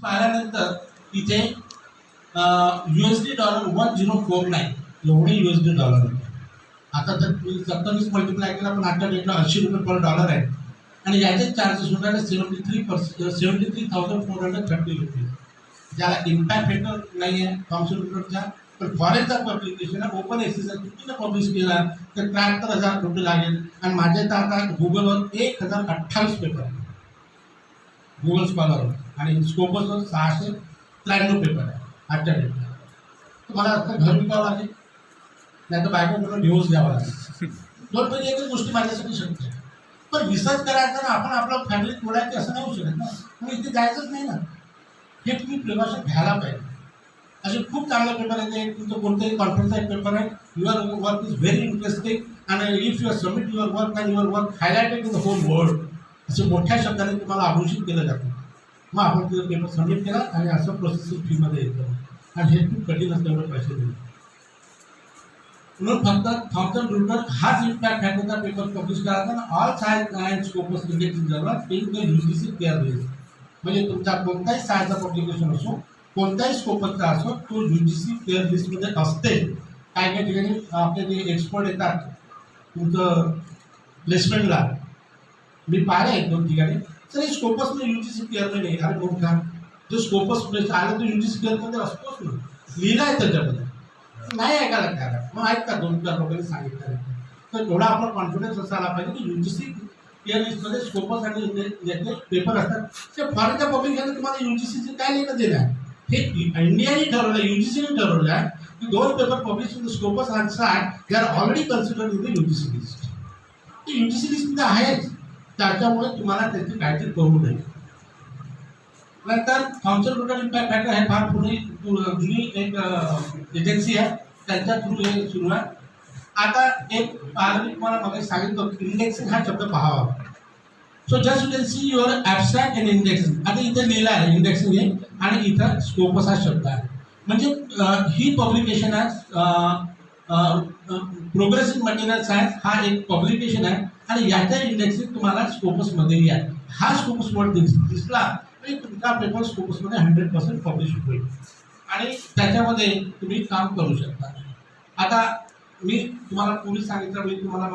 पाहिल्यानंतर इथे USD $1049 एवढे USD होते. आता तर 27 मल्टिप्लाय केला पण आजच्या डेटला $80 पर डॉलर आहे आणि याचे चार्जेस होणार 73,430 ज्याला इम्पॅक्ट फॅक्टर नाही आहे थॉम्सन पण फॉरेनचा पब्लिकेशन ओपन एक्सेसचा चुकीनं पब्लिश केला तर ₹73,000 लागेल आणि माझ्या तर आता गुगलवर 1028 पेपर आहे गुगल स्कॉलरवर आणि स्कोपसवर 693 पेपर आहे आजच्या डेटला. तुम्हाला आता घर विकावं लागेल नाही तर बायकोकडून डिवोर्स द्यावा लागेल. दोनपैकी एकच गोष्टी माझ्यासाठी शक्य आहे. पण रिसर्च करायचं ना आपण आपलं फॅमिली तोडायची असं नाही होऊ शकत ना. मग इथे जायचंच नाही ना. हे तुम्ही प्रिकॉशन घ्यायला पाहिजे. असे खूप चांगले पेपर आहे. तुमचं कोणत्याही कॉन्फरन्सचा एक पेपर आहे. Your work is very interesting आणि if you submit your work and your work highlighted in the whole world असे मोठ्या शब्दाने तुम्हाला अघोषित केलं जातं. मग आपण तिथं पेपर सबमिट केला आणि असं प्रोसेसिंग फीमध्ये येतं आणि हे खूप कठीण असतं एवढे पैसे देऊन. म्हणून फक्त थॉम्सन रुटर हाच इम्पॅक्ट फॅक्टरचा पेपर पब्लिश करायचा ना all science and Scopus index in journal in the UGC care list. म्हणजे तुमचा कोणताही सायन्सचा पब्लिकेशन असो कोणताही स्कोपसचा असो तो UGC केअर लिस्टमध्ये असते. काही काही ठिकाणी आपले जे एक्सपर्ट येतात तुमचं प्लेसमेंटला मी पाहिले एक दोन ठिकाणी सर हे स्कोपस में UGC केअर नाही. अरे मोठा जो स्कोपस प्लेस आला तो UGC केअरमध्ये असतोच ना लिहिला आहे त्याच्यामध्ये नाही ऐकायला तयार आहे. मग ऐकता 2-4 लोकांनी सांगितलं तर एवढा आपला कॉन्फिडन्स असायला पाहिजे की UGC केअर लिस्टमध्ये स्कोपस आणि ज्याचे पेपर असतात ते फॉरेनच्या पब्लिकेशन तुम्हाला UGCचे काय लेखं दिलं आहे. हे इंडियाने ठरवलं आहे UGCने ठरवलं आहे की 2 paper publish in the Scopus and science they are already considered in the UGC list. ते UGC लिस्टमध्ये आहेच त्याच्यामुळे तुम्हाला त्याची काळजी करू नये. नंतर थॉम्सन रुटर इम्पॅक्ट फॅक्टर हे फार जुनी एक एजन्सी आहे त्यांच्या थ्रू हे सुरू आहे. आता एक मी तुम्हाला मग सांगितलं इंडेक्सिंग हा शब्द पाहावा. So just you can see your abstract and indexing. आता इथे लिहिलं आहे इंडेक्सिंग हे आणि इथं स्कोपस हा शब्द आहे. म्हणजे ही पब्लिकेशन आहे प्रोग्रेस इन मटेरियल सायन्स हा एक पब्लिकेशन आहे आणि याच्या इंडेक्सिंग तुम्हाला स्कोपसमध्येही आहे. हा स्कोपस वर्ड दिसला तरी तुमचा पेपर स्कोपसमध्ये 100% पब्लिश होईल आणि त्याच्यामध्ये तुम्ही काम करू शकता. आता मी तुम्हाला पूर्वी सांगितलं मी तुम्हाला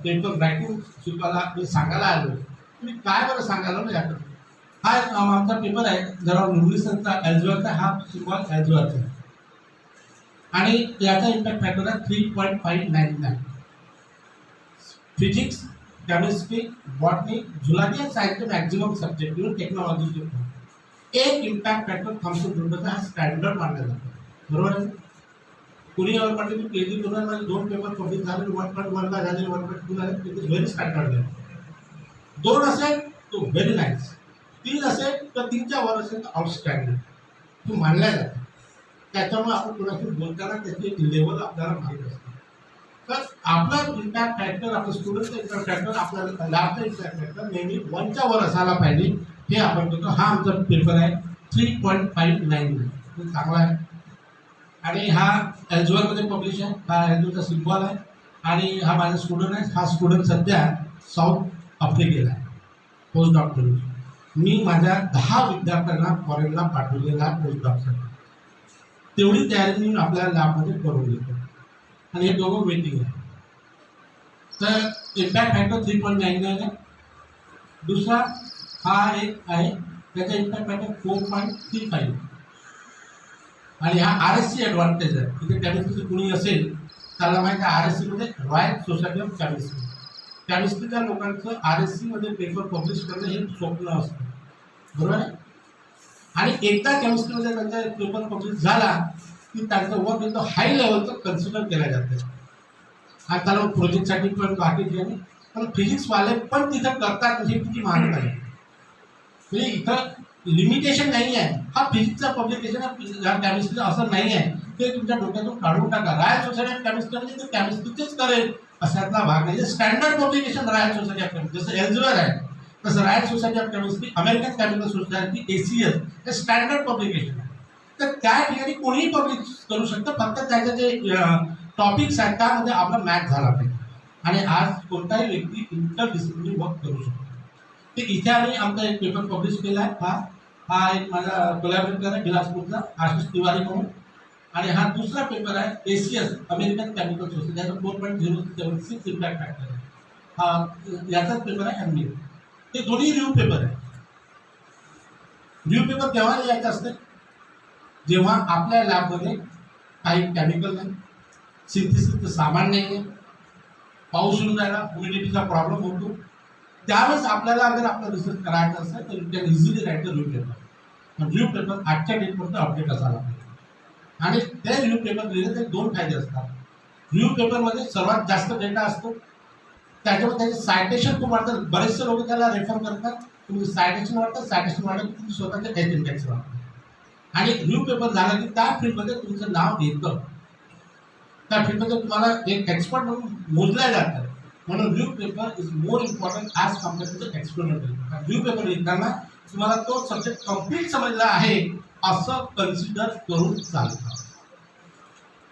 पेपर रायटिंग शिकवायला मी सांगायला आलो. तुम्ही काय बरं सांगायला ना याकडे हा आमचा पेपर आहे जरा न्यूमरिसनचा ॲल्जबरचा हा सिम्बॉल ॲल्जबरचा आणि याचा इम्पॅक्ट फॅक्टर आहे 3.599. फिजिक्स केमिस्ट्री बॉटनी झुलॉजी आणि सायन्सचे मॅक्झिमम सब्जेक्ट म्हणून टेक्नॉलॉजी एक इम्पॅक्ट फॅक्टर थॉम्सन रुटरचा हा स्टँडर्ड मानला जातो. बरोबर आहे. कुणी एवढं म्हटलं की PhD करून माझे 2 पेपर पब्लिश झाले 1.1ला झाले 1.2 झाले इट इज व्हेरी स्टँडर्ड आहे. 2 असेल तो व्हेरी नाईस 3 असेल तर 3च्या वर असेल तर आउटस्टँडिंग तो मानला जातो. त्याच्यामुळे आपण कोणाशी बोलताना त्याची एक लेवल आपल्याला माहीत असते. तर आपला इम्पॅक्ट फॅक्टर आपलं स्टुडंटचा इम्पॅक्ट फॅक्टर आपल्याला लॅबचा इम्पॅक्ट फॅक्टर नेहमी 1च्या वर असायला पाहिजे हे आपण करतो. हा आमचा पेपर आहे 3.599 चांगला आहे आणि हा ॲल्जबरमध्ये पब्लिश आहे. हा ॲल्जबरचा सिम्बॉल आहे आणि हा माझा स्टुडंट आहे. हा स्टुडंट सध्या साऊथ आफ्रिकेला आहे पोस्ट डॉक्टर. मी माझ्या 10 विद्यार्थ्यांना फॉरेनला पाठवलेला पोस्ट डॉक्टर तेवढी तयारी मी आपल्या लॅबमध्ये करून देतो आणि हे दोघं वेटिंग आहे. तर इम्पॅक्ट फॅक्टर 3.99 आहे. दुसरा हा एक आहे त्याचा इम्पॅक्ट फॅक्टर 4.35 आणि हा RSC ॲडव्हान्टेज आहे. इथे केमिस्ट्रीचं कुणी असेल त्याला माहिती आहे RSCमध्ये रॉयल सोसायटी ऑफ केमिस्ट्री केमिस्ट्रीच्या लोकांचं RSCमध्ये पेपर पब्लिश करणं हे स्वप्न असतं. बरोबर आहे. आणि एकदा केमिस्ट्रीमध्ये त्यांचा पेपर पब्लिश झाला की त्यांचं वर्क एकदम हाय लेवलचं कन्सिडर केलं जातं आणि त्याला प्रोजेक्टसाठी पण बाकीचे पण फिजिक्सवाले पण तिथं करतात म्हणजे किती महाग आहे. म्हणजे इथं लिमिटेशन नाही आहे. हा फिजिक्सचा पब्लिकेशन केमिस्ट्रीचं असं नाही आहे ते तुमच्या डोक्यातून काढून टाका. रॉयल सोसायटी ऑफ केमिस्ट्री म्हणजे ते केमिस्ट्रीचेच करेल अशातला भाग नाही. Standard publication royal society of chemistry जसं ॲल्जबर आहे तसं royal society of chemistry American chemical society ACS हे स्टँडर्ड पब्लिकेशन आहे. तर त्या ठिकाणी कोणीही पब्लिश करू शकतं फक्त त्याचे जे टॉपिक्स आहेत त्यामध्ये आपला मॅच झाला पाहिजे आणि आज कोणताही व्यक्ती इंटरडिसिप्लिनरी वर्क करू शकतो. ते इथे आम्ही आमचा एक पेपर पब्लिश केला आहे हा हा एक माझा कोलॅबरेटर आहे बिलासपूरचा आशिष तिवारी म्हणून. आणि हा दुसरा पेपर आहे ACS अमेरिकन केमिकल सोसायटी, याचा 4.076 इम्पॅक्ट फॅक्टर आहे. हा याचाच पेपर आहे MBA. ते दोन्ही रिव्ह्यू पेपर आहे. रिव्ह्यू पेपर तेव्हा यायचं असते जेव्हा आपल्या लॅबमध्ये काही केमिकल नाही, सिंथेसिसचं सामान नाही आहे, पाऊस येऊन जायला, ह्युमिडिटीचा प्रॉब्लेम होतो. त्यावेळेस आपल्याला अगर आपला रिसर्च करायचा असेल तर you can easily write the review paper. Review paper आजच्या डेटपर्यंत अपडेट असायला पाहिजे. आणि ते रिव्ह्यू पेपर लिहिले ते 2 फायदे असतात. रिव्ह्यू पेपरमध्ये सर्वात जास्त डेटा असतो, त्याच्यामध्ये त्याचे सायटेशन खूप वाढतात. बरेचसे लोक त्याला रेफर करतात. तुम्ही सायटेशन वाढतात, सायटेशन वाढत तुम्ही स्वतःचे एच इंडेक्स वाढतात. आणि रिव्ह्यू पेपर झाला की त्या फील्डमध्ये तुमचं नाव येतं, त्या फील्डमध्ये तुम्हाला एक एक्सपर्ट म्हणून मोजलं जातं. म्हणून review paper is more important as compare to the experimental. Review paper लिहिताना तुम्हाला तो सब्जेक्ट कम्प्लीट समजला आहे असं कन्सिडर करून चालतं.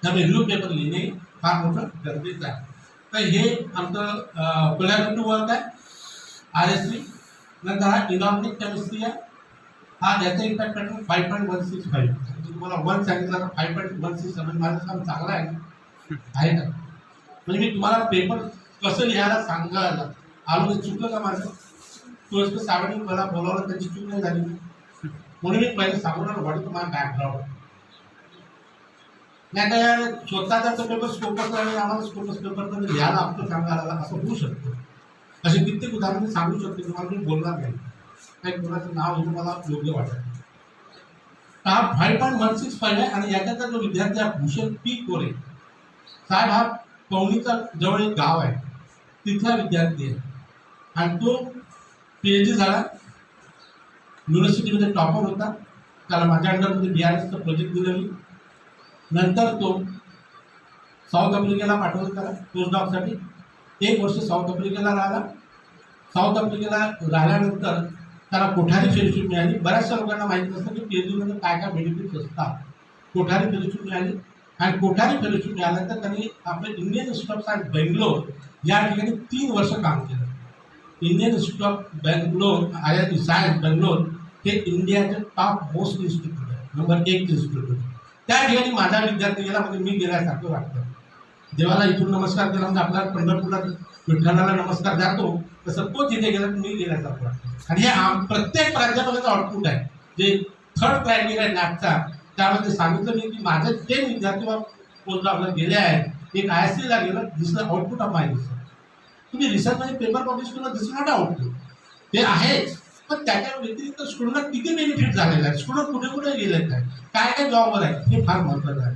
त्यामुळे रिव्ह्यू पेपर लिहिणे फार मोठं गरजेचं आहे. तर हे आमचं कोलॅबरेटिव्ह वर्क आहे RSC. नंतर हा इनऑर्गॅनिक केमिस्ट्री आहे. हा याचा इम्पॅक्ट फॅक्टर 5.165. तुम्हाला 1 सांगितलं तर 5.167. माझं काम चांगलं आहे ना म्हणजे मी तुम्हाला पेपर कसं लिहायला सांगायला आलो, चुकलं का माझं? तो सावणी मला बोलावलं, त्याची चूक नाही झाली म्हणून मी पहिले सांगणार वाटतं माझा बॅकग्राऊंड. नाही का यार स्वतःचा पेपर स्कोपस आणि आम्हाला स्कोपस पेपरमध्ये लिहायला आपलं सांगायला असं होऊ शकतं. असे कित्येक उदाहरण सांगू शकतो, तुम्हाला मी बोलणार नाही, काही कोणाचं नाव घेऊन मला योग्य वाटत. हा 5.165 आहे. आणि याच्याचा जो विद्यार्थी आहे भूषण P. कोरे साहेब, हा पवनीचा जवळ एक गाव आहे, तिथला विद्यार्थी आहे. आणि तो PhD झाला, युनिव्हर्सिटीमध्ये टॉपर होता. त्याला माझ्या अंडरमध्ये BRSचं प्रोजेक्ट दिलं मी. नंतर तो साऊथ आफ्रिकेला पाठवलं त्याला पोस्टडॉकसाठी. 1 वर्ष साऊथ आफ्रिकेला राहिला. साऊथ आफ्रिकेला राहिल्यानंतर त्याला कोठारी फेलोशिप मिळाली. बऱ्याचशा लोकांना माहिती नसतं की PhDमध्ये काय काय बेनिफिट्स असतात. कोठारी फेलोशिप मिळाली. आणि कोठारी फेलोशिप मिळाल्यानंतर त्यांनी आपले Indian institute of science Bangalore या ठिकाणी 3 वर्ष काम केलं. Indian institute of Bangalore IIT science Bangalore हे इंडियाचे टॉप मोस्ट इन्स्टिट्यूट आहे, नंबर 1 इन्स्टिट्यूट. त्या ठिकाणी माझा विद्यार्थी गेला म्हणजे मी गेल्यासारखं वाटतं. देवाला इथून नमस्कार केला म्हणजे आपल्याला पंढरपूरला विठ्ठलाला नमस्कार जातो, तसं तो तिथे गेला तर मी गेल्यासारखं वाटतं. आणि हे प्रत्येक प्राध्यापकाचं आउटपुट आहे. जे 3rd क्रायटेरिया आहे नॅकचा, त्यामध्ये सांगितलं मी की माझे जे विद्यार्थी पोस्टडॉकला गेले आहेत, एक ISCला गेलं, दिसलं आउटपुट ऑफ माय रिसर्च. तुम्ही रिसर्चमध्ये पेपर पब्लिश करणं दिस नॉट आउटपुट, ते आहेच. पण त्याच्या व्यतिरिक्त स्टुडंटला किती बेनिफिट झालेला आहे, स्टुडंट कुठे कुठे गेलेत आहे, काय काय जॉबवर आहे, हे फार महत्त्वाचं आहे.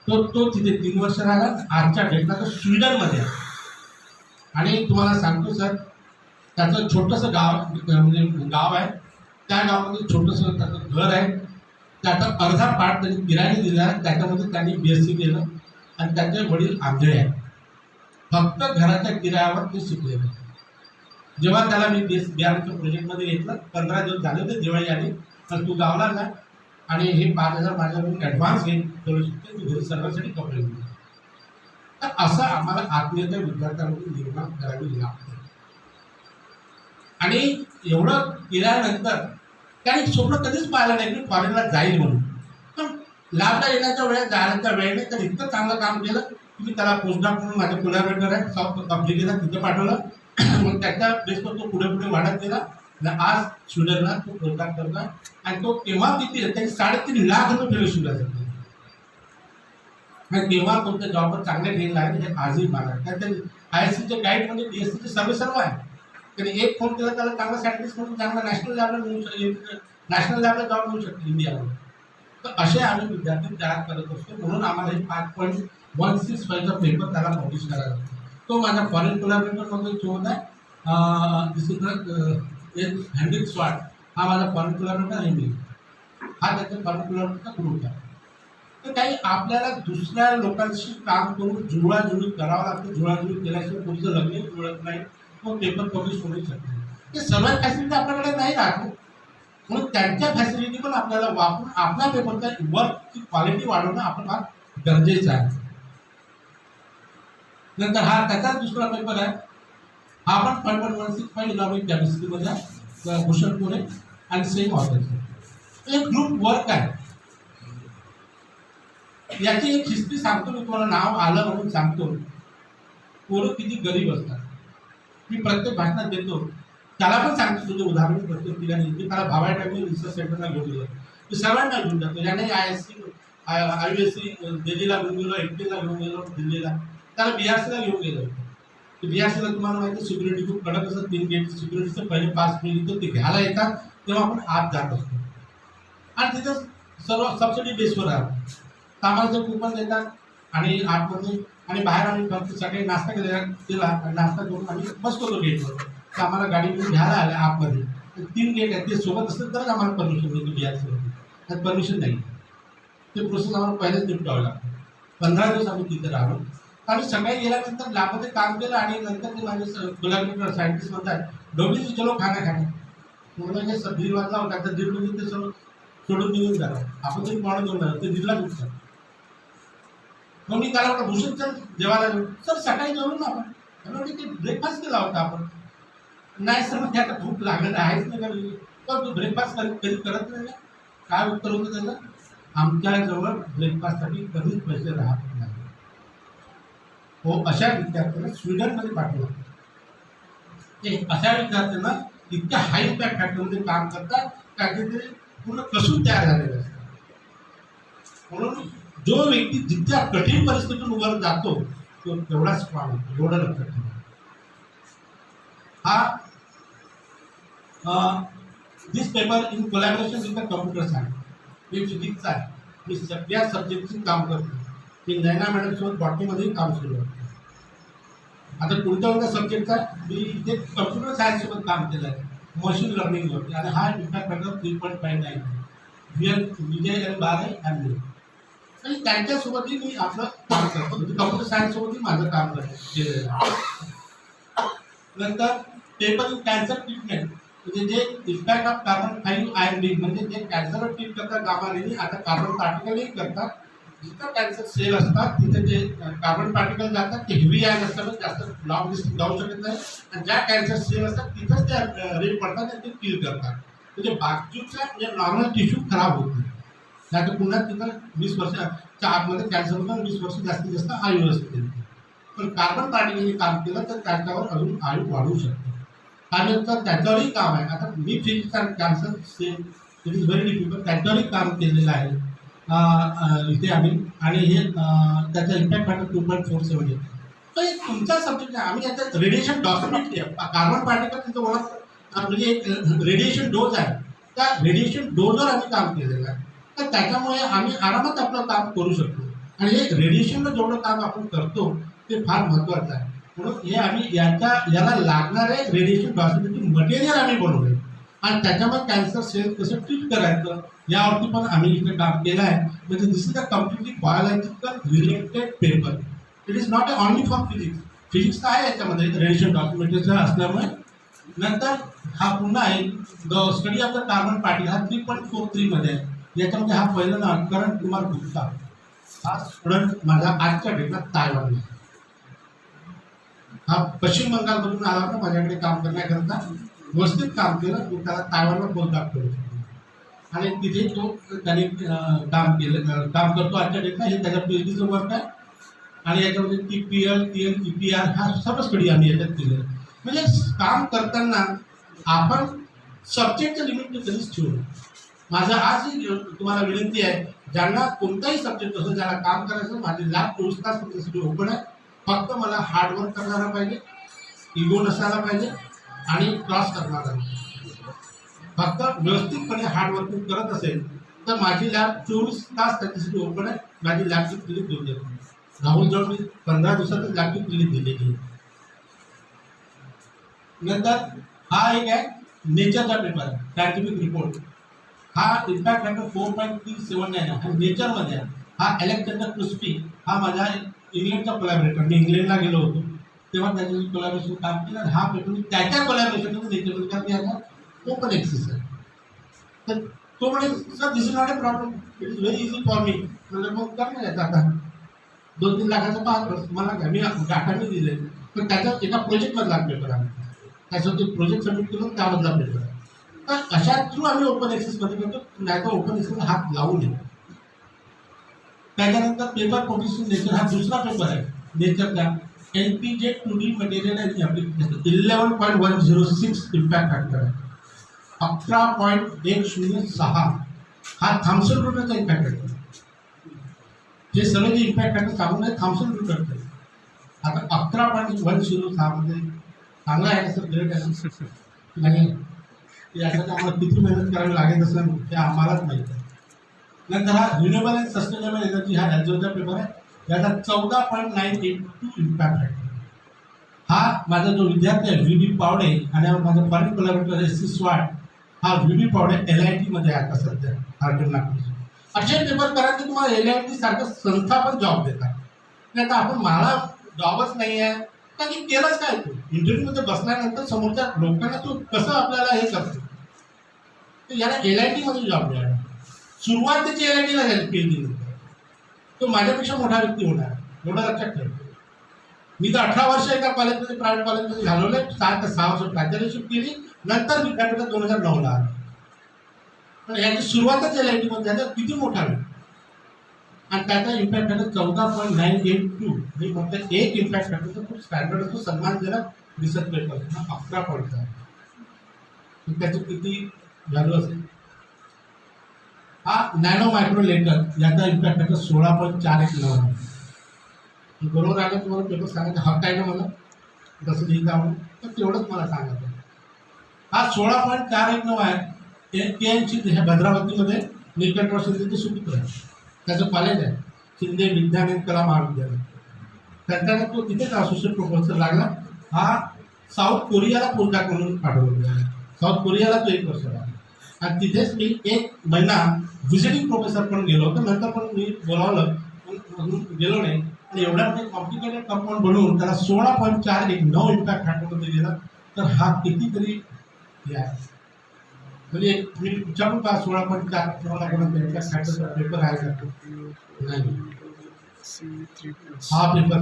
तो तिथे 3 वर्ष राहिला. आजच्या डेटला तो स्वीडनमध्ये आहे. आणि तुम्हाला सांगतो सर, त्याचं छोटंसं गाव म्हणजे गाव आहे, त्या गावामध्ये छोटंसं त्याचं घर आहे. त्याचा अर्धा पार्ट त्यांनी किरायाने दिला आहे. त्याच्यामध्ये त्यांनी BSc केलं आणि त्याचे वडील आंधळे आहेत. फक्त घराच्या किरायावर ते शिकलेले. जेव्हा त्याला मी BRSच्या प्रोजेक्टमध्ये घेतलं, 15 दिवस झाले होते, दिवाळी आली, तर तू गावला जा आणि हे 5,000 माझ्याकडून ॲडव्हान्स घेऊन करू शकते, तू घरी सर्वांसाठी कपडे घेऊन. तर असं आम्हाला आत्मीयता विद्यार्थ्यांमध्ये निर्माण करावी लागते. आणि एवढं केल्यानंतर त्याने स्वप्न कधीच पाहिलं नाही की फॉरेनला जाईल म्हणून. पण लॅबला येण्याच्या वेळेस जाण्याच्या वेळेने तर इतकं चांगलं काम केलं की त्याला पोस्टडॉक म्हणून माझे कोलॅबरेटर आहे साऊथ आफ्रिकेला, तिथं पाठवलं. मग त्याच्या बेसवर तो पुढे पुढे वाढत गेला. आज स्वीडनला तो पोस्टडॉक करतो. आणि तो तेव्हा किती त्याने 3.5 लाख रुपये फेलोशिपला जातो. आणि तेव्हा कोणत्या जॉबवर चांगले गेला आहे हे आजही मला. त्याच्या ISCचे गाईड म्हणजे BScचे सर्व आहे. त्याने एक फोन केला त्याला चांगला सायंटिस्ट म्हणून चांगला नॅशनल लॅबला मिळू शकतो, नॅशनल लॅबला जॉब मिळू शकतो इंडियामध्ये. तर असे आम्ही विद्यार्थी तयार करत असतो. म्हणून आम्हाला हे 5.165चा पेपर त्याला पब्लिश करायला लागतो. तो माझा फॉरेन कोलॅबरेटरमध्ये सोबत आहे. दिस इज हेनरिक स्वाट, हा माझा फॉरेन कोलॅबरेटर आहे. मी हा त्याचा फॉरेन कोलॅबरेटरचा ग्रुप आहे. तर काही आपल्याला दुसऱ्या लोकांशी काम करून जुळवाजुळवी करावं लागतं. जुळवाजुळवी केल्याशिवाय पुढचं लग्न जुळत नाही, मग पेपर पब्लिश होऊ शकते. ते सर्व फॅसिलिटी आपल्याकडे नाही राहतो. म्हणून त्यांच्या फॅसिलिटी पण आपल्याला वापरून आपल्या पेपरचा वर्कची क्वालिटी वाढवणं आपण फार गरजेचं आहे. नंतर हा त्याचाच दुसरा पेपर आहे. हा पण 5.165 इनॉर्गॅनिक केमिस्ट्रीमध्ये आहे, भूषण कोरे आणि सेम ऑथर. एक ग्रुप वर्क आहे. याची एक हिस्ट्री सांगतो मी तुम्हाला, नाव आलं म्हणून सांगतो. पोरं किती गरीब असतात, मी प्रत्येक भाषणात देतो. त्याला पण सांगतो तुझे उदाहरण प्रत्येक ठिकाणी. मी त्याला भावाय टाकून रिसर्च सेंटरला घेऊन गेलो, मी सर्वांना घेऊन जातो. याने ISC दिल्लीला घेऊन गेलो, MPला घेऊन गेलो दिल्लीला, त्याला BRCला घेऊन गेलो. BRCला तुम्हाला माहिती आहे सिक्युरिटी खूप कडक असतात. 3 गेट सिक्युरिटीचं पहिले पास मिळतो, ते घ्यायला येतात तेव्हा आपण आत जात असतो. आणि तिथं सर्व सबसिडी बेसवर राहतात. कामाचं कुपन देतात आणि आतमध्ये आणि बाहेर आम्ही फक्त सकाळी नाश्ता केला आणि नाश्ता करून आम्ही बसतो तो गेटवर. तर आम्हाला गाडी घेऊन घ्यायला आल्या आतमध्ये. 3 गेट आहेत, ते सोबत असतील तरच आम्हाला परमिशन मिळते BRCवरती, त्यात परमिशन नाही. ते प्रोसेस आम्हाला पहिलेच निपटावं लागतं. 15 दिवस आम्ही तिथे राहिलो आणि सकाळी गेल्यानंतर लॅबमध्ये काम केलं आणि नंतर ते माझे कोलॅबोरेटर सायंटिस्ट म्हणतात डोबलीची चलो खाना खाणे. म्हणून हे 1:30 वाजला होता, तर 1:30 वाजता ते सर्व सोडून निघून जाणार. आपण तरी पावणे 2 झालं, ते 1:30ला उठतात. मग मी त्याला म्हटलं भूषण सर जेवायला जाऊ. सर सकाळी जेवलो ना आपण, म्हणजे ते ब्रेकफास्ट केला होता आपण. नाही सर मग आता भूक लागत आहेच नाही का, तर तू ब्रेकफास्ट कधी करत नाही. काय उत्तर होतं त्याचं, आमच्याजवळ ब्रेकफास्टसाठी कधीच पैसे राहत नाही. हो, अशा विद्यार्थ्यांना स्वीडनमध्ये पाठवलं. ते अशा विद्यार्थ्यांना इतक्या हाय इम्पॅक्ट फॅक्टरमध्ये काम करतात का ते पूर्ण कसून तयार झालेलं असतं. म्हणून जो व्यक्ती जितक्या कठीण परिस्थितीतून वर जातो तो तेवढा स्ट्रॉंग होतो, एवढं लक्षात ठेवा. This paper in collaboration with the computer science. मी फिजिक्सचा आहे, मी सगळ्या सब्जेक्टची काम करतो. मी नैना मॅडमसोबत बॉटनीमध्येही काम सुरू आहे. आता कोणत्या सब्जेक्टचा मी इथे कम्प्युटर सायन्ससोबत काम केलं आहे, मशीन लर्निंगवरती. आणि हा इम्पॅक्ट फॅक्टर 3.59 विजय आणि बारे आणि आणि त्यांच्यासोबतही मी आपलं काम करतो, म्हणजे कम्प्युटर सायन्ससोबतही माझं काम केलेलं आहे. नंतर पेपर इन कॅन्सर ट्रीटमेंट, म्हणजे जे इम्पॅक्ट ऑफ कार्बन 5 IMD, म्हणजे जे कॅन्सरवर ट्रीट करतात गामा रेनी, आता कार्बन पार्टिकलही करतात. जिथं कॅन्सर सेल असतात तिथे जे कार्बन पार्टिकल जातात ते हेवी आयन असतात, जास्त लॉंग डिस्टन्स जाऊ शकत नाही. आणि ज्या कॅन्सर सेल असतात तिथंच ते रेट पडतात आणि ते किल करतात. म्हणजे बाजूचा म्हणजे नॉर्मल टिश्यू खराब होत नाही. नाही तर पुन्हा तिथं 20 वर्षाच्या आतमध्ये कॅन्सर होतं, 20 वर्ष जास्तीत जास्त आयु असते. पण कार्बन पार्टिकलने काम केलं तर त्याच्यावर अजून आयु वाढवू शकतो. आणि तर त्याच्यावरही काम आहे. आता मी फिजिक्स आणि cancer cell it is very difficult, त्याच्यावरही काम केलेलं आहे इथे आम्ही. आणि हे त्याचा इम्पॅक्ट फॅक्टर 2.47 आहे. तर हे तुमचा सब्जेक्ट आहे. आम्ही याच्यात रेडिएशन डॉक्युमेंटरी आहे. कार्बन पार्टिकल तिथं ओळख म्हणजे एक रेडिएशन डोज आहे, त्या रेडिएशन डोजवर आम्ही काम केलेलं आहे. तर त्याच्यामुळे आम्ही आरामात आपलं काम करू शकतो. आणि हे रेडिएशनला जेवढं काम आपण करतो ते फार महत्त्वाचं आहे. म्हणून हे आम्ही याला लागणारे रेडिएशन डॉक्युमेंटरी मटेरियल आम्ही बनवले आणि त्याच्यामध्ये कॅन्सर सेल कसं ट्रीट करायचं यावरती पण आम्ही इथे काम केलं आहे. म्हणजे this is a completely biological related paper. It is not only for physics. Physics तर आहे याच्यामध्ये रेडिएशन डॉक्युमेंटरीचं असल्यामुळे. नंतर हा पुन्हा आहे the study of the carbon particle, हा 3.43 मध्ये आहे. याच्यामध्ये हा पहिलं नाव करण कुमार गुप्ता. हा स्टुडंट माझा आजच्या डेटला तायवानला. हा पश्चिम बंगालमधून आला होता माझ्याकडे काम करण्याकरता. व्यवस्थित काम केलं, मी त्याला तायवानला पोस्टडॉक करू शकतो आणि तिथे तो त्याने काम करतो आजच्या डेटला. हे त्याच्या PhDचं वर्क आहे. आणि याच्यामध्ये TPL, TL, EPR हा सर्व स्टडी आम्ही याच्यात केलेलं. म्हणजे काम करताना आपण सब्जेक्टचं लिमिट कधीच ठेवू. माझं आजही तुम्हाला विनंती आहे, ज्यांना कोणताही सब्जेक्ट असो ज्याला काम करायचं, माझे लॅब 24 तास तुमच्यासाठी ओपन आहे. फक्त मला हार्डवर्क करणारा पाहिजे, इगो नसायला पाहिजे आणि क्रॉस करणारा. फक्त व्यवस्थितपणे हार्डवर्किंग करत असेल तर माझी लॅब 24 तास त्याच्यासाठी ओपन आहे. माझी लॅबची क्लिनिक देऊन देतो. राहुल जवळ मी 15 दिवसातच लॅबची क्लिनिक दिलेली आहे. नंतर हा एक आहे नेचरचा पेपर, सायंटिफिक रिपोर्ट. हा इम्पॅक्ट फॅक्टर 4.379 आहे. हा नेचरमध्ये आहे. हा अलेक्झांडर क्रिस्पी, हा माझा इंग्लंडचा कोलॅबोरेटर. मी इंग्लंडला गेलो होतो तेव्हा त्याच्याशी कोलॅबोरेशन काम केलं. आणि हा पेपर मी त्याच्या कोलॅबोरेशनमध्ये नेचरमध्ये कारण याचा ओपन ॲक्सेस आहे. तर तो म्हणे sir this is not a problem, it is very easy for me. म्हणजे मग करणार याचा आता 2-3 लाखाचा पाहत मला काय मी डाटाने दिले. पण त्याचा एका प्रोजेक्टमधला पेपर आहे. त्याच्यावरती प्रोजेक्ट सबमिट केलं त्यामधला पेपर आहे. तर अशा थ्रू आम्ही ओपन ॲक्सेसमध्ये करतो, नाही तर ओपन ॲक्सेस हात लावू नये. त्याच्यानंतर पेपर पब्लिशिंग नेचर हा दुसरा पेपर आहे. नेचरचा LPJ 2D मटेरियल आणि ॲप्लिकेशन 11.106 इम्पॅक्ट फॅक्टर आहे. 11.106 हा थॉम्सन रुटरचा इम्पॅक्ट फॅक्टर. जे सगळे जे इम्पॅक्ट फॅक्टर सांगून आहे थॉम्सन रुटरचं. आता 11.106 मध्ये चांगला आहे सर, ग्रेट आहे नाही. यासाठी आम्हाला किती मेहनत करावी लागेल असं ते आम्हालाच माहिती आहे. नंतर हा रिन्युएबल अँड सस्टेनेबल एनर्जी हा ॲल्जेब्राचा पेपर आहे. याचा 14.982 इम्पॅक्ट आहे. हा माझा जो विद्यार्थी आहे VD पावडे आणि माझा फॉरेन कोलॅबोरेटर SC स्वाट हा VD पावडे LIT मध्ये आहे आता सध्या आर्टिकल नागपूर. असे पेपर करा की तुम्हाला LIT सारखं संस्था पण जॉब देतात. नाही तर आपण मला जॉबच नाही आहे का की केलंच काय तू इंटरव्ह्यूमध्ये बसल्यानंतर समोरच्या लोकांना तू कसं आपल्याला हे करतो. तर याला LIT मध्ये जॉब द्या. सुरुवात त्याची LIT ला झाली PhD नंतर. तो माझ्यापेक्षा मोठा व्यक्ती होणार एवढं लक्षात ठेव. मी तर 18 वर्ष एका कॉलेजमध्ये प्रायव्हेट कॉलेजमध्ये घालवले. 6 ते 6 वर्ष प्राचार्यशिप केली. नंतर विद्यापीठात 2009ला आलो. पण याची सुरुवातच LIT मध्ये झाली. किती मोठा व्यक्ती आणि त्याचा इम्पॅक्ट आहे 14.982. मी म्हटलं एक इम्पॅक्ट फॅक्टरचा खूप स्टँडर्ड असतो, सन्मानजनक रिसर्च पेपर 11 पॉईंटचा. त्याची किती व्हॅल्यू असेल. हा नॅनो मायक्रो लेटर याचा इम्पॅक्ट फॅक्टर 16.419 आहे. बरोबर आहे. तुम्हाला पेपर सांगायचं हक्क आहे ना मला कसं लिहिता म्हणून, तर तेवढंच मला सांगायचं. हा 16.419 आहे. KNC ह्या भद्रावतीमध्ये नीलकंठराव शिंदेचे सुपुत्र आहे. त्याचं कॉलेज आहे शिंदे विज्ञान आणि कला महाविद्यालय. त्याच्याने तो तिथेच असोसिएट प्रोफेसर लागला. हा साऊथ कोरियाला पोस्टडॉक म्हणून पाठवला. साऊथ कोरियाला तो 1 वर्ष लागला आणि तिथेच मी 1 महिना व्हिजिटिंग प्रोफेसर पण गेलो होतो. नंतर पण मी बोलावलं म्हणून गेलो नाही. आणि एवढा म्हणजे कॉम्प्लिकेटेड कंपाऊंड बनवून त्याला 16.419 इम्पॅक्ट फॅक्टरमध्ये गेला. तर हा कितीतरी हे आहे. म्हणजे मी विचारून का 16.4 तुम्हाला इम्पॅक्ट फॅक्टरचा पेपर आहे का नाही. हा पेपर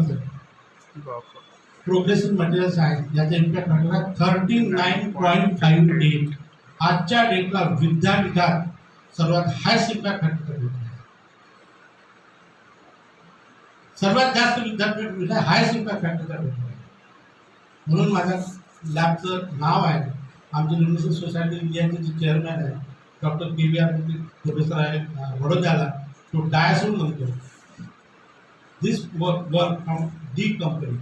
प्रोग्रेसिव्ह मटेरियल सायन्स याचा इम्पॅक्ट फॅक्टर आहे 39.58. आजच्या डेटला विद्यापीठात सर्वात हायस्ट इम्पॅक्ट फॅक्टर. सर्वात जास्त विद्यापीठ हायस्ट इम्पॅक्ट फॅक्टरचा पेपर आहे. म्हणून माझ्या लॅबचं नाव आहे. आमच्या युनिव्हर्सिटी सोसायटी इंडियाचे जे चेअरमॅन आहे डॉक्टर KVR प्रोफेसर आहे वडोदऱ्याला, तो डायसून म्हणतो दिस वर्क फ्रॉम डी कंपनी.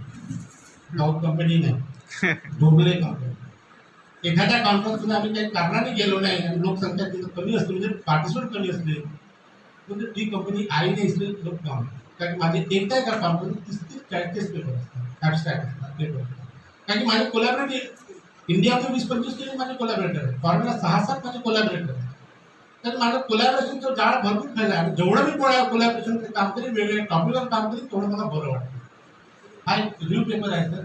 गाव कंपनी नाही, ढोबळे कंपनी. एखाद्या कॉन्फरन्समध्ये आम्ही काही कारणाने गेलो नाही आणि लोकसंख्या तिथं कमी असते म्हणजे पार्टिसिपेट कमी असले म्हणजे डी कंपनी आईने इसले लोक काम. कारण माझे एकदा एका कॉन्फरन्स 30-40 पेपर असतात, ॲबस्ट्रॅक्ट असतात पेपर. कारण की माझे कोलॅबरेटिव्ह इंडियामध्ये 20-25 तरी माझे कोलॅबरेटर आहे. फॉरेनला 6-7 माझे कोलॅबरेटर आहे. तर माझं कोलॅबरेशनचं जाळ भरपूर फैला आहे. जेवढं मी कोलॅबरेशनचं काम करेन वेगवेगळ्या टॉपिकवर काम करेन तेवढं मला बरं वाटतं. हा एक रिव्ह्यू पेपर आहे सर.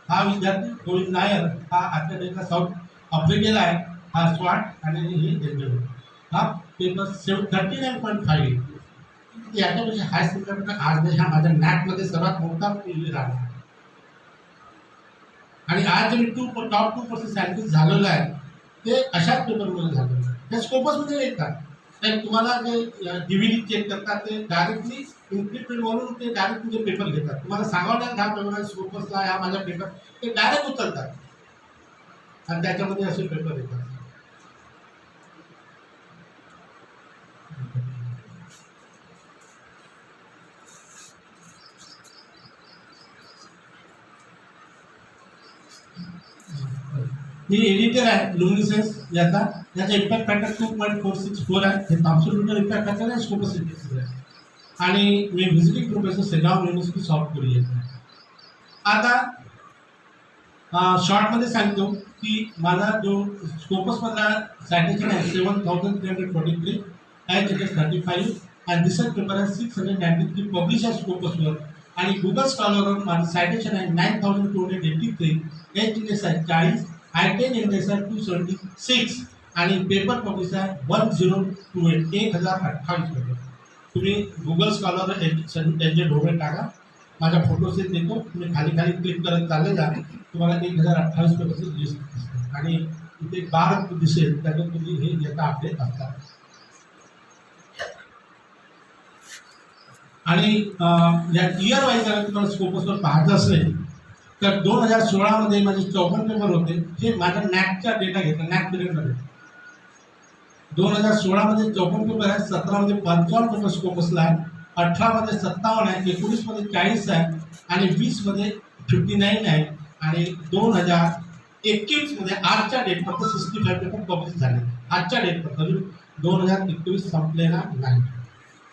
हा विद्यार्थी गोविंद नायर हा आजच्या डेटला साऊथ आफ्रिकेला आहे. हा स्वाट आणि हे एनजीओ. हा पेपर 39.5. याच्यापेक्षा हाय पेपर आज हा माझ्या नॅटमध्ये सर्वात मोठा राहिला. आणि आज जे मी टॉप 2% सायन्टिस्ट झालेलं आहे ते अशाच पेपरमध्ये झालेलं आहे. त्या स्कोपसमध्ये येतात. तर तुम्हाला जे DVD चेक करतात ते डायरेक्टली इन्क्रिप्टेड म्हणून ते डायरेक्ट तुमचे पेपर घेतात. तुम्हाला सांगावं हा पेपर स्कोपसला हा माझा पेपर ते डायरेक्ट उचलतात आणि त्याच्यामध्ये असे पेपर येतात. मी एडिटर आहे लुमिनिसेन्स याचा इम्पॅक्ट फॅक्टर 2.464 आहे. हे थॉम्सन रुटर इम्पॅक्ट फॅक्टर आहे. स्कोपस आहे आणि मी visiting professor Shegaon university south कोरियाचा. आता शॉर्टमध्ये सांगतो की माझा जो स्कोपसमधला सायटेशन आहे 7343 HHS35 आणि रिसर्च पेपर आहे 693 पब्लिश आहे स्कोपसवर. आणि गुगल स्कॉलरवर माझं सायटेशन आहे 9283 HHS आहे 40 I10 इंडेक्स आहे 276 आणि पेपर पब्लिश आहे 1028 1028 पेपर. तुम्ही गुगल स्कॉलर त्यांचे ढोबळे टाका. माझ्या फोटोसेट देतो. तुम्ही खाली क्लिक करत चालले जा. तुम्हाला 1028 पेपरची लिस्ट दिसते. आणि इथे बार दिसेल त्याच्यात तुम्ही हे याचा अपडेट असतात. आणि या इयर वाईज जर तुम्हाला स्कोपसवर पाहायचं असेल तर 2016 मध्ये माझे 54 पेपर होते. हे माझ्या नॅकचा डेटा घेतला, नॅक पिरियडमध्ये 2016 मध्ये 54 पेपर आहेत, 17 मध्ये 55 पेपर स्कोपसला आहे, 18 मध्ये 57 आहे, 19 मध्ये 40 आहे आणि 20 मध्ये 59 आहे आणि 2021 मध्ये आजच्या डेटपर्यंत 65 पेपर पब्लिश झाले. आजच्या डेटपर्यंत 2021 संपलेला नाही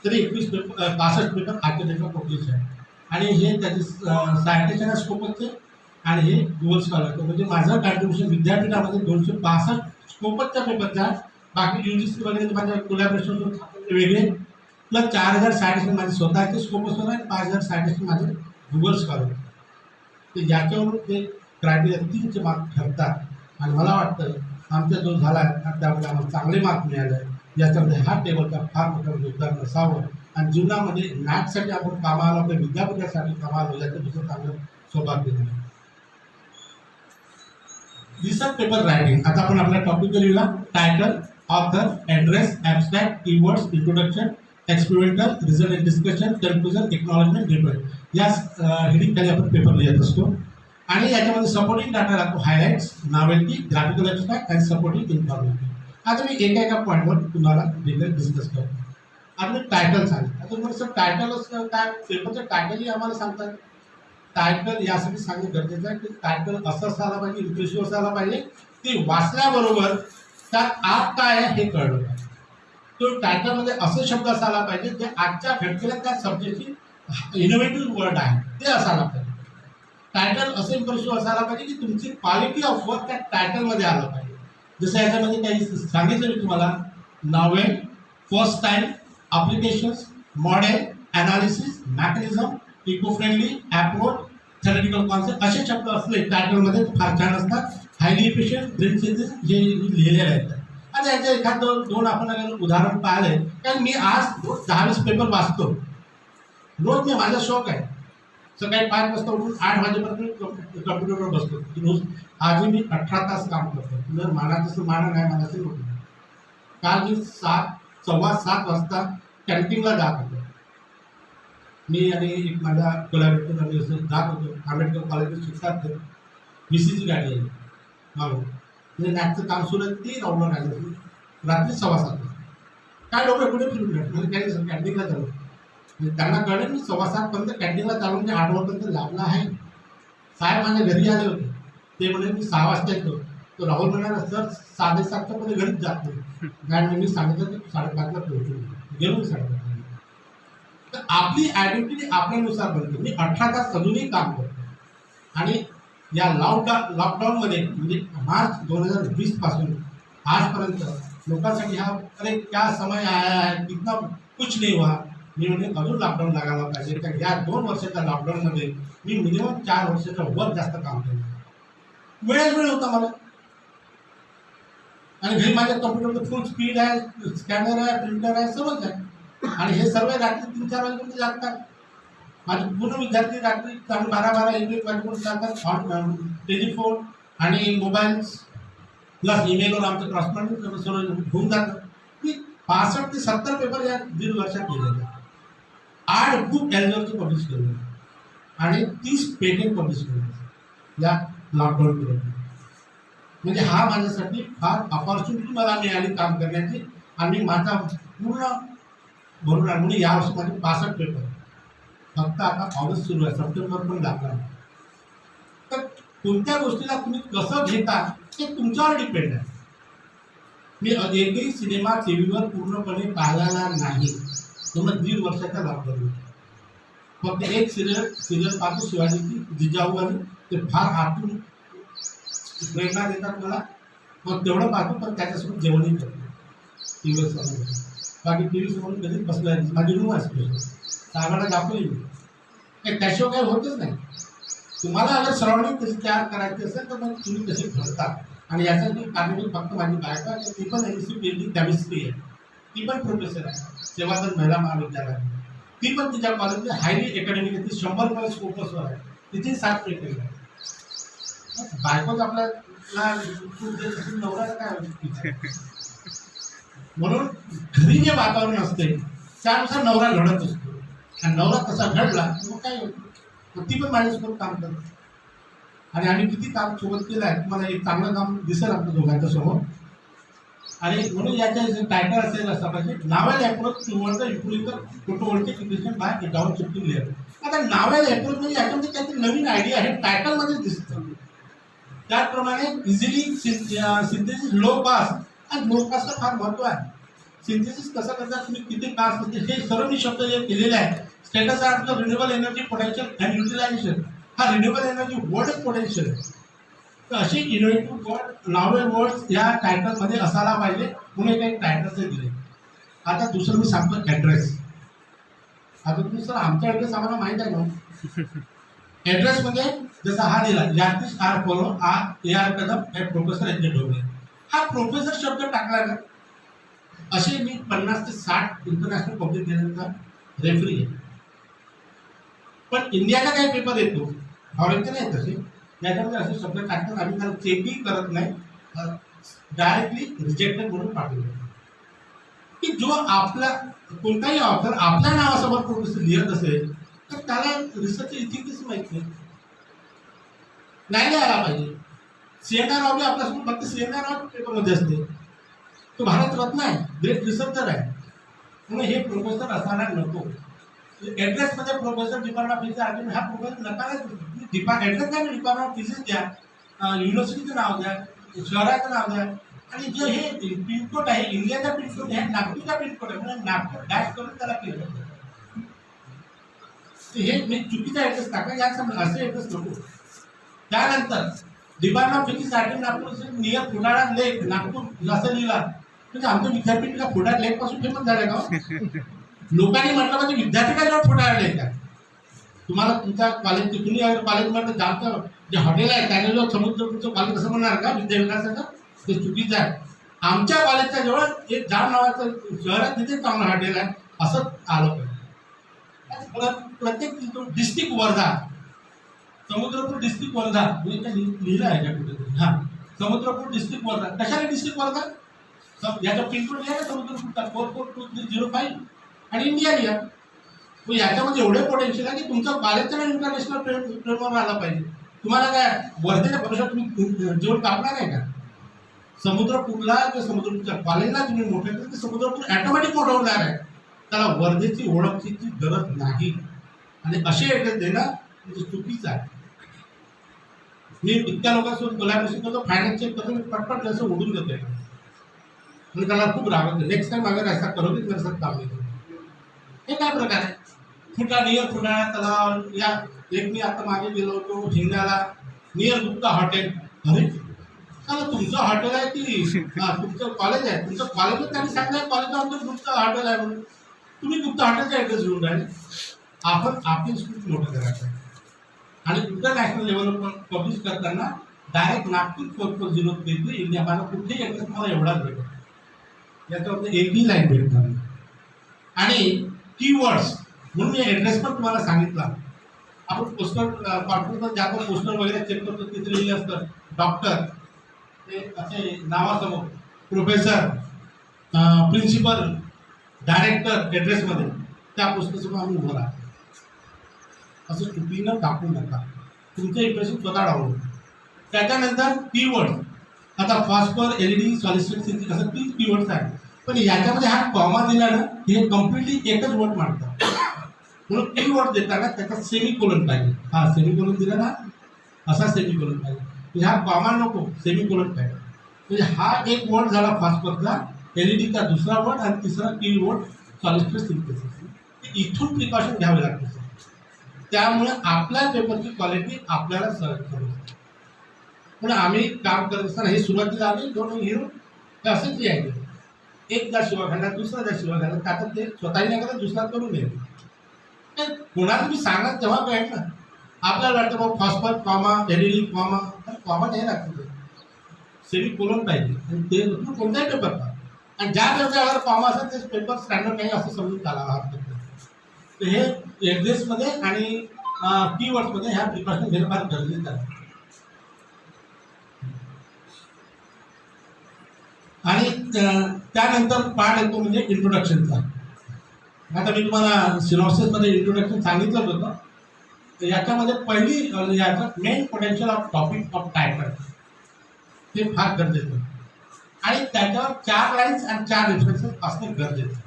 तरी 61 पेपर 62 पेपर आजच्या डेटला पब्लिश आहे. आणि हे त्याचे सायटेशन आहे स्कोपसचे आणि हे गुगल स्कॉलर. म्हणजे माझं कॉन्ट्रिब्युशन विद्यापीठामध्ये 262 स्कोपसच्या पेपरच्या, बाकी UGC वगैरे माझ्या कोलॅबरेशन वेगळे, प्लस 4000 सायटेशन माझे स्वतःचे स्कोपसवर आहे, 5000 सायटेशन माझे गुगल स्कॉलर. तर याच्यावरून ते क्रायटेरिया 3चे मार्क ठरतात. आणि मला वाटतं आमचा जो झाला आहे त्यामध्ये आम्हाला चांगले मार्क मिळाले आहे. याच्यामध्ये हा टेबलचा फार मोठा योगदान नसावं आणि जीवनामध्ये मॅथ्ससाठी आपण कामाला आपल्या विद्यापीठासाठी कामाला याचं दुसरं चांगलं सौभाग्य नाही. Research paper writing. आता आपण आपल्या टॉपिकवर येऊया. Title, author, address, abstract, keywords, introduction, experimental, result end discussion, conclusion, acknowledgement, reply या हेडिंग खाली आपण पेपर लिहित असतो. आणि याच्यामध्ये सपोर्टिंग डाटा लागतो, हायलाइट्स, नॉवेल्टी, ग्राफिकल ॲब्स्ट्रॅक्ट आणि सपोर्टिंग इन्फॉर्मेटिव्ह. आता मी एका पॉईंटवर तुम्हाला डिटेल डिस्कस करतो. आपण टायटल सांगितलं. आता तुम्हाला सर टायटल असं काय, पेपरचं टायटलही आम्हाला सांगतात. टायटल यासाठी सांगणं गरजेचं आहे की टायटल असं असायला पाहिजे, इंटरेस्टिंग असायला पाहिजे, ती वाचल्याबरोबर त्यात आत काय आहे हे कळलं पाहिजे. तो टायटलमध्ये असे शब्द असायला पाहिजे जे आजच्या घटनेला त्या सब्जेक्टची इनोव्हेटिव्ह वर्ड आहे ते असायला पाहिजे. टायटल असं इंटरेस्टिंग असायला पाहिजे की तुमची क्वालिटी ऑफ वर्क त्या टायटलमध्ये आलं पाहिजे. जसं याच्यामध्ये काही सांगितलं मी तुम्हाला, novel, first time, applications, model, analysis, mechanism, eco friendly, approach, theoretical concept असे शब्द असले टायटलमध्ये फार छान असतात. हायली इफिशियंट, ब्रेन सेन्सेस जे लिहिलेले आहेत. आणि याचे एखादं दोन आपण उदाहरण पाहिले. कारण मी आज रोज 10-20 पेपर वाचतो. रोज मी, माझा शौक आहे. सकाळी 5 वाजता उठून 8 वाजेपर्यंत कम्प्युटरवर बसतो. रोज आजही मी 18 तास काम करतो. जर मानाचं माना नाही मानाचं नव्हतं. काल मी 7:15 वाजता कॅन्टीनला जात होतो. मी आणि एक माझा कोलॅबरेटर आम्ही असं जात होतो. आंबेडकर कॉलेजला शिकतात ते VCची गाडी आहे मागून. म्हणजे नॅकचं काम सुरू आहे, ती राऊंडवर राहिलं रात्री 7:15 वाजता. काय डोकं पुढे फिरून भेट म्हणजे काही कॅन्टीनला चालू. म्हणजे त्यांना कळलं मी 7:15 पर्यंत कॅन्टीनला चालू म्हणजे 8 वाजता लागला आहे. साहेब माझ्या घरी आले होते. ते म्हणे मी 6 वाजता येतो. तो राहुल म्हणाला सर 7:30 पर्यंत घरीच जात नाही. कारण मी सांगितलं की 5:30ला पोहोचून गेलो मी 5:30. तर आपली आयडेंटिटी आपल्यानुसार बनते. मी 18 तास अजूनही काम करतो. आणि या लॉकडाऊनमध्ये म्हणजे मार्च 2020 पासून आजपर्यंत लोकांसाठी हा अरे क्या समय आया है, कितना कुछ नहीं हुआ. मी म्हणजे अजून लॉकडाऊन लागायला पाहिजे. तर या 2 वर्षाच्या लॉकडाऊनमध्ये मी मिनिमम 4 वर्षाच्या वर जास्त काम केलं. वेळ होता मला. आणि घरी माझ्या कम्प्युटरमध्ये फुल स्पीड आहे, स्कॅनर आहे, प्रिंटर आहे, सर्वच आहे. आणि हे सर्व रात्री 3-4 वाजेपर्यंत जागतात. माझे पूर्ण विद्यार्थी रात्री 12-12, 1-1 वाजेपर्यंत जातात. टेलिफोन आणि मोबाईल्स प्लस ईमेलवर आमचं क्रॉसमेंट सर्व होऊन जातं. मी 65 ते 70 पेपर या 1.5 वर्षात केलेले. 8 बुक ॲल्बमचे पब्लिश केले आणि 30 पेटेंट पब्लिश केले या लॉकडाऊन पिरियड. म्हणजे हा माझ्यासाठी फार अपॉर्च्युनिटी मला मिळाली काम करण्याची. आणि माझा पूर्ण भरून म्हणजे यावर्षी माझे 65 पेपर. फक्त आता ऑगस्ट सुरू आहे, सप्टेंबर पण लागला. तर कोणत्या गोष्टीला तुम्ही कसं घेता ते तुमच्यावर डिपेंड आहे. मी एकही सिनेमा TV वर पूर्णपणे पाहिलेला नाही. तुम्हाला 1.5 वर्षाचा लॉकडाऊन. फक्त एक सिरियल पाहतो शिवाजीची, जिजाऊ आणि ते फार आतून प्रेरणा देतात मला. मग तेवढं पाहतो पण त्याच्यासोबत जेवणही करतो TV समोर. बाकी TV समोर कधीच बसला नाही. माझी रूम असते सांगायला दाखवली मी त्याशिवाय काही होतच नाही. तुम्हाला अगर सराउंडिंग कशी तयार करायची असेल तर मग तुम्ही कशी घडता. आणि यासाठी कारणीभूत फक्त माझी बायका, ती पण MSc PhD केमिस्ट्री आहे. ती पण प्रोफेसर आहे सेवादल महिला महाविद्यालयात. ती पण तिच्या कॉलेजमध्ये हायली अकॅडमिक आहे. ती 100 स्कोपसवर आहे. तिथे 7 पेटेंट आहे. बायकोच आपल्याला सूट देत असेल, नवऱ्याला काय विचार. म्हणून घरी जे वातावरण असते त्यानुसार नवरा घडत असतो, आणि नवरा तसा घडला मग काय होतं, मग ती पण माझ्यासोबत काम करते. आणि आम्ही किती काम सोबत केलं आहे, तुम्हाला एक चांगलं काम दिसेल आपल्या दोघांच्या समोर. आणि म्हणून याच्या टायटल असेल असं पाहिजे, novel approach towards the improving the photovoltaic equipment by without shifting layer. आता नावेल अप्रोच म्हणजे याच्यामध्ये काहीतरी नवीन आयडिया आहे, टायटलमध्येच दिसतं. त्याचप्रमाणे इझिली सिंथेसिस लो कास्ट, आणि लो कास्टचं फार महत्त्व आहे. सिंथेसिस कसं करतात तुम्ही, किती कास्ट होते, हे सर्व मी शब्द जे केलेले आहेत. स्टेटस आहे renewable energy potential and utilization. हा रिन्युएबल एनर्जी वर्ड पोटेन्शियल. तर असे इनोव्हेटिव्ह वर्ड, नॉवेल वर्ड्स या टायटलमध्ये असायला पाहिजे, म्हणून एक टायटलचे दिले. आता दुसरं मी सांगतो ॲड्रेस. आता तुम्ही सर आमचा ॲड्रेस आम्हाला माहीत आहे ना. ॲड्रेसमध्ये जसा हा दिला, यातीश आर फॉलो आर ए आर कदम हे प्रोफेसर यांचे डोबळे. हा प्रोफेसर शब्द टाकला ना, असे मी 50 ते 60 इंटरनॅशनल पब्लिक हेल्थचा रेफरी आहे. पण इंडियाचा काही पेपर येतो, फॉरेनचे नाही तसे, त्याच्यामध्ये असे शब्द टाकतात, आम्ही त्याला चेकही करत नाही, डायरेक्टली रिजेक्टेड म्हणून पाठवतो. की जो आपला कोणताही ऑथर आपल्या नावासमोर प्रोफेसर लिहत असेल तर त्याला रिसर्च इथिक्स माहित नाही लिहायला पाहिजे. सीएनआर रावले आपल्यासमोर फक्त सीएनआर राव पेपरमध्ये असते, तो भारतरत्न आहे, ग्रेट रिसर्चर आहे, म्हणून हे प्रोफेसर असायला नको. ॲड्रेसमध्ये प्रोफेसर डिपार्टमेंट ऑफ फिजिक्स आहे, हा प्रोफेसर नकाराच. ॲड्रेस काय, डिपार्टमेंट ऑफ फिजिक्स द्या, युनिव्हर्सिटीचं नाव द्या, शहराचं नाव द्या, आणि जे हे पिनकोड आहे इंडियाचा पिनकोड आहे, नागपूरचा पिनकोड आहे, म्हणजे नागपूर डॅश करून त्याला पिनकोड. हे मी चुकीचा ॲड्रेस टाका, या असे ॲड्रेस नको. त्यानंतर department of physics I Nagpur near Futala lake Nagpur असं लिहिला, म्हणजे आमचं विद्यापीठ का फुटाळा लेक पासून फेमस झालं का? लोकांनी म्हटलं म्हणजे विद्यापीठाजवळ फुटाळा लेक आहे. तुम्हाला तुमच्या कॉलेज तुम्ही कॉलेजमध्ये जातं जे हॉटेल आहे त्याच्याजवळ समुद्र तुमचं कॉलेज असं म्हणणार का विद्याविकासाचं? ते चुकीचं आहे. आमच्या कॉलेजच्या जवळ एक जाम नावाचं शहरात तिथे चांगलं हॉटेल आहे असं आलं पाहिजे. प्रत्येक डिस्ट्रिक्ट वर्धा, समुद्रपूर डिस्ट्रिक्ट वर्धा लिहिलं आहे का कुठेतरी? हां, समुद्रपूर डिस्ट्रिक्ट वर्धा. कशाला डिस्ट्रिक्ट वर्धा? याचा पिनकोड लिहा ना समुद्रपूरचा 442305 आणि इंडिया लिहा. मग याच्यामध्ये एवढे पोटेन्शियल आहे की तुमचं कॉलेजचं इंटरनॅशनल फ्रेमवर आला पाहिजे. तुम्हाला काय वर्धेच्या भरोशात तुम्ही जेवण कापणार आहे का? समुद्रपूरला किंवा समुद्रपूरच्या कॉलेजला तुम्ही मोठे केलं तर समुद्रपूर ॲटोमॅटिक मोठं होणार आहे. त्याला वर्धेची ओळखची गरज नाही, आणि असे ॲड्रेस देणं म्हणजे चुकीचं आहे. मी इतक्या लोकांसोबत कोलॅबोरेशन करतो, फायनान्सचे करतो, पटपट असं उडून देतोय, म्हणजे त्याला खूप रागवतो. नेक्स्ट टाइम अगर ऐसा करोगे मेरे साथ काम नाही. हे काय प्रकार आहे? नियर फुटाळा तलाव, या एक मी आता मागे गेलो होतो हिंगण्याला नियर गुप्ता हॉटेल. अरे चला तुमचं हॉटेल आहे की तुमचं कॉलेज आहे? तुमचं कॉलेजच त्यांनी सांगितलं कॉलेज आमचं गुप्ता हॉटेल आहे म्हणून, तुम्ही गुप्ता हॉटेलचा ॲड्रेस घेऊन राहिले. आपण आपली स्कूल मोठं करायचं आहे, आणि इंटरनॅशनल लेवलवर पब्लिश करताना डायरेक्ट नागपूर 4403 इंडिया, माझा कुठेही ॲड्रेस मला एवढाच भेटेल, याच्यावर एकही लाईन भेटणार नाही. आणि कीवर्ड्स म्हणून मी ॲड्रेस पण तुम्हाला सांगितला. आपण पोस्टर कॉन्फरन्सवर ज्याचं पोस्टर वगैरे चेक करतो तिथे लिहिलं असतं डॉक्टर, ते असे नावासमोर प्रोफेसर, प्रिन्सिपल, डायरेक्टर ॲड्रेसमध्ये, त्या पोस्टरसमोर आम्ही उभं राहतो. असं चुकीनं टाकू नका, तुमचं इंप्रेशन स्वतः डाऊन. त्याच्यानंतर कीवर्ड, आता फॉस्फर, LED, सॉलिड स्टेट असं 3 कीवर्ड्स आहेत, पण याच्यामध्ये हा कॉमा दिला ना हे कम्प्लिटली एकच वर्ड मांडतात. म्हणून कीवर्ड देताना त्याचा सेमीकोलन पाहिजे. हा सेमीकोलन दिला ना, असा सेमीकोलन पाहिजे, म्हणजे हा कॉमा नको, सेमीकोलन पाहिजे. म्हणजे हा एक वर्ड झाला फॉस्फरचा, LED चा दुसरा वर्ड, आणि तिसरा कीवर्ड सॉलिड स्टेट सिंथेसिस. इथून प्रिकॉशन घ्यावे लागते. त्यामुळे आपल्या पेपरची क्वालिटी आपल्याला सर्च करू. पण आम्ही काम करत असताना हे सुरुवातीला आम्ही 2 हिरो हे असंच लिहायचे, एक जा शिवाखंडात, दुसरा जा शिवाखंडात, त्यात ते स्वतःही नाही करत, दुसरा करून घ्यायचं. कोणाला तुम्ही सांगा तेव्हा काय ना, आपल्याला वाटतं बाबा phosphor comma, LED comma, comma नाही लागतं, सेमीकोलन पाहिजे. आणि ते तुम्ही कोणताही पेपर पहा, आणि ज्या पेपरवर कॉमा असेल ते पेपर स्टँडर्ड नाही असं समजून चालावं लागतं. तर हे ॲड्रेसमध्ये आणि कीवर्ड्समध्ये ह्या प्रिकॉशन घेणं फार गरजेचं आहे. आणि त्यानंतर पार्ट येतो म्हणजे इंट्रोडक्शनचा. आता मी तुम्हाला सिनॉप्सिसमध्ये इंट्रोडक्शन सांगितलं होतं. तर याच्यामध्ये पहिली याचं main potential of topic of title ते फार गरजेचं आणि त्याच्यावर 4 लाईन्स आणि 4 रेफरन्सेस असणे गरजेचं.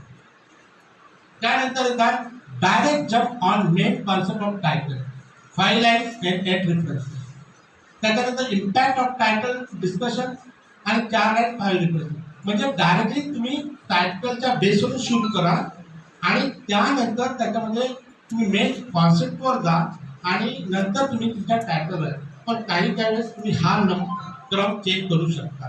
त्यानंतर येतात direct jump on main concept of title 5 lines and 8 references. त्याच्यानंतर इम्पॅक्ट ऑफ टायटल डिस्कशन आणि 4 लाईन 5 रेफरन्सेस. म्हणजे डायरेक्टली तुम्ही टायटलच्या बेसवरून शूट करा आणि त्यानंतर त्याच्यामध्ये तुम्ही मेन कॉन्सेप्टवर जा आणि नंतर तुम्ही तुमच्या टायटलवर. पण काही त्यावेळेस तुम्ही हा क्रम चेंज करू शकता.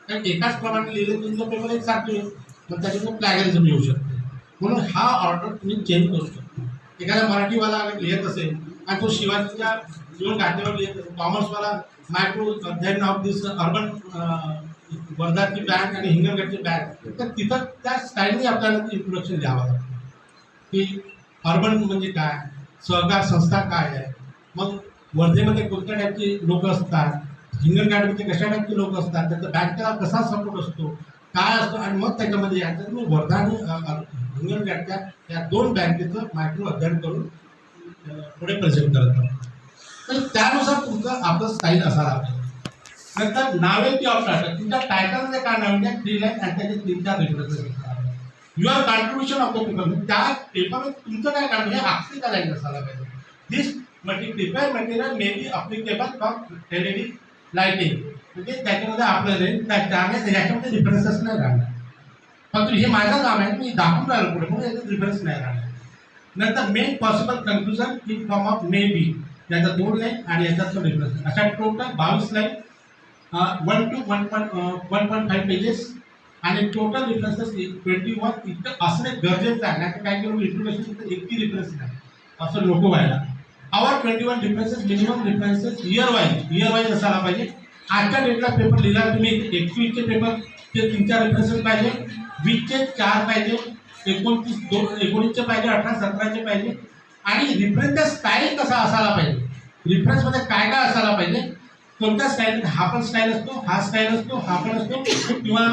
कारण एकाच प्रमाणे लिहिले तुमचं पेपर एकसारखे होईल पण त्याच्यामध्ये प्लॅगरिझम येऊ शकते. म्हणून हा ऑर्डर तुम्ही चेंज करू शकता. एखादा मराठीवाला लिहित असेल आणि तो शिवाजीच्या जीवन गाथेवर लिहित असेल, कॉमर्सवाला मायक्रो अध्ययन ऑफ दिस अर्बन वर्धाची बँक आणि हिंगणघाटची बँक, तर तिथं त्या स्टाईलने आपल्याला इंट्रोडक्शन द्यावं लागतं की अर्बन म्हणजे काय, सहकार संस्था काय आहे, मग वर्धेमध्ये कोणत्या टाईपची लोक असतात, हिंगणघाटमध्ये कशा टाईपचे लोक असतात, त्याचा बँकेला कसा सपोर्ट असतो, काय असतो, आणि मग त्याच्यामध्ये यायचं तुम्ही वर्धा आणि हिंगणघाटच्या या 2 बँकेचं मायक्रो अध्ययन करून पुढे प्रेझेंट करत आहोत. तर त्यानुसार तुमचं आपलं स्टाईल असायला पाहिजे. नंतर नावेल्टी ऑफ टायटल. तुमच्या टायटलमध्ये काय नाविन्य 3 लाईन आणि त्याचे 3-4 रेफरन्सेस असतात. Your contribution of the paper. त्या पेपरमध्ये तुमचं काय काम आहे हे का लाईन असायला पाहिजे. This prepare material may be applicable for LED lighting. म्हणजे त्याच्यामध्ये आपल्याला याच्यामध्ये डिफरन्सेस नाही राहणार. फक्त हे माझं काम आहे मी दाखवून राहिलो पुढे म्हणून याच्यात डिफरन्स नाही राहणार. नंतर main possible conclusion in form of may be. याचा 2 लाईन आणि याच्यात डिफरन्स. अशा टोटल 22 लाईन 1 to 1.5 पेजेस आणि टोटल रेफरन्सेस 21 इतकं असणे गरजेचं आहे. नाही काय केलं इंट्रोडक्शन 1 रेफरन्स नाही असं नको व्हायला. आवर 21 references minimum references year wise असायला पाहिजे. आजच्या डेटला पेपर लिहिला तुम्ही 21चे पेपर ते 3-4 रेफरन्सेस पाहिजे, 20चे 4 पाहिजे, 19चे पाहिजे, 18-17चे पाहिजे. आणि रिफरन्सचा स्टाईल कसा असायला पाहिजे, रिफरन्समध्ये काय काय असायला पाहिजे, कोणत्या स्टाईल, हा पण स्टाईल असतो, हा स्टाईल असतो, हा पण असतो, किंवा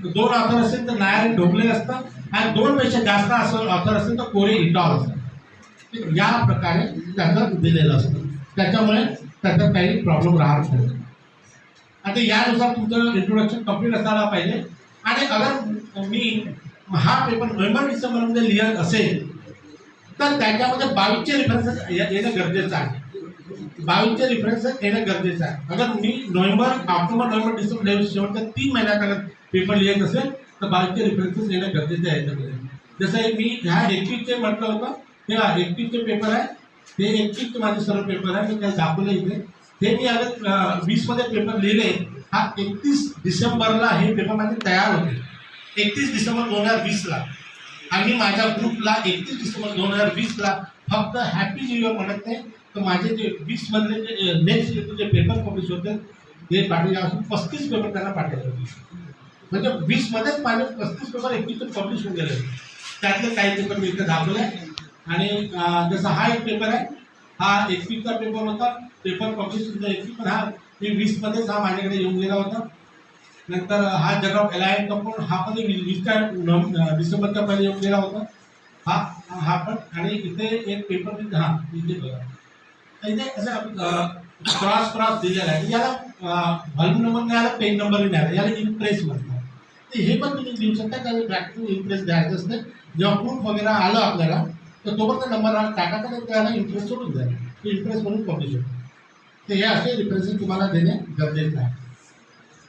2 ऑथर असेल तर नायर ढोकले असतं आणि 2 पेक्षा जास्त असं ऑथर असेल तर कोरे इटॉल असतं. या प्रकारे त्याचं दिलेलं असतं. त्याच्यामुळे त्याचा काही प्रॉब्लेम राहत नाही. आता यानुसार तुमचं इंट्रोडक्शन कम्प्लीट असायला पाहिजे. आणि अगर मी हा पेपर नोव्हेंबर-डिसेंबरमध्ये लिहित असेल तर त्याच्यामध्ये 22चे रेफरन्सेस येणं गरजेचं आहे. 22चे रेफरन्सेस येणं गरजेचं आहे. अगर मी ऑक्टोबर नोव्हेंबर डिसेंबर शेवटच्या 3 महिन्यात अगर पेपर लिहित असेल तर 22चे रेफरन्सेस येणं गरजेचं आहे याच्यामध्ये. जसं मी ह्या 21चे म्हटलं होतं तेव्हा 21चे पेपर आहे, हे 21चे माझे सर्व पेपर आहे, मी त्याला दाखवलं इथे. हे मी अगर 20मध्ये पेपर लिहिले, हा 31 डिसेंबरला हे पेपर माझे तयार होते. 31 डिसेंबर 2020ला आणि माझ्या ग्रुपला 31 डिसेंबर 2020ला फक्त हॅपी न्यू इयर म्हणत नाही तर माझे जे 20मधले जे नेक्स्ट जे पेपर पब्लिश होते ते पाठवले असून 35 पेपर त्यांना पाठवले होते. म्हणजे 20मध्येच माझे 35 पेपर 21 पब्लिश होऊन गेले. त्यातले काही पेपर मी इथे दाखवले. आणि जसं हा एक पेपर आहे, हा 21चा पेपर होता, पेपर पब्लिश होता 21, पण हा मी 20मध्येच हा माझ्याकडे येऊन गेला होता. नंतर हा जग ऑफ एलायन कंपाऊंड हा पण 20 डिसेंबरच्या पहिले येऊन गेला होता. हा पण. आणि इथे एक पेपर इथे बघा, इथे असं क्रॉस दिलेला आहे. याला व्हॉल्यूम नंबर नाही आला, पेज नंबरही नाही आला, याला इम्प्रेस म्हणतात. तर हे पण तुम्ही देऊ शकता. त्यावेळी प्रॅक्टिकल इम्प्रेस द्यायचं असते. जेव्हा प्रूफ वगैरे आलं आपल्याला तर तोपर्यंत नंबर टाकायचा नाही, त्याला इम्प्रेस सोडून द्यायला, तो इम्प्रेस म्हणून पब्लिश होतो. तर हे असे रिप्रेझेंट तुम्हाला देणे गरजेचं आहे.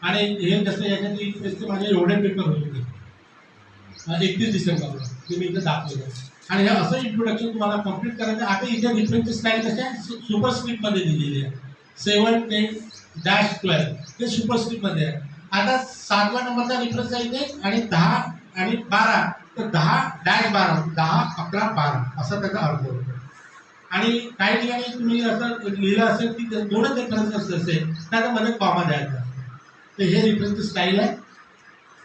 आणि हे जसं याच्यात इम्प्रेसचे माझे एवढे पेपर होते 31 डिसेंबरला ते मी इथे दाखवले. आणि हे असं इंट्रोडक्शन तुम्हाला कम्प्लीट करायचं. आता इथे रिफरन्सची स्टाईल कशी आहे, सुपरस्क्रिप्टमध्ये दिलेली आहे. 7, 10, -12 ते सुपरस्क्रिप्टमध्ये आहे. आता 7व्या नंबरचा रिफरन्स आहे इथे आणि 10 आणि 12 तर 10-12 10, 11, 12 असा त्याचा अर्थ होतो. आणि काही ठिकाणी तुम्ही असं लिहिलं असेल की 2च रेफरन्स असेल त्याच्यामध्ये कॉमा द्यायचा. तर हे रिफरन्सची स्टाईल आहे.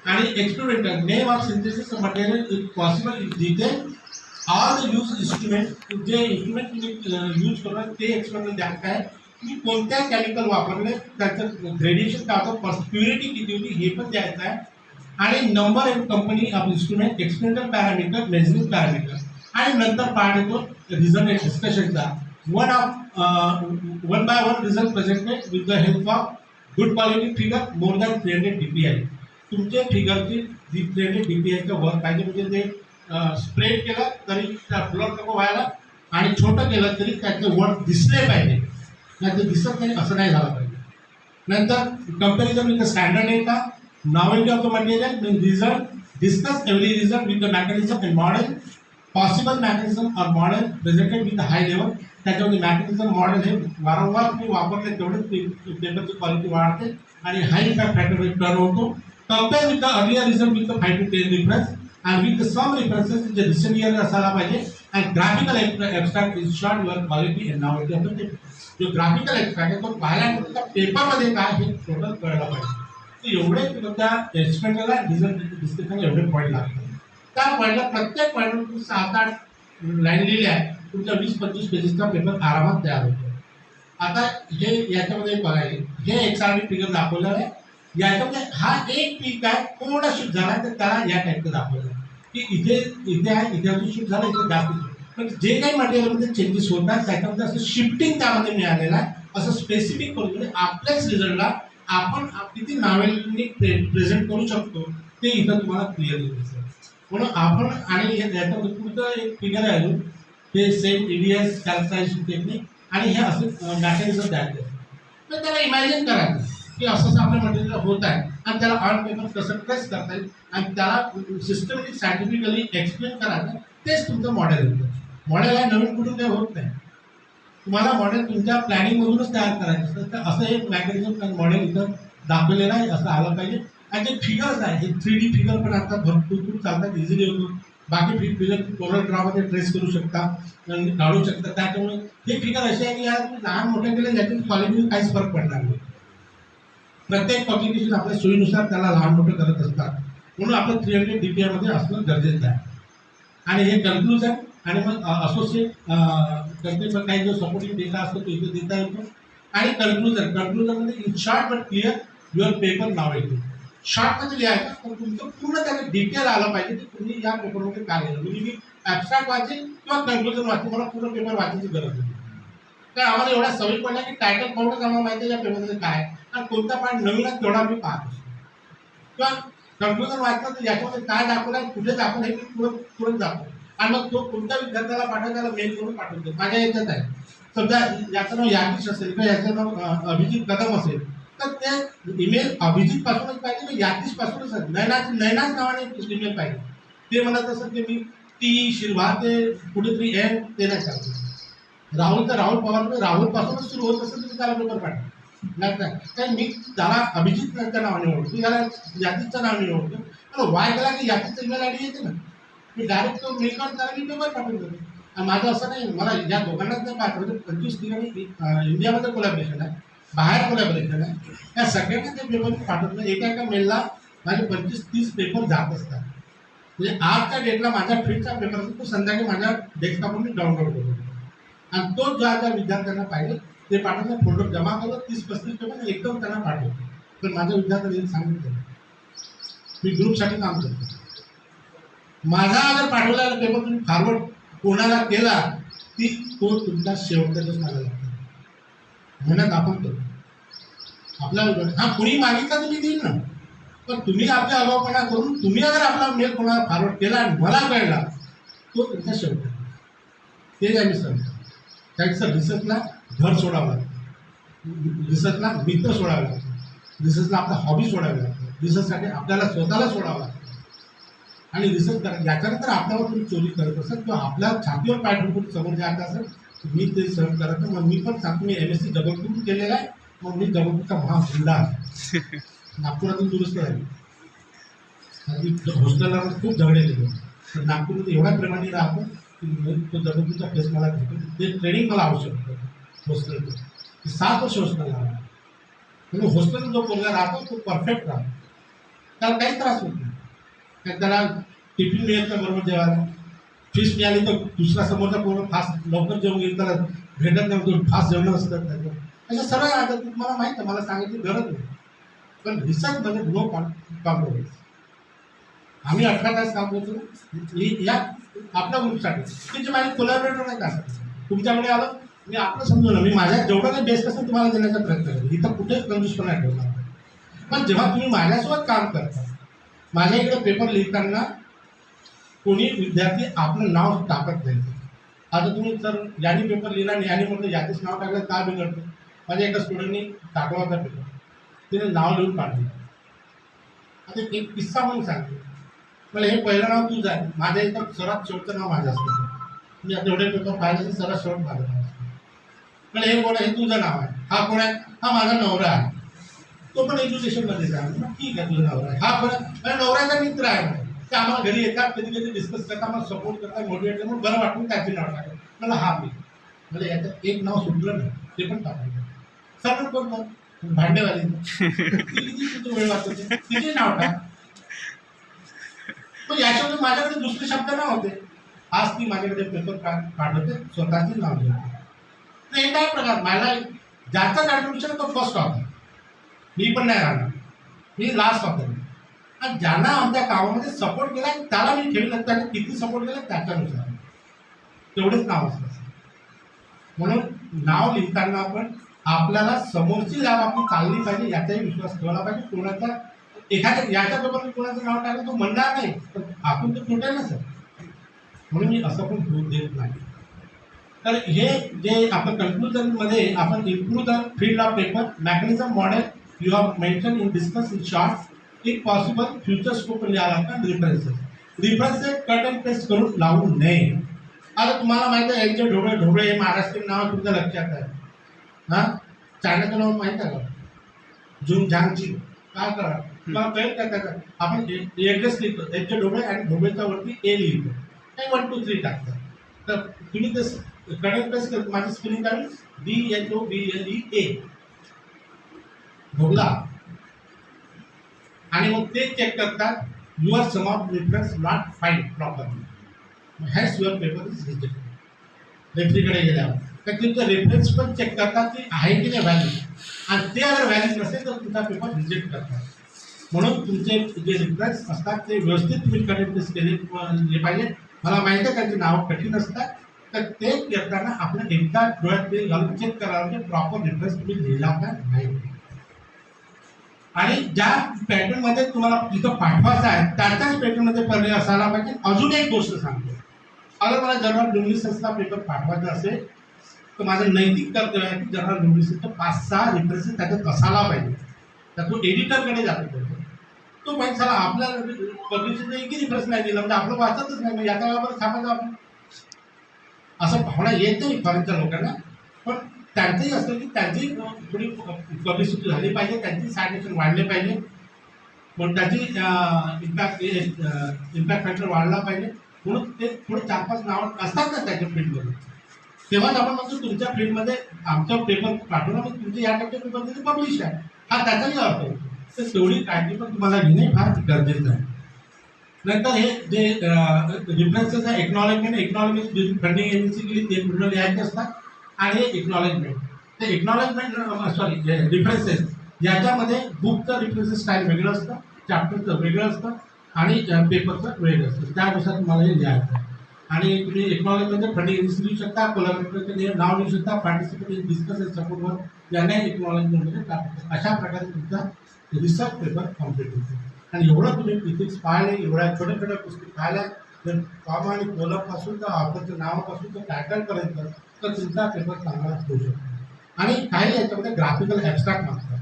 आणि experimental name of synthesis material if possible if जिथे ऑल द यूज इंस्ट्रुमेंट, जे इंस्ट्रुमेंट तुम्ही यूज करणार ते एक्सपेरिमेंट द्यायचं आहे. तुम्ही कोणत्या केमिकल वापरले, त्याचं ग्रेडिएशन काय होतं, प्युरिटी किती होती हे पण द्यायचं आहे. आणि number and company of instrument, experimental parameter, measuring parameter, आणि नंतर पार्ट येतो रिझल्ट अँड डिस्कशनचा. One by one result presented with the help of good quality figure more than 300 DPI. तुमचे फिगरची 300 DPIचं वर पाहिजे, म्हणजे ते स्प्रेड केलं तरी त्या ब्लॉक नको व्हायला, आणि छोटं केलं तरी त्याचं वर दिसले पाहिजे, नाही तर दिसत नाही असं नाही झालं पाहिजे. नंतर comparison with the standard data, novelty of the material, mean result, discuss every result with the mechanism and model, possible mechanism or model presented with the high level. त्याच्यामध्ये मॅकॅनिझम मॉडेल हे वारंवार तुम्ही वापरले तेवढेच पेपरची क्वालिटी वाढते आणि high impact factor turn होतो. Compare with the earlier result with the 5 to 10 reference and with the some references जे रिसेंट इयर असायला पाहिजे. And graphical extract is short your quality and novelty of the paper. जो graphical extract आहे तो पाहिल्यानंतर पेपरमध्ये काय हे टोटल कळलं पाहिजे. तर एवढे त्या एक्सपेरिमेंटला रिझल्ट डिस्कशन एवढे पॉईंट लागतात. त्या पॉईंटला प्रत्येक पॉईंटवर 7-8 लाईन लिहिल्या, तुमच्या 20-25 पेजेसचा पेपर आरामात तयार होतो. आता हे याच्यामध्ये बघायला हे XRD फिगर दाखवलं आहे. याच्यामध्ये हा एक पीक आहे थोडा शिफ्ट झाला तर त्याला या टाईपचं दाखवलं की इथे आहे, इथे अजून शिफ्ट झालं, इथे जास्त. पण जे काही मटेरियलमध्ये चेंजेस होतात त्याच्यामध्ये असं शिफ्टिंग त्यामध्ये मिळालेलं आहे. असं स्पेसिफिक करून म्हणजे आपल्याच रिझल्टला आपण किती नावेल्टी प्रेझेंट करू शकतो ते इथं तुम्हाला क्लिअरली दिसेल. म्हणून आपण आणि याच्यामध्ये पुढचं एक फिगर आहे अजून, हे सेम EDS कॅल्क्युलेशन टेक्निक, आणि हे असं मॅकॅनिझम तयार केलं. तर त्याला इमॅजिन करायचं की असं आपल्या मटेरियल होत आहे आणि त्याला ऑन पेपर कसं ट्रेस करता येईल आणि त्याला सिस्टमॅटिक सायंटिफिकली एक्सप्लेन करायचं. तेच तुमचं मॉडेल होतं. मॉडेल आहे नवीन कुठून काही होत नाही. तुम्हाला मॉडेल तुमच्या प्लॅनिंगमधूनच तयार करायचं असतं. तर असं एक मॅकॅनिझम मॉडेल इथं दाखवलेलं आहे, असं आलं पाहिजे. आणि जे फिगर्स आहे हे 3D फिगर पण आता भरपूर चालतात, इझिली होतो. बाकी फिगर कोरल ड्रॉमध्ये ट्रेस करू शकता, काढू शकता. त्याच्यामुळे हे फिगर असे आहे की यार लहान मोठे केले याच्यात क्वालिटीमध्ये काहीच फरक पडणार नाही. प्रत्येक पब्लिकेशन आपल्या सोयीनुसार त्याला लहान मोठं करत असतात. म्हणून आपलं 300 DPI मध्ये असणं गरजेचं आहे. आणि हे कन्क्लुजन आणि मग असोसिएट करते पण काही जो सपोर्टिंग डेटा असतो तो इथे देता येतो. आणि कन्क्लुजनमध्ये in short but clear your paper नाव येतो. शॉर्टमध्ये लिहायचं पण तुमचं पूर्ण त्याला डिटेल आलं पाहिजे की तुम्ही या पेपरमध्ये काय लिहिलं. म्हणजे मी ॲबस्ट्रॅक्ट वाचेन किंवा कन्क्लुजन वाचेन, मला पूर्ण पेपर वाचायची गरज नाही. तर आम्हाला एवढा सवय पडला की टायटल पाहूनच आम्हाला माहिती आहे या पेपरमध्ये काय आहे आणि कोणता पॉईंट नवीन आहे तेवढा मी पाहत असतो. किंवा कन्क्लुजन वाचलं तर याच्यामध्ये काय दाखवलं आहे, कुठे दाखवलं आहे मी तुरंत दाखवतो. आणि मग तो कोणत्या विद्यार्थ्याला पाठवायचा त्याला मेल करून पाठवतो. माझ्या याच्यात आहे समजा याचं नाव यादीश असेल किंवा याचं नाव अभिजित कदम असेल तर ते ईमेल अभिजित पासूनच पाहिजे किंवा यादीश पासूनच नैनाच नावाने ईमेल पाहिजे. ते म्हणत असं की मी टी शिरभा ते कुठेतरी एम ते नाही चालतो. राहुल तर राहुल पवार राहुल पासूनच सुरू होत असेल तर त्याला पेपर पाठवा. नाही काय मी त्याला अभिजित नावाने ओळखतो, त्याला यादीचं नाव निवडतो. पण वाय गेला की यादीचं ईमेल आयडी येते ना, मी डायरेक्ट तो मेल करून त्याला मी पेपर पाठवून देतो. आणि माझं असं नाही, मला या दोघांनाच नाही पाठवलं. 25 ठिकाणी इंडियामध्ये कोलॅबरेशन आहे, बाहेर कोलॅबरेशन आहे. या सगळ्यांना ते पेपर पाठवतो. एका मेलला माझे 25-30 पेपर जात असतात. म्हणजे आजच्या डेटला माझ्या फिटचा पेपर असतो तो संध्याकाळी माझ्या डेस्कटॉपवर मी डाउनलोड करतो आणि तो ज्या विद्यार्थ्यांना पाहिजे ते पाठवतो, फोल्डर जमा करतो. 30-35 पेपर एकदम त्यांना पाठवतो. तर माझ्या विद्यार्थ्यांनी सांगितलं मी ग्रुपसाठी काम करतो. माझा जर पाठवलेला पेपर तुम्ही फॉरवर्ड कोणाला केला ती तो तुमचा शेवटच्याच मागायला लागतो. मेहनत आपण करतो आपल्या हा कुणी मागितला तुम्ही देईल ना, पण तुम्ही आपल्या अभावपणा करून तुम्ही अगर आपला मेल कोणाला फॉरवर्ड केला आणि मला कळला तो तुमचा शेवट. ते आम्ही सांगतो त्याचं रिसर्चला घर सोडावं लागतं, रिसर्चला मित्र सोडावे लागतात, रिसर्चला आपला हॉबी सोडावी लागते, रिसर्चसाठी आपल्याला स्वतःला सोडावं लागतं. आणि रिसर्च करा याच्यानंतर आपल्यावर तुम्ही चोरी करत असाल किंवा आपल्या छातीवर पाय ठोकून समोर जात असेल मी ते सहन करत. मग मी पण सांगतो मी MSc जबलपूर केलेला आहे. मग मी जबलपूरचा महाजिल्हा नागपुरातून दुरुस्त झाली. हॉस्टेलला खूप झगडे गेले तर नागपूरमध्ये एवढ्या प्रेमाने राहतो की तो जबलपूरचा प्लेस मला घेतो. ते ट्रेनिंग मला आवश्यक होतं हॉस्टेलचं. 7 वर्ष हॉस्टेलला राहतो. म्हणून हॉस्टेल जो पोरगा राहतो तो परफेक्ट राहतो, त्याला काहीच त्रास होत नाही. त्याला टिफिन मिळेल तर बरोबर जेवायला, फिश मिळाली तर दुसरा समोरचा पूर्ण फास्ट लवकर जेवून घेईल, त्याला भेटत नाही फास्ट जेवणं असतात त्याचं. असं सरळ राहतं. तुम्हाला माहीत आहे मला सांगायची गरज नाही. पण रिसर्चमध्ये नो कॉम्प्रोमाइज. आम्ही 18 तास काम करतो या आपल्या ग्रुपसाठी. तुमचे माझे कोलॅबोरेटर नाही का तुमच्याकडे आलं मी आपलं समजून मी माझ्या जेवढं काही बेस्ट असेल तुम्हाला देण्याचा प्रयत्न करेन. इथं कुठेच कंजूसपणा ठेवणार. पण जेव्हा तुम्ही माझ्यासोबत काम करता माझ्या इकडे पेपर लिहिताना कोणी विद्यार्थी आपलं नाव टाकत नाही. आता तुम्ही जर याने पेपर लिहिला आणि याने म्हटलं याचंच नाव टाकलं का बिघडतं. माझ्या एका स्टुडंटनी टाकला होता पेपर तिने नाव लिहून काढलं. आता एक किस्सा म्हणून सांगतो. मला हे पहिलं नाव तुझं आहे माझ्या इथं सर्वात शेवटचं नाव माझं असतं. मी आता एवढे पेपर पाहिजे सर्वात शेवट माझं नाव असतं. मला हे कोण आहे हे तुझं नाव आहे. हा कोण आहे हा माझा नवरा आहे. तो पण एज्युकेशनमध्येच आहे. ठीक आहे तुझं नवरा आहे. हा कोण आहे नवऱ्याचा मित्र आहे. ते आम्हाला घरी येतात कधी कधी डिस्कस करतात मला सपोर्ट करतात मोटिवेट करतात बरं वाटून त्याचे नाव टाकलं. मला हा मी म्हणजे याच्यात एक नाव सुटलं नाही ते पण टाकायचं. सर्व कोण भांडेवाली किती वेळ वाचतो तिचे नाव टाक. पण याच्यामध्ये माझ्याकडे दुसरे शब्द ना होते. आज ती माझ्याकडे पेपर काढते स्वतःचे नाव घेते. हे काय प्रकार मला ज्याचाच ॲडमिशन तो फर्स्ट होता. मी पण नाही राहणार मी लास्ट होतो. आणि ज्यांना आमच्या कामामध्ये सपोर्ट केला त्याला मी ठेवलं त्याने किती सपोर्ट केला त्याच्यानुसार तेवढेच नाव असतं. म्हणून नाव लिहिताना आपण आपल्याला समोरची जागा आपली चालली पाहिजे याचाही विश्वास ठेवला पाहिजे. कोणाचा एखाद्या याच्याबरोबर कोणाचं नाव टाकलं तो म्हणणार नाही तर आपण तर तुटेल ना सर. म्हणून मी असं पण होऊ देत नाही. तर हे जे आपण कन्क्लुजनमध्ये आपण improve the field of paper mechanism model you have mention in discuss in short if possible future scope लिहायला लागतात. रिफरन्सेस कट अँड पेस्ट करून लावू नये. आता तुम्हाला माहिती आहे यांचे ढोबळे ढोबळे हे महाराष्ट्रीयन नाव तुमच्या लक्षात आहे. हां चायनाचं नाव माहीत आहे का झुंग झांगची काय करा मला कळेल का त्याचा आपण ॲड्रेस लिहितो यांचे ढोबळे आणि ढोबळेच्या वरती ए लिहितो नाही 1 2 3 टाकतात. तर तुम्ही ते कट अँड पेस्ट करतो माझी स्पेलिंग काढून DHOBLEA ढोबला आणि मग ते चेक करतात your some of reference not find properly has your paper is rejected. रेफ्रीकडे गेल्यावर तर तुमचं रेफरन्स पण चेक करतात की आहे की नाही व्हॅल्यू आणि ते अगर व्हॅल्यू नसेल तर तुमचा पेपर रिजेक्ट करतात. म्हणून तुमचे जे रेफरन्स असतात ते व्यवस्थित तुम्ही कनेक्ट केले पाहिजे. मला माहिती आहे त्यांची नावं कठीण असतात तर ते करताना आपण एकदा डोळ्यात ते घालून चेक करावं की प्रॉपर रेफरन्स तुम्ही लिहिला का नाही. आणि ज्या पॅटर्नमध्ये तुम्हाला तिथं पाठवायचं आहे त्याच्याच पॅटर्नमध्ये पर्याय असायला पाहिजे. अजून एक गोष्ट सांगतो अगर मला जनरल इंग्लिशचा पेपर पाठवायचा असेल तर माझं नैतिक कर्तव्य आहे की जनरल इंग्लिशचं 5-6 रेफरन्सेस त्याच्यात असायला पाहिजे. तर तो एडिटरकडे जातो तो पैसाला आपल्या पब्लिशरचा एकही रेफरन्स नाही दिला म्हणजे आपलं वाचतच नाही. मग याचा वापर थांबायचा आपण असं भावना येत नाही फॉरेनच्या लोकांना. पण त्यांचंही असतं की त्यांची थोडी पब्लिसिटी झाली पाहिजे त्यांची सायन्स वाढले पाहिजे पण त्याची इम्पॅक्ट फॅक्टर वाढला पाहिजे. म्हणून ते थोडे 4-5 नावं असतात ना त्याच्या फील्डमध्ये तेव्हाच आपण म्हणतो तुमच्या फील्डमध्ये आमचा पेपर पाठवला मग तुमचे या टाईपच्या पेपरमध्ये पब्लिश आहे हा त्याचाही अर्थ होतो. तर तेवढी काळजी पण तुम्हाला घेणे फार गरजेचं आहे. नंतर हे जे रेफरन्सेस आहे एक्नॉलेजमेंट फंडिंग एजन्सी केली ते पूर्ण लिहायचे असतात आणि हे एक्नॉलेजमेंट ते एक्नॉलेजमेंट सॉरी रेफरन्सेस याच्यामध्ये बुकचं रेफरन्सेस स्टाईल वेगळं असतं चॅप्टरचं वेगळं असतं आणि पेपरचं वेगळं असतं त्यानुसार तुम्हाला हे लिहायचं आहे. आणि तुम्ही एक्नॉलेजमेंट फंडिंग एजन्सी लिहू शकता कोलॅबोरेटरचे नाव लिहू शकता पार्टिसिपेट इन डिस्कस अँड सपोर्टवर यांना एक्नॉलेजमेंटमध्ये टाकतो. अशा प्रकारे तुमचा रिसर्च पेपर कम्प्लीट होतो. आणि एवढं तुम्ही फिजिक्स पाहिले एवढ्या छोट्या छोट्या गोष्टी पाहिल्या तर फॉर्म आणि कॉलमपासून तर ऑथरच्या नावापासून तर टायटलपर्यंत तर तुमचा पेपर चांगला होऊ शकतो. आणि काही याच्यामध्ये ग्राफिकल ॲबस्ट्रॅक्ट मागतात.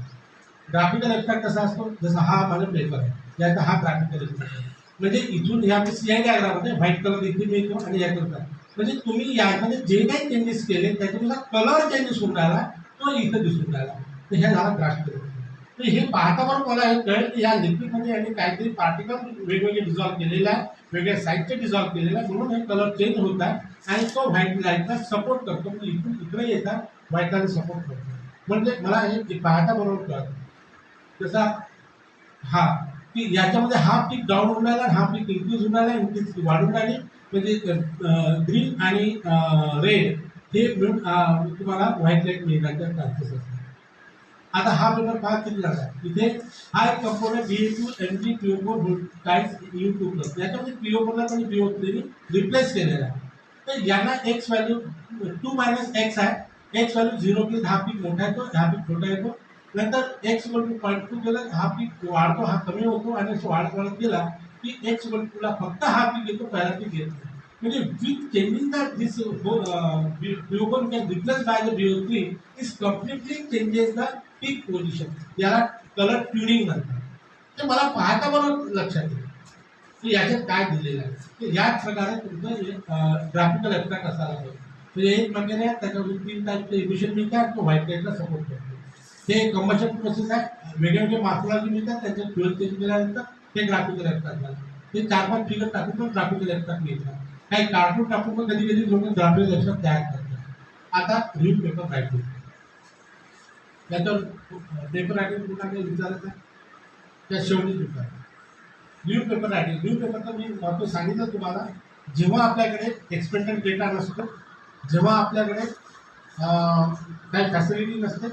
ग्राफिकल ॲबस्ट्रॅक्ट कसा असतो जसं हा माझा पेपर आहे याचा हा ग्राफिकल ॲबस्ट्रॅक्ट म्हणजे इथून या CI डायग्राममध्ये व्हाईट कलर इथे मिळतो आणि या करतात म्हणजे तुम्ही यामध्ये जे काही चेंजेस केले त्याच्यानुसार कलर चेंजेस होऊन राहिला तो इथं दिसून राहिला तर हे झाला ग्राफिकल. तर हे पाहता बरोबर मला हे कळेल की या लिक्विडमध्ये यांनी काहीतरी पार्टिकल वेगवेगळे डिझॉल्व्ह केलेले आहे वेगळ्या साईजचे डिझॉल्व्ह केलेले आहे म्हणून हे कलर चेंज होत आहे आणि तो व्हाईट लाईटला सपोर्ट करतो की इथून इकडे येतात व्हाईट लाईट सपोर्ट करतो. म्हणजे मला हे पाहता बरोबर कळतं जसा हा की याच्यामध्ये हा पीक डाऊन होऊन राहिला हा पीक इन्क्रीज होऊन राहिला इन्क्रीज वाढून राहिली म्हणजे ग्रीन आणि रेड हे मिळून तुम्हाला व्हाईट लाईट मिळण्याचे चान्सेस असतात. आता हा पेपर फार किती झाला इथे हा एक component BA2 MgPO4 times U2+, याच्यामध्ये PO4 आणि PO3 रिप्लेस केलेला आहे. तर यांना x व्हॅल्यू 2 - x आहे, x व्हॅल्यू 0 केली हा पीक मोठा येतो, हा पीक छोटा येतो. नंतर x = 0.2 केलं हा पीक वाढतो, हा कमी होतो आणि वाढत गेला की x = ला फक्त हा पीक येतो, पहिला पीक येत नाही. म्हणजे with changing this PO4 can replaced by the BO3 is completely changes the peak position. याला कलर ट्युनिंग म्हणतात. ते मला पाहता बरोबर लक्षात येईल की याच्यात काय दिलेलं आहे. तर याच प्रकारे तुमचं ग्राफिकल ॲब्स्ट्रॅक्ट असायला पाहिजे. म्हणजे एक म्हणजे त्याच्यावर 3 टाईपचे इक्वेशन मिळतात, तो व्हाईट लाईटला सपोर्ट करतो. ते कंबशन प्रोसेस आहे, वेगवेगळे मार्फॉलॉजी मिळतात, त्यांचे फ्युएल चेंज केल्यानंतर ते ग्राफिकल ॲब्स्ट्रॅक्ट झालं. ते 4-5 फिगर टाकून पण ग्राफिकल ॲब्स्ट्रॅक्ट मिळतात. काही कार्टून टाकून पण कधी कधी लोक ग्राफिकल ॲब्स्ट्रॅक्ट तयार करतात. आता रिव्ह्यू पेपर रायटिंग, त्याच्यावर पेपर रायटिंग कुठला काही विचारायचं आहे त्या शेवटी विचार. रिव्ह्यू पेपर रायटिंग, रिव्ह्यू पेपरचं मी महत्त्व सांगितलं तुम्हाला. जेव्हा आपल्याकडे एक्सपेरिमेंटल डेटा नसतो, जेव्हा आपल्याकडे काही फॅसिलिटी नसते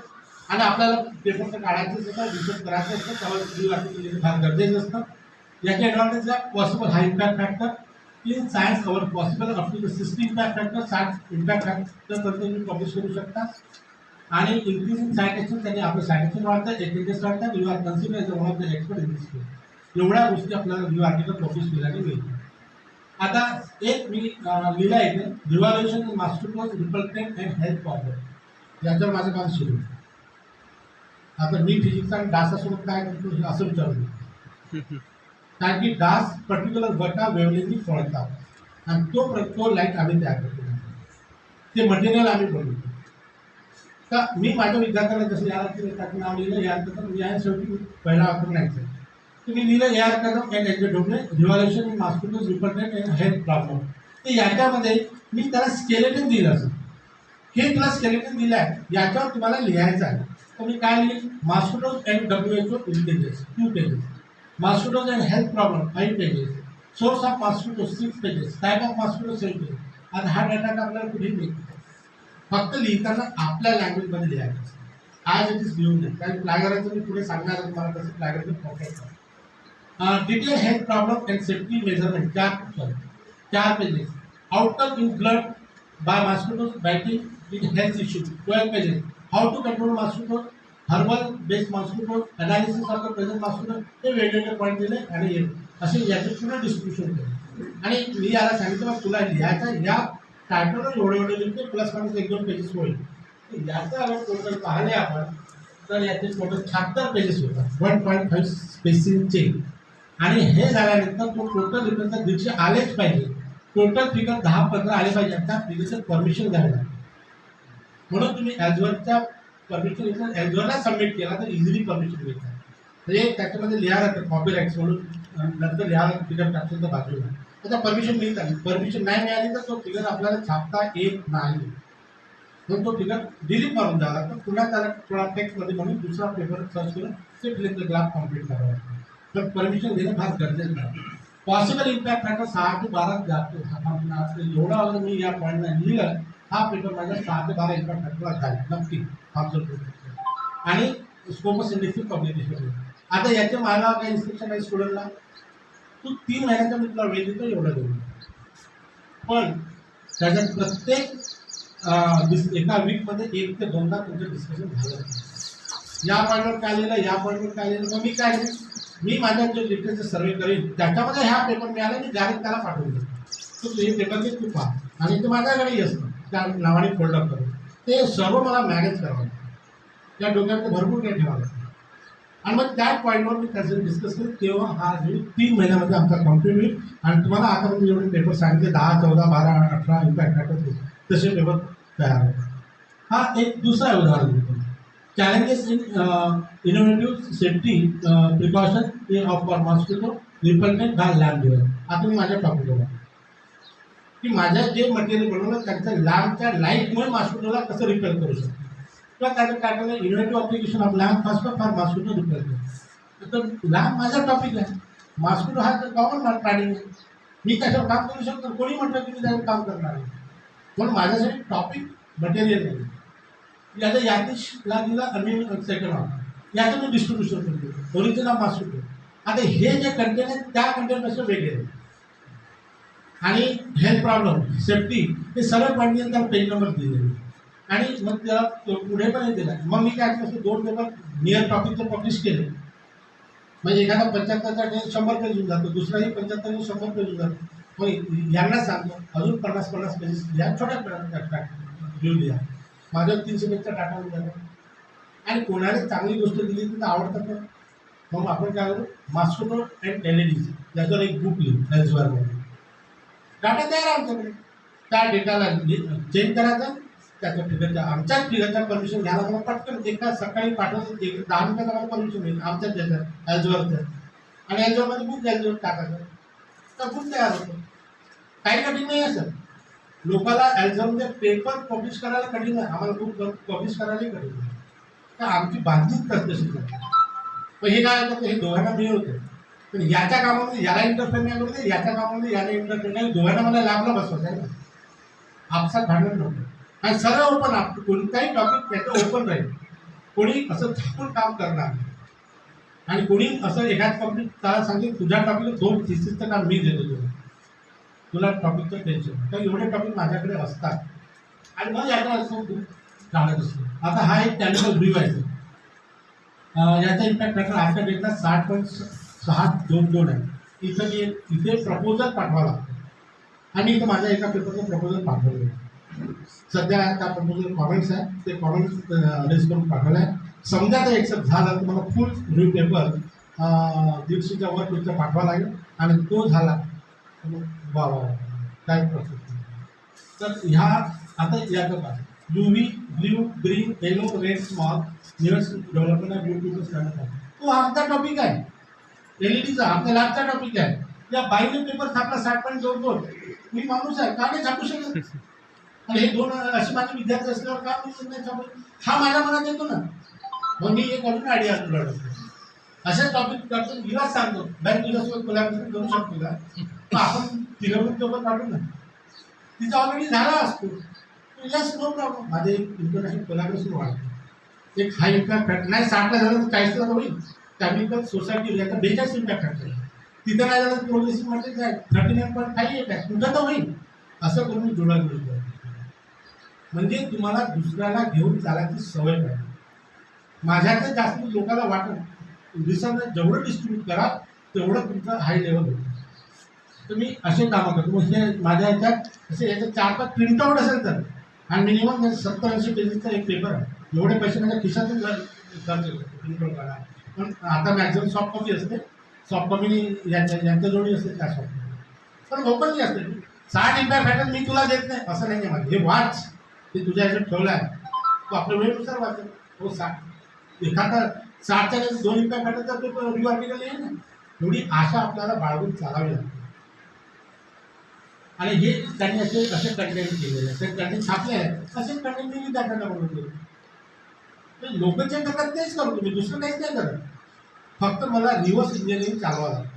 आणि आपल्याला पेपरचं काढायचं असतं, रिसर्च करायचं असतं, तेव्हा रिव्ह्यू आर्टिकल लिहिणं फार गरजेचं असतं. याचे ॲडव्हान्टेज आहे possible high impact factor. In science our possible up to the 60 impact factor, 60 impact factor तुम्ही पब्लिश करू शकता. आणि इन्क्रीज इन सायटेशन, त्यांनी आपलं सायटेशन वाढतं, एक्सपेरियन्स वाढतात, you are consider as one of the expert in this field. एवढ्या गोष्टी आपल्याला रिव्ह्यू आर्टिकल पब्लिश केल्याने मिळतात. आता एक मी लिहिला आहे revolution in mosquitoes, repellent and health problem, याच्यावर माझं काम सुरू आहे. आता मी फिजिक्स आणि डासासोबत काय करतो असं विचारतो, कारण की डास पर्टिक्युलर बटा वेवलेंथनी पळतात आणि तो लाईट आम्ही तयार करतो, ते मटेरियल आम्ही बनवतो. तर मी माझ्या विद्यार्थ्यांना जसं यार नाव लिहिलं यार कदम, या शेवटी पहिला वापर नाही तुम्ही लिहिलं यार Kadam and H Dhoble, revolution in mosquitoes, repellent and health problem. तर याच्यामध्ये मी त्याला स्केलेटन दिलं असं, हे तुला स्केलेटन दिलं आहे, याच्यावर तुम्हाला लिहायचं आहे. तर मी काय लिहिलं, mosquitoes and WHO pages 2 pages, mosquitoes and health problem 5 pages, source of mosquito 6 pages, type of mosquito 7 pages. आता हा डाटा आपल्याला कुठेही मिळतो, फक्त लिहिताना आपल्या लँग्वेजमध्ये लिहायचं असतं. आज इट इज लिहून नाही, कारण फ्लाय करायचं मी पुढे सांगणार तुम्हाला कसं फ्लाय करायचं pocket. Detail health problem and safety measurement 4 pages, outcome in blood by mosquitoes biting in health issue 12 pages, how to control mosquitoes, herbal based mosquitoes, analysis of the present mosquitoes, हे वेगवेगळे point दिले आणि असे याचे पुन्हा distribution केलं. आणि मी याला सांगितलं मग तुला लिहायचं या टायटलवर एवढे लिहिते प्लस मायनस 1-2 पेजेस होईल. याचा अगर टोटल पाहिले आपण तर याचे टोटल 76 पेजेस होतात, 1.5 स्पेसिंगचे. आणि हे झाल्यानंतर तो टोटल रिफरन्स 150 आलेच पाहिजे, टोटल फिगर 10-15 आले पाहिजे. त्या फिगरचं परमिशन घ्यायला, म्हणून तुम्ही ॲजवरच्या परमिशन घेतलं, ॲजवरला सबमिट केला तर इझिली परमिशन मिळतात. म्हणजे त्याच्यामध्ये लिहायला लागतं कॉपीराईट्स म्हणून, नंतर लिहायला फिगर टाकलं तर बाजूला. आता परमिशन मिळतात, परमिशन नाही मिळाली तर तो फिगर आपल्याला छापता येत नाही, म्हणून तो फिगर डिलीट मारून द्यावा लागतो. पुन्हा त्याला थोडा टेक्स्टमध्ये म्हणून दुसरा पेपर सर्च करून ते फिलिंग ग्राफ कम्प्लीट करावं लागतं. तर परमिशन घेणं फार गरजेचं आहे. पॉसिबल इम्पॅक्ट फॅक्टर 6 ते 12 जातो. एवढा अगर मी या पॉईंटला लिहिलं, हा पेपर माझ्या 6 ते 12 इम्पॅक्ट फॅक्टरला जाईल नक्की आणि स्कोप सिंडिफिक पब्लिकेशन. आता याचे मला काही इन्स्ट्रक्शन आहे स्टुडंटला, तू 3 महिन्याचा मी तुला वेळ देतो एवढं देऊ, पण त्याच्यात प्रत्येक एका वीकमध्ये 1 ते 2दा तुमचं डिस्कशन झालं. या पॉईंटवर काय लिहिलं, या पॉईंटवर काय लिहिलं, मग मी काय लिहिलं, मी माझ्या जे लिटरेचर सर्वे करेन त्याच्यामध्ये ह्या पेपर मिळाला मी डायरेक्ट त्याला पाठवून देतो. तो हे पेपर ते तू पहा आणि ते माझ्याकडेही असतं त्या नावाने फोल्डअप करून, ते सर्व मला मॅनेज करावं लागतं. त्या डोक्यात भरपूर काही ठेवावं लागतं. आणि मग त्या पॉईंटवर मी त्याचं डिस्कस करेन, तेव्हा हा 3 महिन्यामध्ये आमचा कम्प्लीट होईल. आणि तुम्हाला आता मी एवढे पेपर सांगितले 10, 14, 12, 18 इम्पॅक्ट फॅक्टर तसे पेपर तयार होतात. हा एक दुसरा उदाहरण देतो, challenges in innovative safety precaution of mosquito repellent by lab device. आता मी माझ्या टॉपिकवर की माझ्या जे मटेरियल बनवलं त्यांच्या लॅम्पच्या लाईटमुळे मॉस्किटोला कसं रिपेल करू शकतो, किंवा त्याचं काय केलं innovative application of lamp for mosquito repel करतो. तर लॅम्प माझा टॉपिक आहे, मॉस्किटो हा कॉमन प्राणी आहे, मी त्याच्यावर काम करू शकतो. कोणी म्हटलं की मी त्यावर काम करणार नाही, पण माझ्यासाठी टॉपिक मटेरियल नाही. याचा यादीशला दिला आणि सेकंड ऑफ याचं मी डिस्ट्रीब्युशन करतो ओरिजिनल ऑफ मास्टर. आता हे जे कंटेन आहेत त्या कंटेनपेक्षा वेगळे आहेत. आणि हेल्थ प्रॉब्लेम सेफ्टी हे सर्व पॉईंट त्याला पेज नंबर दिलेले आणि मग त्याला पुढे पण दिला. मग मी काय करतो 2 पेपर नियर टॉपिकचं पब्लिश केले. म्हणजे एखादा 75चा टेस्ट 100 पेज होऊन जातो, दुसराही 75 100 पेज होऊन जातो. मग यांना सांगतो अजून 50 पेजेस लिहा, छोट्या घेऊन लिहा. माझ्यावर 300 पेजचा टाका होऊन जातो. आणि कोणाने चांगली गोष्ट दिली तर आवडतात ना. मग आपण काय करू मास्कोटो अँड एलईडीज याच्यावर एक बुक लिहू एल्सवेअरमध्ये. डाटा तयार आहे आमच्याकडे. त्या डेटाला चेंज करायचा त्याच्या फिगरच्या आमच्याच फिगरच्या परमिशन घ्यायला मला पटकन एका सकाळी पाठवतो 10 मिनिटात मला परमिशन मिळेल आमच्याच ज्याच्यात एल्सवेअरचं. आणि एल्सवेअरमध्ये बुक एल्सवेअर टाकायचं तर बुक तयार होतो. काही कठीण नाही आहे सर. लोकांना एल्सवेअरमध्ये पेपर पब्लिश करायला कठीण आहे, आम्हाला बुक पब्लिश करायलाही कठीण आहे. तर आमची बांधलीच तशी करते. पण हे काय होतं हे दोघांना मिळत होते. पण याच्या कामामध्ये याला इंटरफेअर नाही करते, याच्या कामामध्ये याला इंटरफेअर नाही, दोघांना मला लाभला बसवत आहे ना. आपसात भांडण नव्हतं आणि सर्व ओपन आप कोणताही टॉपिक त्याचं ओपन राहील. कोणी असं झाकून काम करणार आणि कोणी असं एखाद टॉपिक त्याला सांगेल तुझ्या टॉपिक 2 थिसिसचं काम मी देतो तुला टॉपिकचं टेन्शन. तर एवढे टॉपिक माझ्याकडे असतात आणि मग याचा असं काढत असतो. आता हा एक टेक्निकल रिव्ह्यू आहे. याचा इम्पॅक्ट फॅक्टर आजच्या डेटला 60.622 आहे. इथे प्रपोजल पाठवावं लागतं आणि इथं माझ्या एका पेपरचं प्रपोजल पाठवलं आहे. सध्या त्या प्रपोजल कॉमेंट्स आहे ते कॉमेंट्स रेज करून पाठवलं आहे. समजा ते एक्सेप्ट झालं तर मला फुल रिव्ह्यू पेपर 150च्या वर पेजचा पाठवावा लागेल आणि तो झाला वा काय प्रोसेस. तर ह्या आता याचं काय UV blue green yellow red small निव्हर्स डेव्हलपमेंट ऑफ ब्यूटीफुल स्टँडर्ड आहे. तो आमचा टॉपिक आहे. एलईडीचा आमच्या लॅबचा टॉपिक आहे. या बाईने पेपर छापला 60.22. मी माणूस आहे का नाही छापू शकत. आणि हे 2 असे माझे विद्यार्थी असल्यावर का मी नाही छापू. हा माझ्या मनात येतो ना. मग मी एक अजून आयडिया तुला असे टॉपिक करतो हिला सांगतो बॅग तुझ्यासोबत कोलॅबोरेशन करू शकतो का आपण तिघं पेपर काढू ना. तिचा ऑलरेडी झाला असतो. Yes no problem. माझे इंटरनॅशनल कोलॅबोरेशन वाढतं. एक हाय इम्पॅक्ट फॅक्टर नाही 60ला झालं तर 40ला होईल. केमिकल सोसायटी याचा 42 इम्पॅक्ट फॅक्टर आहे. तिथं नाही झालं तर प्रोग्रेसिव्ह म्हणजे काय 39.58 आहे. कुठं तर होईल. असं करून मी जुळाजुळी करतो. म्हणजे तुम्हाला दुसऱ्याला घेऊन चालायची सवय पाहिजे. माझ्याकडे जास्त लोकांना वाटत रिसर्च जेवढं डिस्ट्रीब्यूट करा तेवढं तुमचं हाय लेवल होतं. तर मी असे कामं करतो. मग हे माझ्या ह्याच्यात असे याच्यात 4-5 प्रिंटआउट असेल तर आणि मिनिमम 70-80 पेजेसचा एक पेपर आहे. एवढे पैसे माझ्या खिशातून खर्च करतो प्रिंटआउट काढा. पण आता मॅक्झिमम सॉफ्ट कॉपी असते. सॉफ्ट कॉपी यांच्याजवळही असते त्या सॉफ्ट कॉपी पण ओपनली असते. 60 इम्पॅक्ट फॅक्टर मी तुला देत नाही असं नाही आहे. माझं हे वाच ते तुझ्या ह्याच्यात ठेवलं आहे तो आपल्या वेळेनुसार वाचेल. हो 60 एखादा 60च्या 2 इम्पॅक्ट फॅक्टरचा पेपर रिव्ह्यू आर्टिकल येईल ना. एवढी आशा आपल्याला बाळगून चालावी लागते. आणि हे त्यांनी असे कंटेंट केलेले ते कंटेंट छापले आहेत. असे कंटेंट मी विद्यार्थ्यांना बनवतो. लोक जे करतात तेच करतो मी दुसरं काहीच नाही करत. फक्त मला रिव्हर्स इंजिनिअरिंग चालवावं लागतं.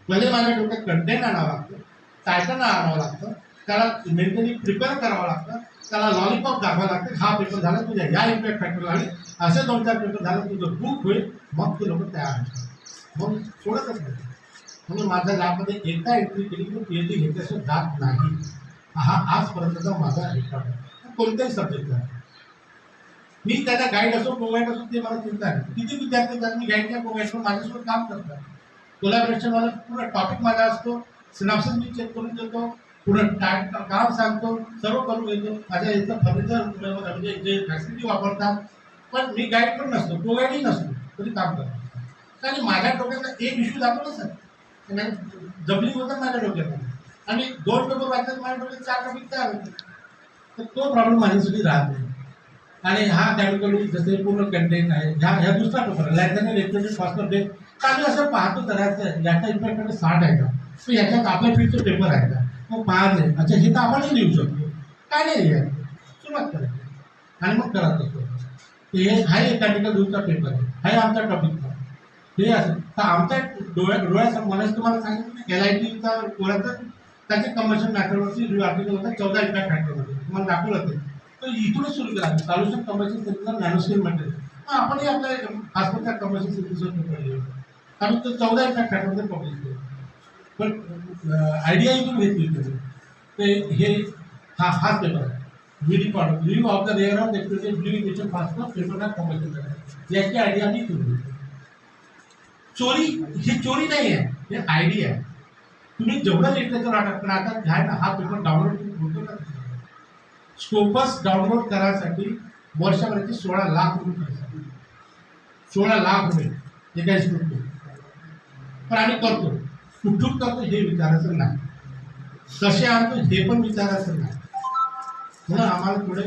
पहिले माझ्या डोक्यात कंटेंट आणावं लागतं, टायटल आणावं लागतं, त्याला मेंटली प्रिपेअर करावं लागतं, त्याला लॉलीपॉप दाखवावं लागतं. हा पेपर झाला तुझ्या या इम्पॅक्ट फॅक्टरला आणि असे 2-4 पेपर झालं तुझं बुक होईल. मग ते लोक तयार होतात. मग सोडतच नाही. म्हणून माझ्या लॅबमध्ये एकदा एंट्री केली की PhD घेतल्याशिवाय जात नाही. हा आजपर्यंतचा माझा रेकॉर्ड आहे कोणत्याही सब्जेक्टला. मी त्याला गाईड असो प्रोव्हाइड असो ते मला चिंता आहे. किती विद्यार्थी त्यात मी गाईड किंवा प्रोव्हाइड करून माझ्यासोबत काम करतात. कोलॅबोरेशन मला पूर्ण टॉपिक माझा असतो. सिनॉप्सिस मी चेक करून देतो. पुढे काम सांगतो. सर्व करून घेतो. माझ्या इथं फर्निचर म्हणजे जे फॅसिलिटी वापरतात पण मी गाईड पण नसतो प्रोव्हाइडही नसतो तरी काम करतो. आणि माझ्या डोक्यातला एक इश्यू दाखवला सर नाही जबली होतं माझ्या डोक्यात आणि 2 पेपर वाचतात माझ्या डोक्यात 4 टॉपिक तयार होते. तर तो प्रॉब्लेम माझ्यासाठी राहत नाही. आणि हा केमिकल जसे पूर्ण कंटेंट आहे ह्या दुसरा पेपर लॅथन इलेक्ट्रॉनिक फास्टर डे चालू असं पाहतो करायचं याचा इम्पॅक्ट 60 आहे का तर याच्यात आपल्या फील्डचे पेपर आहे का मग 5 आहे. अच्छा हे तर आपणही लिहू शकतो काय नाही आहे सुरुवात करायची आणि मग करत असतो. हे हा एक केमिकल दुसरा पेपर आहे. हा आमचा टॉपिक आहे. हे असं तर आमच्या डोळ्यासमोर मला तुम्हाला सांगितलं LITचा कोणाचं त्याचे कमर्शियल मॅथडवरची रिव्ह्यू आर्टिकल होता 14 इम्पॅक्ट फॅक्टरमध्ये तुम्हाला दाखवलं ते तर इथूनच सुरू केला solution commercial synthesis nanoscale material. आपणही आपल्या आसपासच्या कमर्शियल सिंथेसिसवर पेपर लिहिलो आम्ही तो 14 इम्पॅक्ट फॅक्टरमध्ये पब्लिश केलं. पण आयडिया इथून घेतली होती. तर हे हाच पेपर आहे video product review of the rare of expressive blue emission faster paper commercial याची आयडिया आम्ही इथून. चोरी ही चोरी नाही आहे, हे आयडिया आहे. तुम्ही जेवढं लिटरेचर वाटत पण आता घ्या ना हा पेपर डाउनलोड होतो ना. स्कोपस डाउनलोड करायसाठी वर्षभराची 16 लाख रुपये पैसा, 16 लाख रुपये एका इन्स्टिट्यूटचे. पण आम्ही करतो कुठून करतो हे विचारायचं नाही, कसे आणतो हे पण विचारायचं नाही. म्हणून आम्हाला थोडे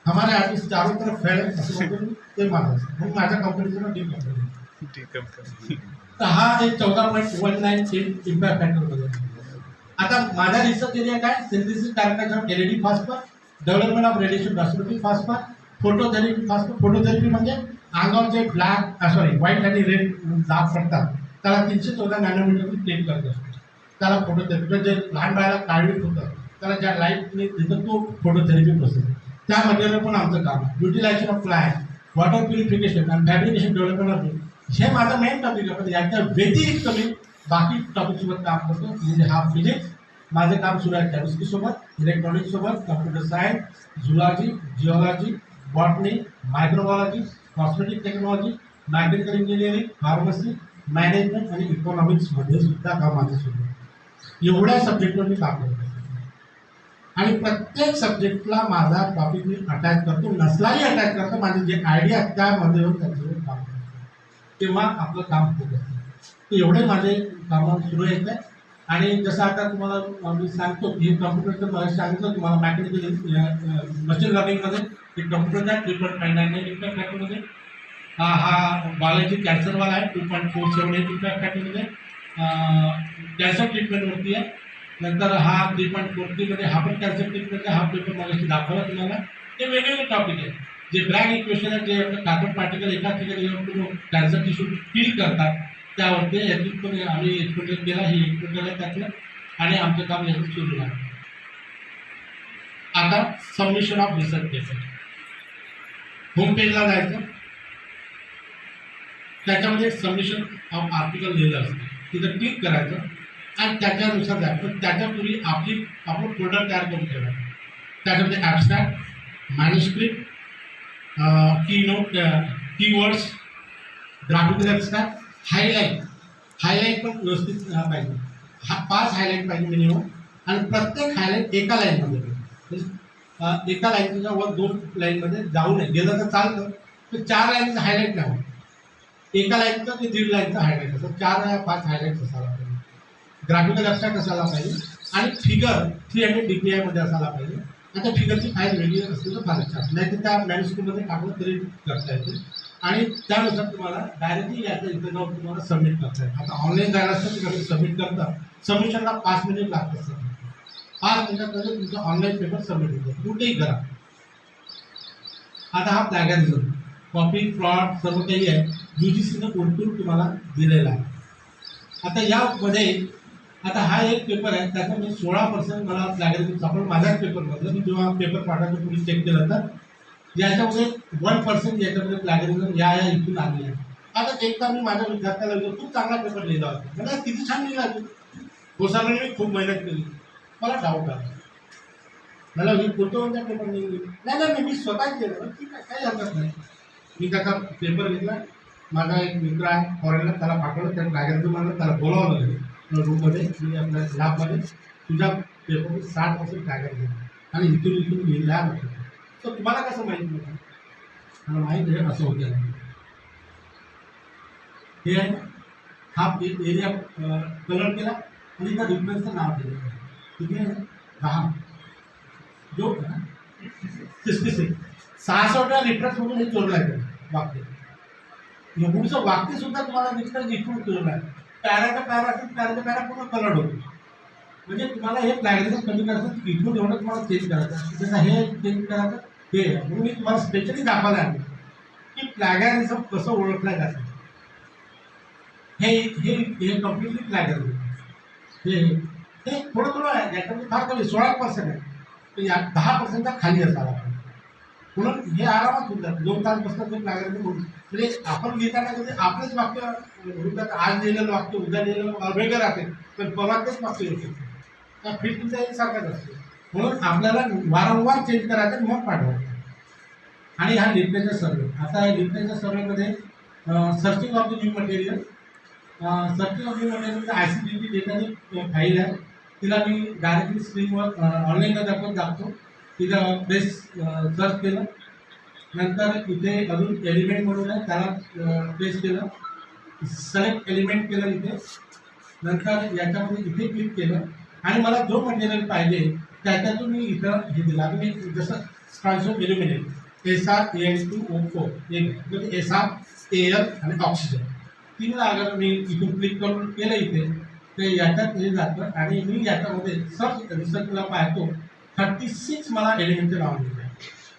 हमारे आर्टिस्ट चारों तरफ फैले असं म्हणतो मी, ते माझं म्हणून माझ्या कंपनीचं नाव डीप कंपनी. तर हा एक 14.19 इम्पॅक्ट फॅक्टरमध्ये. आता माझा रिसर्च एरिया काय synthesis character LED phosphor, development of radiation डॉक्टरी फास्फर, फोटोथेरपी फास्फर. फोटोथेरपी म्हणजे अंगावर जे व्हाईट आणि रेड दाब पडतात त्याला 314 नॅनोमीटरची ट्रीट करत असतो, त्याला फोटोथेरपी. जे लहान बाळाला काळवीट होतं त्याला ज्या लाईटने देतं तो फोटोथेरपी प्रोसेस. त्या मटेरियल पण आमचं काम आहे. Utilization of fly, water purification आणि फॅब्रिकेशन डेव्हलपमेंट ऑफ हे माझं मेन टॉपिक आहे. पण याच्या व्यतिरिक्त मी बाकी टॉपिकसोबत काम करतो. म्हणजे हा फिजिक्स माझं काम सुरू आहे, केमिस्ट्रीसोबत, इलेक्ट्रॉनिक्ससोबत, computer science, zoology, geology, botany, microbiology, cosmetic technology, mechanical engineering, pharmacy, management आणि इकॉनॉमिक्समध्ये सुद्धा काम माझं सुरू आहे. एवढ्या सब्जेक्टवर मी काम करतो आणि प्रत्येक सब्जेक्टला माझा टॉपिक मी अटॅच करतो, नसलाही अटॅच करतो. माझे जे आयडिया त्यामध्ये येऊन त्याच्यावर काम करतो, तेव्हा आपलं काम होत असतं. तर एवढे माझे कामं सुरू आहेत. आणि जसं आता तुम्हाला मी सांगतो की कम्प्युटरचं मला सांगितलं तुम्हाला मॅकॅनिकल मशीन लर्निंगमध्ये एक कम्प्युटरचा 3.99 इम्पॅक्ट फॅक्टरमध्ये. हा बायोलॉजी कॅन्सरवाला आहे 2.47 इम्पॅक्ट फॅक्टरमध्ये. कॅन्सर ट्रीटमेंटवरती आहे. नंतर हा 3.43मध्ये हा पण कॅन्सर ट्रीटमेंट आहे. हा पेपर मला दाखवला तुम्हाला. ते वेगवेगळे टॉपिक आहे. जे ब्रँड इक्वेशन आहे जे कार्बन पार्टिकल एका ठिकाणी कॅन्सर टिश्यू फील करतात त्यावरती याची पण आम्ही एक्सपेरिमेंट केला. हे एक्सपेरिमेंट आहे त्यातलं आणि आमचं काम याचं सुरू आहे. आता submission of research paper. Home पेजला जायचं, त्याच्यामध्ये सबमिशन ऑफ आर्टिकल लिहिलं असतं, तिथं क्लिक करायचं आणि त्याच्यानुसार जायचं. पण त्याच्यापूर्वी आपलं फोल्डर तयार करून ठेवायचं. त्याच्यामध्ये abstract, manuscript, keynote, keywords, graphical abstract, highlight पण व्यवस्थित पाहिजे. 5 हायलाईट पाहिजे मिनिमम. आणि प्रत्येक हायलाईट एका लाईनमध्ये पाहिजे. एका लाईनच्या वर 2 लाईनमध्ये जाऊ नये. गेलं तर चालतं, तर 4 लाईनचं हायलाईट नाही होत. एका लाईनचं ते 1.5 लाईनचं हायलाईट असं 4 या 5 हायलाईट असायला पाहिजे. ग्राफिकल ॲबस्ट्रॅक्ट असायला पाहिजे आणि फिगर 300 DPI मध्ये असायला पाहिजे. आता फिगरची फाईल वेगळी असते तर फारच छान, नाही तर त्या मॅन्युस्क्रिप्टमध्ये टाकलं तरी करता येते. आणि त्यानुसार तुम्हाला डायरेक्टली याचं इथं जाऊन तुम्हाला सबमिट करता येतं. आता ऑनलाईन जायला असतं की कसं सबमिट करता, सबमिशनला 5 मिनिट लागतात. सर 5 मिनिटात तुमचा ऑनलाईन पेपर सबमिट होतो, कुठेही करा. आता हा प्लॅगॅरिझम, कॉपी, फ्रॉड सर्व काही आहे UGCनं उलटून तुम्हाला दिलेला आहे. आता यामध्ये आता हा एक पेपर आहे त्याचा मी 16% मला प्लॅगॅरिझम सापडलं माझ्याच पेपरमधलं. मी जेव्हा पेपर पाठाचं पुढे चेक केलं तर याच्यामध्ये 1% याच्यामध्ये प्लॅगॅरिझम या इथून आलेलं आहे. आता एकदा मी माझ्या विद्यार्थ्याला खूप चांगला पेपर लिहिला होता, मला किती छान लिहिला तू. गोसावीने मी खूप मेहनत केली. मला डाऊट आला, मला मी कोणत्या पेपर नाही मी स्वतः केलं. ठीक आहे, काही हरकत नाही. मी त्याचा पेपर घेतला. माझा एक मित्र आहे फॉरेनला, त्याला पाठवलं. त्याने प्लॅगॅरिझम आणलं, त्याला बोलावलं लागेल रूममध्ये मी आपल्या लॅबमध्ये. तुझ्या पेपरमध्ये 60% प्लॅगॅरिझम आणि इथून लिहिला होतं. तर तुम्हाला कसं माहिती नव्हतं? मला माहीत आहे असं होतं. हे आहे हा एरिया कलर केला आणि त्या रिफरन्सचं नाव दिलं. ठीक आहे, 10 जो 66 66 रिफरन्स म्हणून हे चोरलं आहे वाक्य. पुढचं वाक्य सुद्धा तुम्हाला दिसतं इथून चोरलं आहे. पॅराचा पॅरा असेल, पॅराचा पॅरा पूर्ण कलर होतो. म्हणजे तुम्हाला हे प्लॅगॅरिझम कमी करायचं, इथून एवढं तुम्हाला चेंज करायचं. जसं हे चेंज करायचं हे म्हणून मी तुम्हाला स्पेशली दाखवलं आहे की प्लॅगॅरिझम कसं ओळखलं जातं. हे हे हे कम्प्लिटली प्लॅगॅरिझम. हे थोडं आहे, याच्यामध्ये फार कमी 16% आहे. तर या 10% खाली असायला पाहिजे. म्हणून हे आरामात होतात. 2 तास बसतात ते नागरिक म्हणजे आपण लिहिताना कधी आपलंच वाक्य होतात. आज लिहिलेलं वाक्य उद्या लिहिलेलं वेगळं राहते, पण परवा तेच वाक्य येऊ शकते. त्या फिट तुमचा एकसारखाच असते. म्हणून आपल्याला वारंवार चेंज करायचं आणि मग पाठवायचं. आणि हा लिटरेचर सर्वे. आता लिटरेचर सर्वेमध्ये searching of the new material, searching of new material ICDT डेटाची फाईल आहे. तिला मी डायरेक्टली स्क्रीनवर ऑनलाईनला दाखवतो. तिथं प्रेस सर्च केलं, नंतर इथे अजून एलिमेंट म्हणून आहे त्याला प्रेस केलं, सिलेक्ट एलिमेंट केलं इथे, नंतर याच्यामध्ये इथे क्लिक केलं आणि मला जो मटेरियल पाहिजे त्याच्यातून मी इथं हे दिला. मी जसं ट्रान्सफर इल्युमिनेट SrAl2O4 म्हणजे SrAl आणि ऑक्सिजन तीनला अगर मी इथून क्लिक करून केलं इथे ते याच्यात हे जातं आणि मी याच्यामध्ये सर्च रिसर्चला पाहतो 36 मला एलिमेंटचे नाव दिले आहे.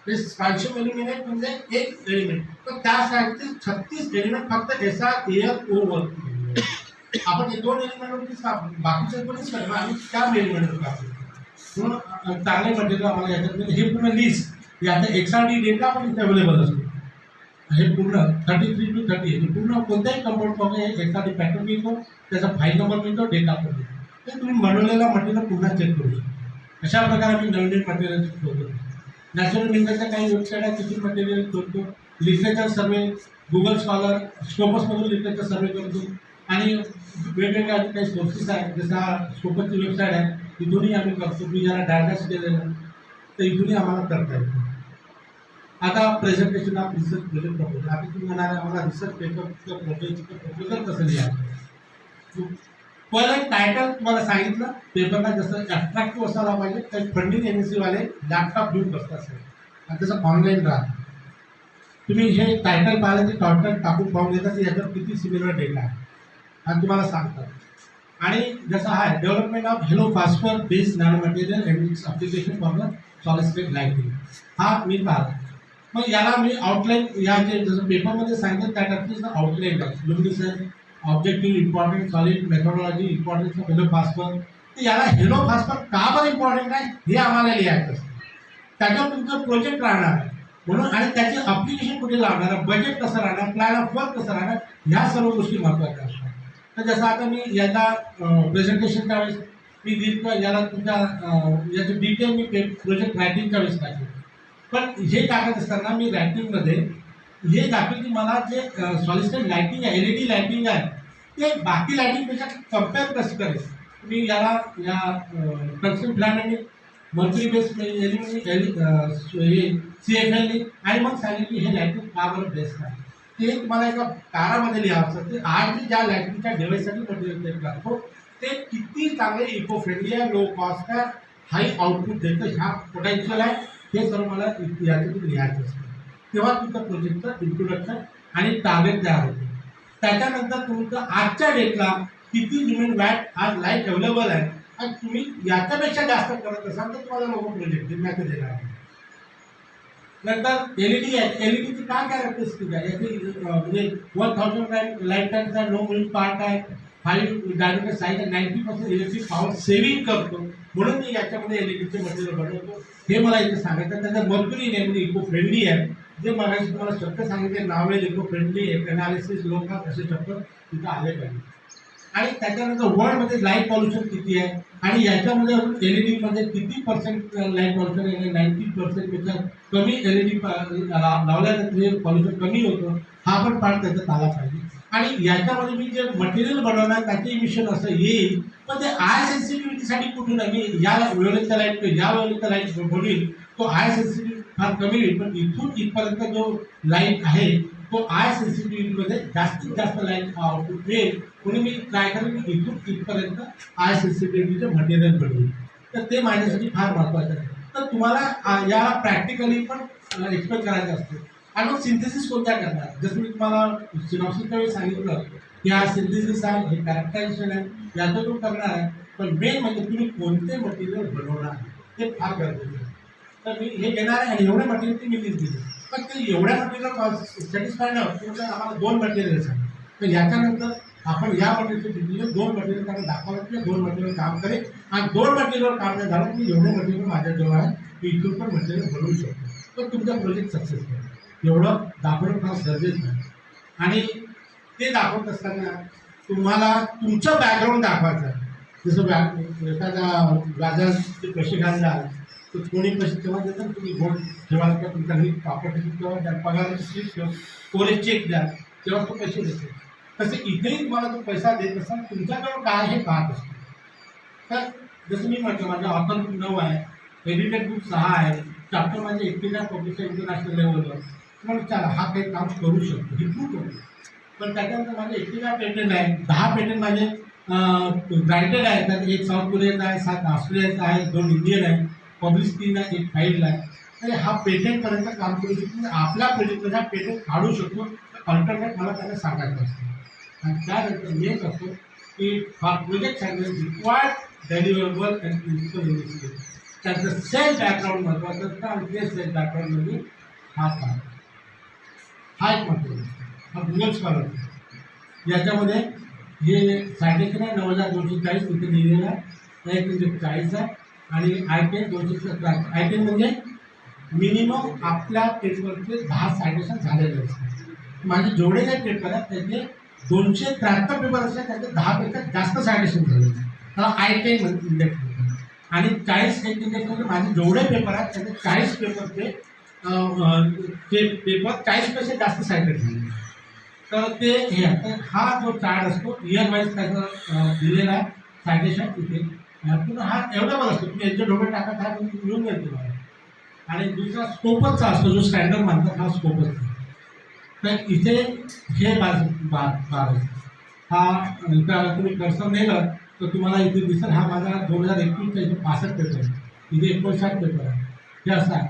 ते ट्रान्सफर इल्युमिनेट म्हणजे एक एलिमेंट, तर त्यासाठी 36 एलिमेंट फक्त SrAl2O वरती. आपण हे 2 एलिमेंटवरती बाकीचे कोणीच करणार आणि 4 एलिमेंटवर टाकतो. म्हणून चांगले मटेरियल आम्हाला याच्यात हे पूर्ण लिस्ट याचा XRD डेटा पण इथे अवेलेबल असतो. हे पूर्ण 33 to 30 पूर्ण कोणत्याही कंपाऊंडमध्ये XRD पॅटर्न मिळतो, त्याचा फाईल नंबर मिळतो, डेटा पण मिळतो. ते तुम्ही बनवलेला मटेरियल पुन्हा चेक करू शकता. अशा प्रकारे आम्ही नवीन मटेरियल शोधतो. नॅशनल मिनरलच्या काही वेबसाईट आहे तिथून मटेरियल शोधतो. लिटरेचर सर्वे, गुगल स्कॉलर, स्कोपसमधून लिटरेचर सर्वे करतो आणि वेगवेगळ्या काही सोर्सेस आहेत जसा स्कोपसची वेबसाईट आहे तिथूनही आम्ही करतो. मी ज्याला डायग्राम्स केलेलं तर इथूनही आम्हाला करता येतो. आता presentation of research project proposal. आता तुम्ही म्हणाले आम्हाला रिसर्च पेपरचं प्रपोजल कसं लिहायचं. पहिलं टायटल तुम्हाला सांगितलं, पेपरला जसं अट्रॅक्टिव्ह असायला पाहिजे. तर फंडिंग एजन्सीवाले लॅपटॉप घेऊन बसतात सर आणि त्याचं ऑनलाईन राहतं. तुम्ही हे टायटल पाहिलं ते टायटल टाकून पाहून घेतात की याच्यावर किती सिमिलर डेटा आहे आणि तुम्हाला सांगतात. आणि जसं आहे development of halo phosphor based nano material and its application for the solid state lighting हा मी पाहतो. मग याला मी आउटलाईन या जे जसं पेपरमध्ये सांगितलं त्या टाईपचं आउटलाईन आहे. Luminescence, objective, important, solid, methodology, importance of halo phosphor. तर याला हेलो फास्फर का बरं इम्पॉर्टंट आहे हे आम्हाला लिहायचं असतं. त्याच्यावर तुमचं प्रोजेक्ट राहणार आहे म्हणून आणि त्याचे अप्लिकेशन कुठे लावणार आहे, बजेट कसं राहणार, प्लॅन ऑफ वर्क कसं राहणार, ह्या सर्व गोष्टी महत्त्वाच्या असतात. तर जसं आता मी याला प्रेझेंटेशनच्या वेळेस मी दिलं याला तुमच्या याचं डिटेल मी प्रोजेक्ट रायटिंगच्या वेळेस टाकेल. पण हे टाकत असताना मी रायटिंगमध्ये हे दाखवेल की मला जे सॉलिड लाइटिंग आहे, LED लाइटिंग आहे ते बाकी लाइटिंगपेक्षा कम्पेअर कसं करेल. मी याला या कन्स्ट्रक्ट प्लॅनने मर्क्युरी बेस हे CFL आणि मग सांगेल की हे लाइटिंग का बरं बेस्ट आहे. ते तुम्हाला एका कारामध्ये लिहायचं. ते आज मी ज्या लाइटिंगच्या डिव्हाइससाठी मटेरियल तयार करतो ते किती चांगले इको फ्रेंडली आहे, लो कॉस्ट आहे, हाई आउटपुट देतं, ह्या पोटेन्शियल आहे, हे सर्व मला याच्यातून लिहायचं असतं. तेव्हा तुमचं प्रोजेक्टचं इंट्रोडक्शन आणि टार्गेट तयार होते. त्याच्यानंतर तुमचं आजच्या डेटला किती लिमिट वॅट आज लाईट अवेलेबल आहे आणि तुम्ही याच्यापेक्षा जास्त करत असाल तर तुम्हाला लोक प्रोजेक्ट देणार आहे. नंतर LED आहे. LEDची काय कॅरेक्टरिस्टिक आहे याची म्हणजे 1000 लाईट टाईमचा नो मूव्हिंग पार्ट आहे, 5 डायमीटर साईज आहे, 90% इलेक्ट्रिक पॉवर सेव्हिंग करतो म्हणून मी याच्यामध्ये LEDचे मटेरियल बनवतो. हे मला इथे सांगायचं. त्याचा मर्क्युरी नाही म्हणजे इको फ्रेंडली आहे. जे मगाशी तुम्हाला शब्द सांगितले novel, eco friendly, analysis, low cost असे शब्द तिथं आले पाहिजे. आणि त्याच्यानंतर वर्ल्डमध्ये लाईट पॉल्युशन किती आहे आणि याच्यामध्ये LED किती पर्सेंट लाईट पॉल्युशन आहे, 90%पेक्षा कमी LED लावल्यानंतर पॉल्युशन कमी होतं हा पण पार्ट त्याच्यात आला पाहिजे. आणि याच्यामध्ये मी जे मटेरियल बनवणार त्याचे इमिशन असं येईल पण ते आय सेन्सिटिव्हिटीसाठी कुठून आहे. मी या वेळेचा लाईट या वेळेचा लाईट बनवील तो आय सेन्सिटिव्हिटी फार कमी होईल, पण इथून इथपर्यंत जो लाईट आहे तो आय सेन्सिटिव्हिटीमध्ये जास्तीत जास्त लाईट आउटपुट मिळेल म्हणून मी ट्राय करेन की इथून इथपर्यंत आय सेन्सिटिव्हिटीचं मटेरियल बनवेल. तर ते माझ्यासाठी फार महत्त्वाचं आहे. तर तुम्हाला याला प्रॅक्टिकली पण एक्सप्लेन करायचं असतं. आणि मग सिंथेसिस कोणत्या करणार, जसं मी तुम्हाला सिनॉप्सिसच्या वेळी सांगितलं की हा सिंथेसिस आहे, हे कॅरेक्टरायझेशन आहे, याचं तो करणार आहे. पण मेन म्हणजे तुम्ही कोणते मटेरियल बनवणार ते फार गरजेचं आहे. तर मी हे घेणार आहे आणि एवढ्या मटेरियलची मी लिस्ट दिली. पण ते एवढ्या मटेरियल सॅटिस्फाय नाही होत. आम्हाला 2 मटेरियल्स आहेत. तर याच्यानंतर आपण या मटेरियलचे डिटेल 2 मटेरियल त्यांना दाखवलं की 2 मटेरियल काम करेल आणि 2 मटेरियलवर काम नाही झालं की एवढं मटेरियल माझ्याजवळ आहे मी इथून पण मटेरियल बनवू शकतो. तर तुमचा प्रोजेक्ट सक्सेस होईल. एवढं दाखवणं फार गरजेचं आहे. आणि ते दाखवत असताना तुम्हाला तुमचं बॅकग्राऊंड दाखवायचं आहे. जसं एखादा व्याजाचे पैसे घालणार तर कोणी पैसे तेव्हा देतात तुम्ही गोल्ड ठेवाल किंवा तुमच्या घरी प्रॉपर्टी किंवा पगाराची स्लिप ठेवा कोणी चेक द्या तेव्हा तो पैसे देतो. तसे इथेही तुम्हाला तो पैसा देत असताना तुमच्याकडं काय हे पाहत असतो. तर जसं मी म्हटलं माझं ऑथर बुक 9 आहे, एडिटेड बुक 6 आहे, चॅप्टर माझे 31 पब्लिश इंटरनॅशनल लेवलवर. तुम्हाला विचारा हा काही काम करू शकतो हे प्रूव्ह करतो. पण त्याच्यानंतर माझे 31 पेटंट आहे, 10 पेटंट माझे ग्रांटेड आहेत. त्यात 1 साऊथ कोरियाचा आहे, 7 ऑस्ट्रेलियाचा आहे, 2 इंडियन आहे, पब्लिश 3 आहे, 1 फाईल्ड आहे. तर हा पेटंटपर्यंत काम करू शकतो. आपल्या प्रोजेक्टमध्ये हा पेटंट काढू शकतो. अल्टरनेट मला त्यांना सांगायचं असतं. आणि त्यानंतर हेच असतो की हा प्रोजेक्ट सांगेल रिक्वायर्ड डेलिव्हरेबल अँड प्रिन्सिपल इनिशिएटिव्ह. त्याचं सेल्फ बॅकग्राऊंड महत्त्वाचं असतं आणि ते सेल्फ बॅकग्राऊंडमध्ये हा काम हा एक महत्त्वाचा असतो. हा गुगल स्कॉलर याच्यामध्ये हे सायटेशन आहे 9240 इथे लिहिलेलं आहे, 140 आहे आणि ITN 217. ITN म्हणजे मिनिमम आपल्या पेपरचे 10 सायटेशन झालेले असतात. माझे जेवढे काही पेपर आहेत त्याचे 273 पेपर असतात त्याचे 10 पेक्षा जास्त सायटेशन झाले. त्याला ITN इंडेक्स म्हणतात. आणि 40 इंडेक्स म्हणजे माझे जेवढे पेपर आहेत त्याचे 40 पेपरचे ते पेपर 40पेक्षा जास्त सायटेड झाले. तर ते हे हा जो चार्ट असतो इयर वाईज त्याचं दिलेला आहे सायटेशन तिथे पुन्हा हा अवेलेबल असतो. तुम्ही याचे डोमे टाकत हा तुम्ही मिळून जाईल तुम्हाला. आणि दुसरा स्कोपसचा असतो जो स्टँडर्ड मानतात हा स्कोपसचा. तर इथे हे बार असतो. हा इथं तुम्ही कर्सर नेलं तर तुम्हाला इथे दिसेल हा माझा 2021चा इथे 65 पेपर आहे, इथे 59 पेपर आहे. हे असं आहे.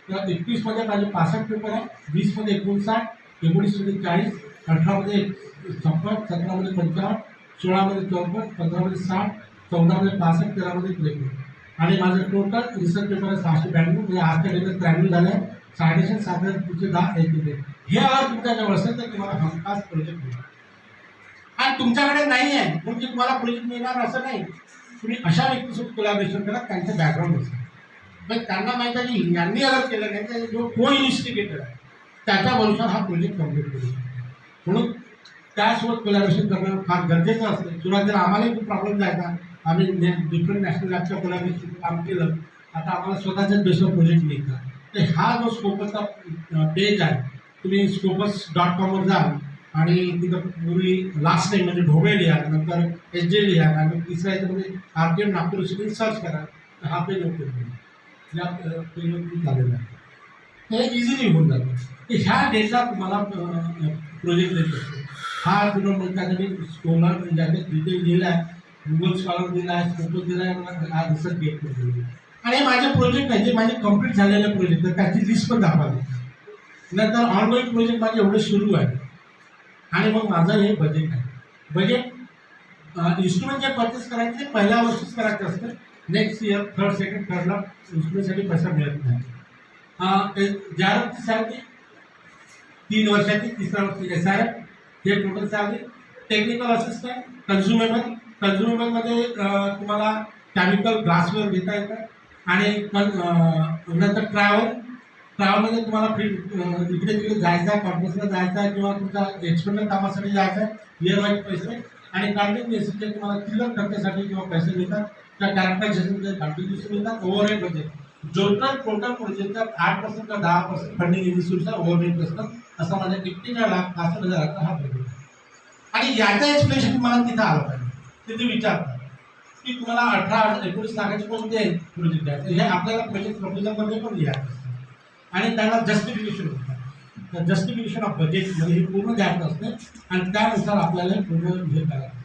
तर 21मध्ये माझे 65 पेपर आहे, 20मध्ये 59, 19मध्ये 40, 18मध्ये 56, 17मध्ये 55, 16मध्ये 54, 15मध्ये 60, 14मध्ये 65, 13मध्ये 53. आणि माझं टोटल रिसर्च पेपर आहे 692 म्हणजे आजच्या डेटात 93 झाले आहे. सायटेशन साधारण तुमचे 10 येते. हे अगर तुमच्याजवळ असेल तर तुम्हाला हमखास प्रोजेक्ट मिळेल. आणि तुमच्याकडे नाही आहे म्हणजे तुम्हाला प्रोजेक्ट मिळणार असं नाही. तुम्ही अशा व्यक्तीसोबत कोलॅबोरेशन करा त्यांचं बॅकग्राऊंड असेल पण त्यांना माहीत आहे की यांनी अगर केलं नाही तर जो को इन्व्हेस्टिगेटर आहे त्याच्या भरोशावर हा प्रोजेक्ट कम्प्लीट करू. म्हणून त्यासोबत कोलॅबोरेशन करणं फार गरजेचं असतं. सुरुवातीला आम्हालाही खूप प्रॉब्लेम जायचा. आम्ही डिफरंट नॅशनल लॅबच्या कोलॅबोरेशन काम केलं. आता आम्हाला स्वतःच्याच बेसवर प्रोजेक्ट मिळतात. तर हा जो स्कोपसचा पेज आहे तुम्ही scopus.com जाल आणि तिथं पूर्वी लास्ट टाईम म्हणजे ढोबळे लिहा, नंतर SJ लिहा आणि तिसऱ्या याच्यामध्ये RTM नागपूर युनिव्हर्सिटी सर्च करा. तर हा पेज ओपन होईल. या पेजवर झालेला आहे. हे इझिली होऊन जातं. तर ह्या डेटला तुम्हाला प्रोजेक्ट देत असतो. हा तुम्ही म्हणतात स्कॉलर ज्याच्यात डिटेल दिला आहे, गुगल स्कॉलर दिला आहे, स्कोपस दिला आहे, हा रिसर्च गेट दिला. आणि हे माझे प्रोजेक्ट आहे जे माझे कंप्लीट झालेले प्रोजेक्ट आहे त्याची लिस्ट पण दाखवावी. नंतर ऑनगोईंग प्रोजेक्ट माझे एवढे सुरू आहे. आणि मग माझं हे बजेट आहे. बजेट इन्स्ट्रुमेंट जे परचेस करायचे ते पहिल्या वर्षीच करायचं असतं. नेक्स्ट इयर थर्ड सेकंड थर्डला इन्स्ट्रुमेंटसाठी पैसा मिळत नाही. जाहिरातची सॅलरी 3 वर्षाची, तिसऱ्या वर्षी SRF हे टोटल सॅलरी. टेक्निकल असिस्टंट कन्झ्युमेबलमध्ये तुम्हाला केमिकल ग्लासवेअर घेता येतं. आणि नंतर ट्रॅव्हलमध्ये तुम्हाला इकडे तिकडे जायचं आहे, कॉन्फरन्सला जायचं आहे किंवा तुमच्या एक्सटर्नल कामासाठी जायचं आहे, इयर वाईज पैसे. आणि कॉन्ट्रिब्युशनचे तुम्हाला चिल्लर खर्चासाठी किंवा पैसे मिळतात. त्या कॅरेक्टरायझेशनचे कॉन्ट्रिब्युशन मिळतात. ओव्हरहेड बजेट टोटल प्रोजेक्टचा 8% का 10% फंडिंग इन्स्टिट्यूटचा ओव्हरहेड असतं. असा माझ्या 61,61,000 हा बजेट. आणि याचं एक्सप्लेनेशन मला तिथं आलं पाहिजे. तिथे विचारतात की तुम्हाला 18-19 लाखाचे कोणते प्रोजेक्ट आहे. हे आपल्याला प्रोजेक्ट प्रपोजलमध्ये पण लिहायचं असतं. आणि त्याला जस्टिफिकेशन होतं. तर जस्टिफिकेशन ऑफ बजेटमध्ये हे पूर्ण द्यायचं असतं आणि त्यानुसार आपल्याला पूर्ण हे करायचं.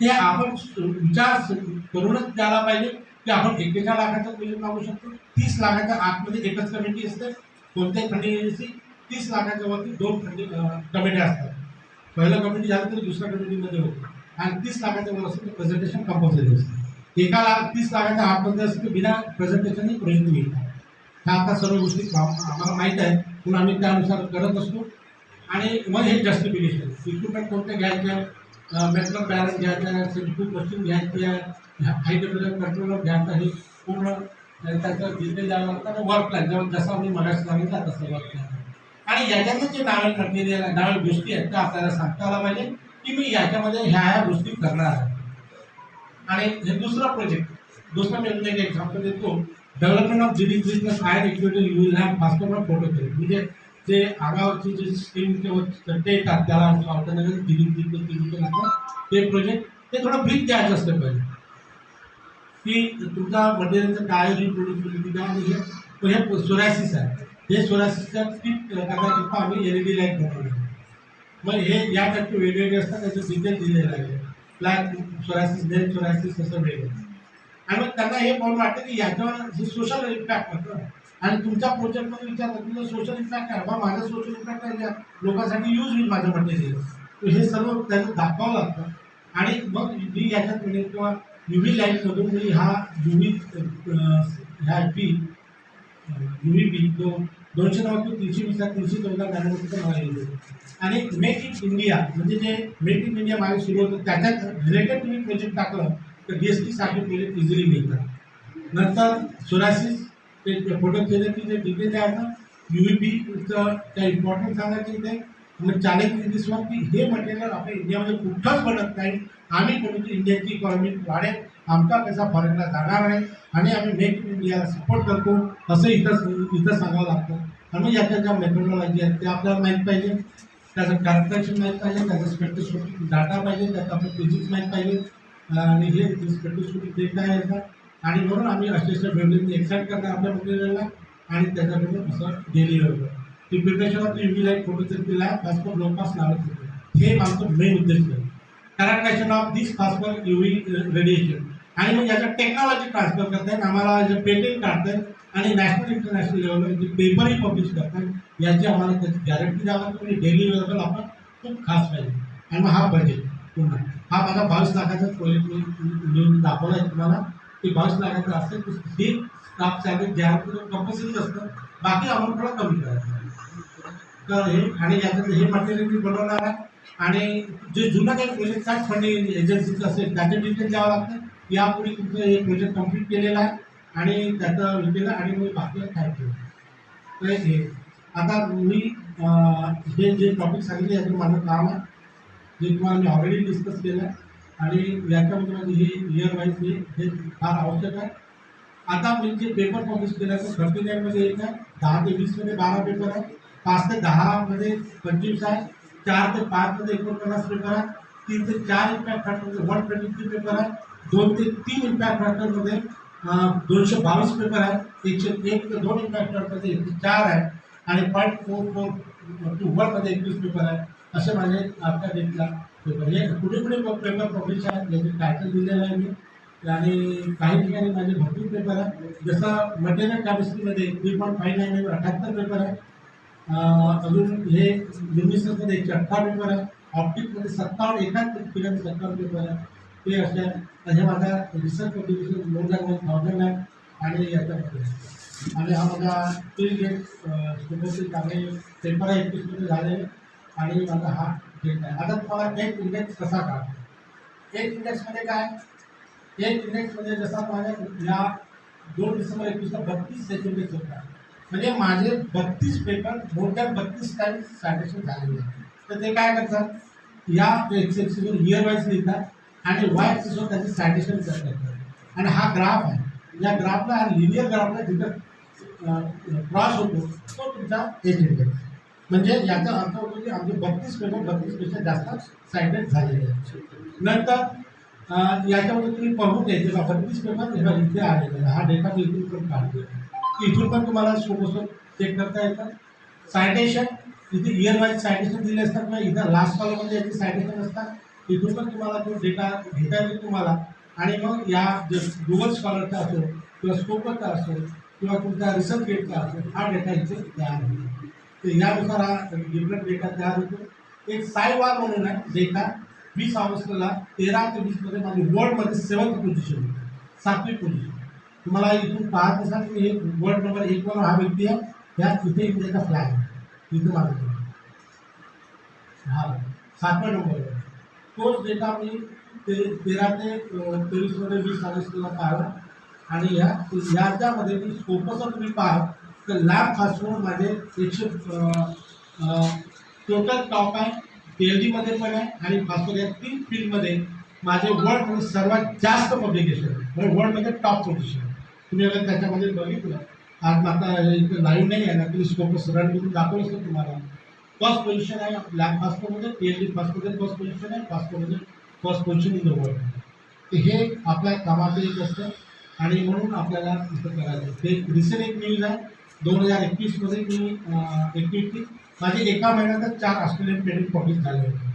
ते आपण विचार करूनच द्यायला पाहिजे की आपण 41 लाखाचा प्रोजेक्ट मागू शकतो. 30 लाखाच्या आतमध्ये एकच कमिटी असते. कोणत्याही फंडिंग एजन्सी 30 लाखाच्या वरती 2 फंडिंग कमिट्या असतात. पहिलं कमिटी झालं तरी दुसऱ्या कमिटीमध्ये होतं. आणि 30 लाखाच्या वर असेल तर प्रेझेंटेशन कंपल्सरी असतं. 30 लाखाच्या आतमध्ये असेल तर बिना प्रेझेंटेशनही प्रोजेक्ट मिळतात. ह्या आता सर्व गोष्टी आम्हाला माहीत आहे म्हणून आम्ही त्यानुसार करत असतो. आणि मग हे जस्टिफिकेशन इक्विपमेंट कोणते घ्यायचे मेट्रो बॅलन्स घ्यायचा आहे, सेंट्रिफ्यूज मशीन घ्यायची आहे, हाय टेम्परेचर कंट्रोलर घ्यायचं आहे, पूर्ण त्याचं डिटेल द्यावं लागतं आणि वर्क प्लॅन जेव्हा जसं मी मगाशी सांगितलं तसं वर्क प्लॅन. आणि याच्यातले जे नवीन मटेरियल आहे, नवीन गोष्टी आहेत त्या आपल्याला सांगता आला पाहिजे की मी याच्यामध्ये ह्या गोष्टी करणार आहे. आणि हे दुसरा मी एक एक्झाम्पल देतो. Development of GD business ion equity you will have faster photo म्हणजे जे आगावची जे स्कीम किंवा ते येतात त्याला ते प्रोजेक्ट ते थोडं ब्रीफ द्यायचं असतं पहिले की तुमचा मटेरियलचं काय रिप्रोड्युसिबिलिटी काय आणि हे सोरायसिस आहे. हे सोरायसिसचा ट्रीट करण्याकरता आम्ही LED लाईट बनवली. मग हे या टाईपचे वेगवेगळे असतात त्याचं डिटेल दिलेलं आहे. ब्लॅक सोरायसिस डेड सोरायसिस असं वेगळं. आणि मग त्यांना हे पाहून वाटतं की याच्यावर जे सोशल इम्पॅक्ट होतं आणि तुमच्या प्रोजेक्टमध्ये विचारलं तुमचं सोशल इम्पॅक्ट आहे बा माझं सोशल इम्पॅक्ट आहे लोकांसाठी यूज होईल माझं मटेरियल. हे सर्व त्यांना दाखवावं लागतं. आणि मग मी याच्यात मिळेल किंवा UV लाईटमधून मी हा ह्या UVB जो 290 320 314 नॅनोमीटरचा मला येतो. आणि मेक इन इंडिया म्हणजे जे मेक इन इंडिया मागे सुरू होतं त्याच्यात रिलेटेड तुम्ही प्रोजेक्ट टाकलं तर DST साठी प्रोजेक्ट इझिली मिळतात. नंतर सोरायसिस ते फोटोथेरपी जे डिटेल आहे ना UVBचं त्या इम्पॉर्टन्स सांगायचं इथे. मग चॅलेंज दिसवा की हे मटेरियल आपल्या इंडियामध्ये कुठंच बनत नाही. आम्ही म्हणून इंडियाची इकॉनॉमी वाढेल आमचा पैसा फॉरेनला जाणार नाही आणि आम्ही मेक इन इंडियाला सपोर्ट करतो असं इथं सांगावं लागतं. आणि याच्या ज्या मेथोडॉलॉजी आहेत ते आपल्याला माहीत पाहिजे, त्याचं कॅल्क्युलेशन माहीत पाहिजे, त्याचा स्पेक्ट्रोस्कोपिक डाटा पाहिजे, त्याचं आपलं फिजिक्स माहीत पाहिजे आणि हे स्पेक्ट्रोस्कोपिक डेटा आहे. आणि म्हणून आम्ही असे वेगवेगळे एक्साइट करणार आपल्या मटेरियलला आणि त्याच्याकडून असं डिलिव्हर करतो. ती प्रिपरेशन ऑफ UV लाईट फोटोथेरपीला फास्फर लो पास लावत होते. हे आमचं मेन उद्देश आहे. Characterization of this phosphor UV radiation. आणि मग याचं टेक्नॉलॉजी ट्रान्सफर करतायत आम्हाला जे पेटेंट काढतात आणि नॅशनल इंटरनॅशनल लेवलवर जे पेपरही पब्लिश करतात याची आम्हाला त्याची गॅरंटी द्यावं लागतं. डेली लेवल आपण खूप खास पाहिजे. आणि मग हा बजेट पुन्हा हा माझा 22 लाखाचा प्रोजेक्ट मी दाखवला आहे तुम्हाला की 22 लाखाचं असतं हे स्टाफ सॅलरी गॅरंटी कंपल्सरीच असतं. बाकी अमाऊंट थोडा कमी करायचं. तर हे आणि याच्यातलं हे मटेरियल मी बनवणार आहे. आणि जे जुनं काही प्रोजेक्ट काय फंडिंग एजन्सीचं असेल त्याचे डिटेल द्यावं लागतं. यापूर्वी तुमचं हे प्रोजेक्ट कंप्लीट केलेलं आहे आणि त्याचं डिटेल आणि मी बाकी काय केलं तर हे आता मी हे जे टॉपिक सांगितले याचं माझं काम आहे जे तुम्हाला मी ऑलरेडी डिस्कस केलं आहे. आणि याच्यामध्ये माझी हे इयर वाईज हे फार आवश्यक आहे. आता मी जे पेपर पब्लिश केलं तर 39मध्ये एक आहे, 10 ते 20मध्ये 12 पेपर आहे, 5 ते 10मध्ये 25 आहे, 4 ते 5मध्ये 49 पेपर आहे, 3 ते 4 इम्पॅक्ट फॅक्टरमध्ये 123 पेपर आहे, 2 ते 3 इम्पॅक्ट फॅक्टरमध्ये 222 पेपर आहे, 101 ते 2 इम्पॅक्ट फॅक्टरमध्ये 104 आहे आणि 0.44 to 1मध्ये 21 पेपर आहे. असे माझे आपल्या डेटला पेपर हे पुढे पेपर पब्लिश आहेत. याचे टायटल दिलेलं आहे मी आणि काही ठिकाणी माझे भरपूर पेपर आहे. जसं मटेरियल केमिस्ट्रीमध्ये 3.59 78 पेपर आहे. अजून हे न्यूमिसमध्ये 118 पेपर आहे. ऑप्टिकमध्ये 57 एकाच ठिकाणी 57 पेपर आहे. ते असे हे माझा रिसर्च पब्लिकेशन मोर दॅन 1000 आहे. आणि याच्यामध्ये आणि हा माझा स्किल गेट स्टुडंटचे चांगले पेपर आहे 21मध्ये झाले आणि माझा हा डेट आहे. आता तुम्हाला एक इंडेक्स कसा काढतो. एक इंडेक्समध्ये काय एक इंडेक्समध्ये जसा माझ्या या 2 डिसेंबर 21ला 32 सेकंड होता म्हणजे माझे 32 paper more than 32 times citation झालेले आहे. तर ते काय करतात या एक्स एक्सिसवर इयर वाईज लिहितात आणि वाय एक्सिसवर त्याचे सायटेशन करतात. आणि हा ग्राफ आहे. या ग्राफला हा लिनियर ग्राफला जिथं क्रॉस होतो तो तुमचा एज इंडेक्स. म्हणजे याचा अर्थ होतो की आमचे 32 पेपर 32पेक्षा जास्त सायटेड झालेले आहेत. नंतर याच्यामध्ये तुम्ही पाहू द्यायचे का 32 पेपर हे इथे आलेले हा डेटा मी इथून पण काढतो. इथून पण तुम्हाला सोबत चेक करता येतं. सायटेशन इथे इयर वाईज सायटेशन दिले असतात किंवा इथं लास्ट कॉलममध्ये याचे सायटेशन असतात. इथून पण तुम्हाला तो डेटा घेता येतो तुम्हाला. आणि मग या जे गुगल स्कॉलरचा असो किंवा स्कोपरचा असो किंवा तुमचा रिसर्च गेटचा असो हा डेटा इथे तयार होतो. तर यानुसार हा डिफरंट डेटा तयार होतो. एक सायवार म्हणून आहे डेटा 20 ऑगस्टला 13 ते 20मध्ये माझी वर्ल्डमध्ये 7th पोझिशन होती 7वी पोझिशन. तुम्हाला इथून पाहत असाल की हे वर्ल्ड नंबर 1 वर हा व्यक्ती आहे. ह्या इथे इंडियाचा फ्लॅग आहे इथं माझं हा 7व्या नंबरवर. तोच डेटा मी 13 ते 23मध्ये 20 पाहिला आणि ह्याच्यामध्ये मी स्कोपचं तुम्ही पाहा तर लॅब फास्टवर माझे 100 टोटल टॉप आहे, PLDमध्ये पण आहे आणि फास्टवर या 3 फील्डमध्ये माझे वर्ल्डमध्ये सर्वात जास्त पब्लिकेशन आहे, म्हणजे वर्ल्डमध्ये टॉप पोझिशन आहे. तुम्ही अगर त्याच्यामध्ये बघितलं आज आता इथं लाईव्ह नाही आहे ना, तुम्ही स्कोपस रन करून दाखवलं असतं तुम्हाला. फर्स्ट पोझिशन आहे लॅब फास्टमध्ये, PLD फास्टमध्ये फर्स्ट पोझिशन आहे, फास्टमध्ये first position in the world. तर हे आपल्या कामाचं एक असतं आणि म्हणून आपल्याला इथं करायचं. ते रिसेंट एक न्यूज आहे 2021मध्ये मी ॲक्टिव्हिटी माझे एका महिन्यातच 4 ऑस्ट्रेलियन पेटेंट पब्लिश झाले होते.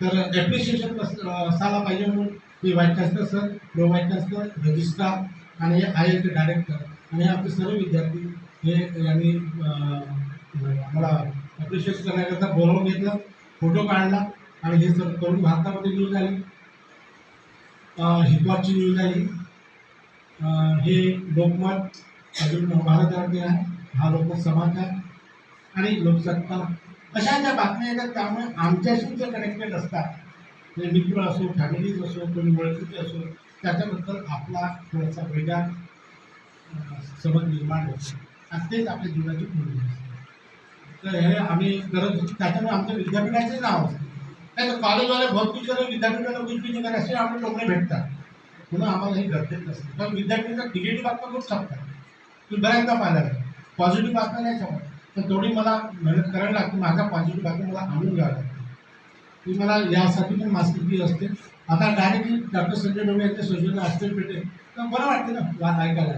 तर ॲप्रिशिएशन असायला पाहिजे म्हणून हे vice chancellor sir, pro vice chancellor, registrar आणि IIT डायरेक्टर आणि आमचे सर्व विद्यार्थी हे यांनी मला ॲप्रिशिएट करण्याकरता बोलावून घेतलं, फोटो काढला आणि हे सर्व करून भारतामध्ये न्यूज आली, हिपहॉपची न्यूज आली. हे लोकमत अजून भारतामध्ये आहे, हा लोकमत समाचार आणि लोकसत्ता अशा ज्या बातम्या येतात त्यामुळे आमच्याशी जे कनेक्टेड असतात म्हणजे मित्र असो, फॅमिलीज असो, कोणी ओळखीचे असो, त्याच्याबद्दल आपला थोडासा वेगळा समज निर्माण होतो आणि तेच आपल्या जीवनाची पूर्ण असते. तर हे आम्ही करत होतो, त्याच्यामुळे आमच्या विद्यापीठाचे नाव असतं. नाही तर कॉलेजवाले भौतिक विद्यापीठाला विद्यापीठ करायचे असे आम्ही टोमणे भेटतात, म्हणून आम्हाला हे गरजेचं असतं. कारण विद्यापीठाचा निगेटिव्ह बातम्या खूप छापतात, तुम्ही बऱ्याचदा पाहिलं पॉझिटिव्ह बातम्या नाही छापत, तर तेवढी मला मेहनत करायला लागते. माझ्या पॉझिटिव्ह बातम्या मला आणून घ्यावं लागतं. ती मला यासाठी पण मास्टरकी असते. आता डायरेक्टली डॉक्टर संजय डोंगरे यांच्या संशोधन हॉस्पिटल पेटे तर बरं वाटते ना वाद ऐकायला.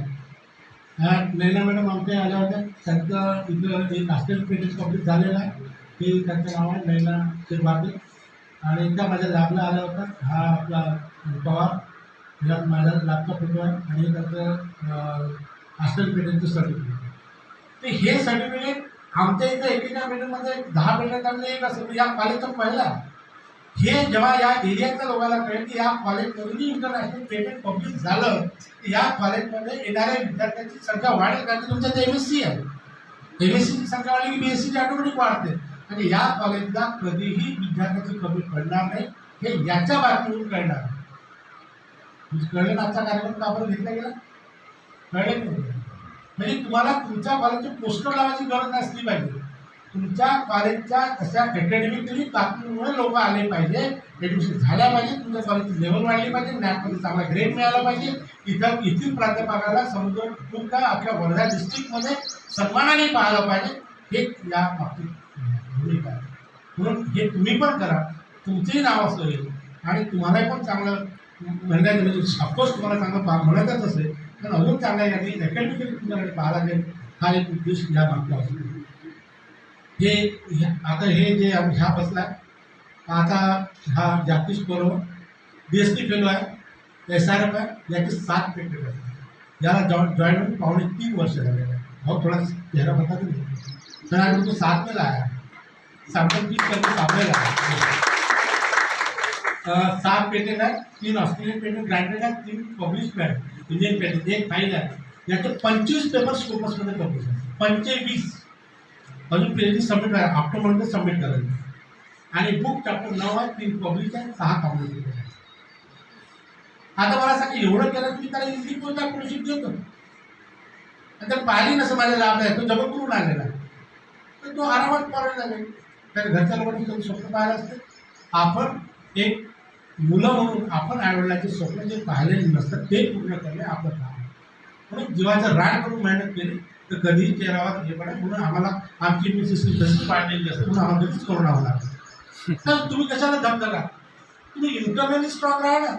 ह्या नैना मॅडम आमच्या आल्या होत्या, त्यांचं इथं एक हॉस्पिटल पेटेंट कम्प्लीट झालेलं आहे, ते त्यांचं नाव आहे नैना शिरभाते आणि त्या माझ्या लॅबला आल्या होत्या. हा आपला पवार, ह्या माझ्या लॅबचा फोटो आहे आणि त्याचं हॉस्पिटल पेटेंटचं सर्टिफिकेट. तर हे सर्टिफिकेट आमच्या इथं एकेका पेटेंटमध्ये 10 पेटेंटमध्ये एक असं या कॉलेजचं पहिला. हे जेव्हा या एरियाच्या लोकांना कळेल की या कॉलेजमधूनही इंटरनॅशनल पेटेंट पब्लिश झालं, तर या कॉलेजमध्ये येणाऱ्या विद्यार्थ्यांची संख्या वाढेल. कारण तुमच्यात MSc आहे, MScची संख्या वाढली की BScची ऑटोमॅटिक वाढते आणि या कॉलेजला कधीही विद्यार्थ्याची कमी पडणार नाही, हे याच्या बातमीवरून कळणार. म्हणजे कळलं आजचा कार्यक्रम का आपण घेतला गेला, कळले नाही. म्हणजे तुम्हाला तुमच्या कॉलेजचे पोस्टर लावायची गरज नसली पाहिजे. तुमच्या कॉलेजच्या अशा अकॅडमिकली बातमीमुळे लोक आले पाहिजे, ॲडमिशन झाल्या पाहिजे, तुमच्या कॉलेजची लेवल वाढली पाहिजे, नॅटमध्ये चांगला ग्रेड मिळाला पाहिजे, येथील प्राध्यापकाला समुद्र खूप काय अख्ख्या वर्धा डिस्ट्रिक्टमध्ये सन्मानाने पाहायला पाहिजे. हे या बाबतीत भूमिका आहे. म्हणून हे तुम्ही पण करा, तुमचंही नाव असं येईल आणि तुम्हालाही पण चांगलं म्हणण्याचं म्हणजे ऑफकोर्स तुम्हाला चांगलं म्हणायचंच असेल पण अजून चांगल्या यांनी अकॅडमिकली तुमच्याकडे पाहायला लागेल. हा एक उद्देश या मागचा असतो. हे आता हे जे ह्या बसला आता हा जागतिक स्कोर DST फेलो आहे, SRF आहे, याचे 7 पेटेंट आहेत. याला जॉईन होऊन 3 वर्ष झालेलं आहे. और थोड़ा चेहरा बता देंगे सर, आज उनको 7 में लाया, सैम्पल पिक करके सामने लाया. 7 पेटेंट है, 3 ऑस्ट्रेलियन पेटेंट ग्रांटेड है, 3 publish patent Indian patent, 1 file है. याचे 25 पेपर स्कोपसमध्ये पब्लिश आहे. 25 अजून PhD सबमिट आहे, ऑक्टोबरमध्ये सबमिट करायचं. आणि बुक चॅप्टर 9 आहे, 3 पब्लिश आहे, 6 कॉम्प्लीट आहे. आता मला सांगा एवढं केलं तुम्ही त्याला इझिली कोणता स्कॉलरशिप देतो. तर पाहिली नसं माझ्या लाभ आहे, तो जबलपूरहून आलेला तर तो आरामात कॉलेज लागेल. तर घरच्या लोकांनी कधी स्वप्न पाहिलं असतं. आपण एक मुलं म्हणून आपण आईवडिलांचे स्वप्न जे पाहिलेले नसतात ते पूर्ण करणे आपलं काम आहे. म्हणून जीवाचं रान करून मेहनत केली तर कधीही चेहऱ्यावर हे पडेल. म्हणून आम्हाला आमची इम्युन सिस्टम तशीच पाळलेली असते, म्हणून आम्हाला कधीच कोरोना होणार. तर तुम्ही कशाला दम करा, तुम्ही इंटरनली स्ट्रॉंग राहा ना.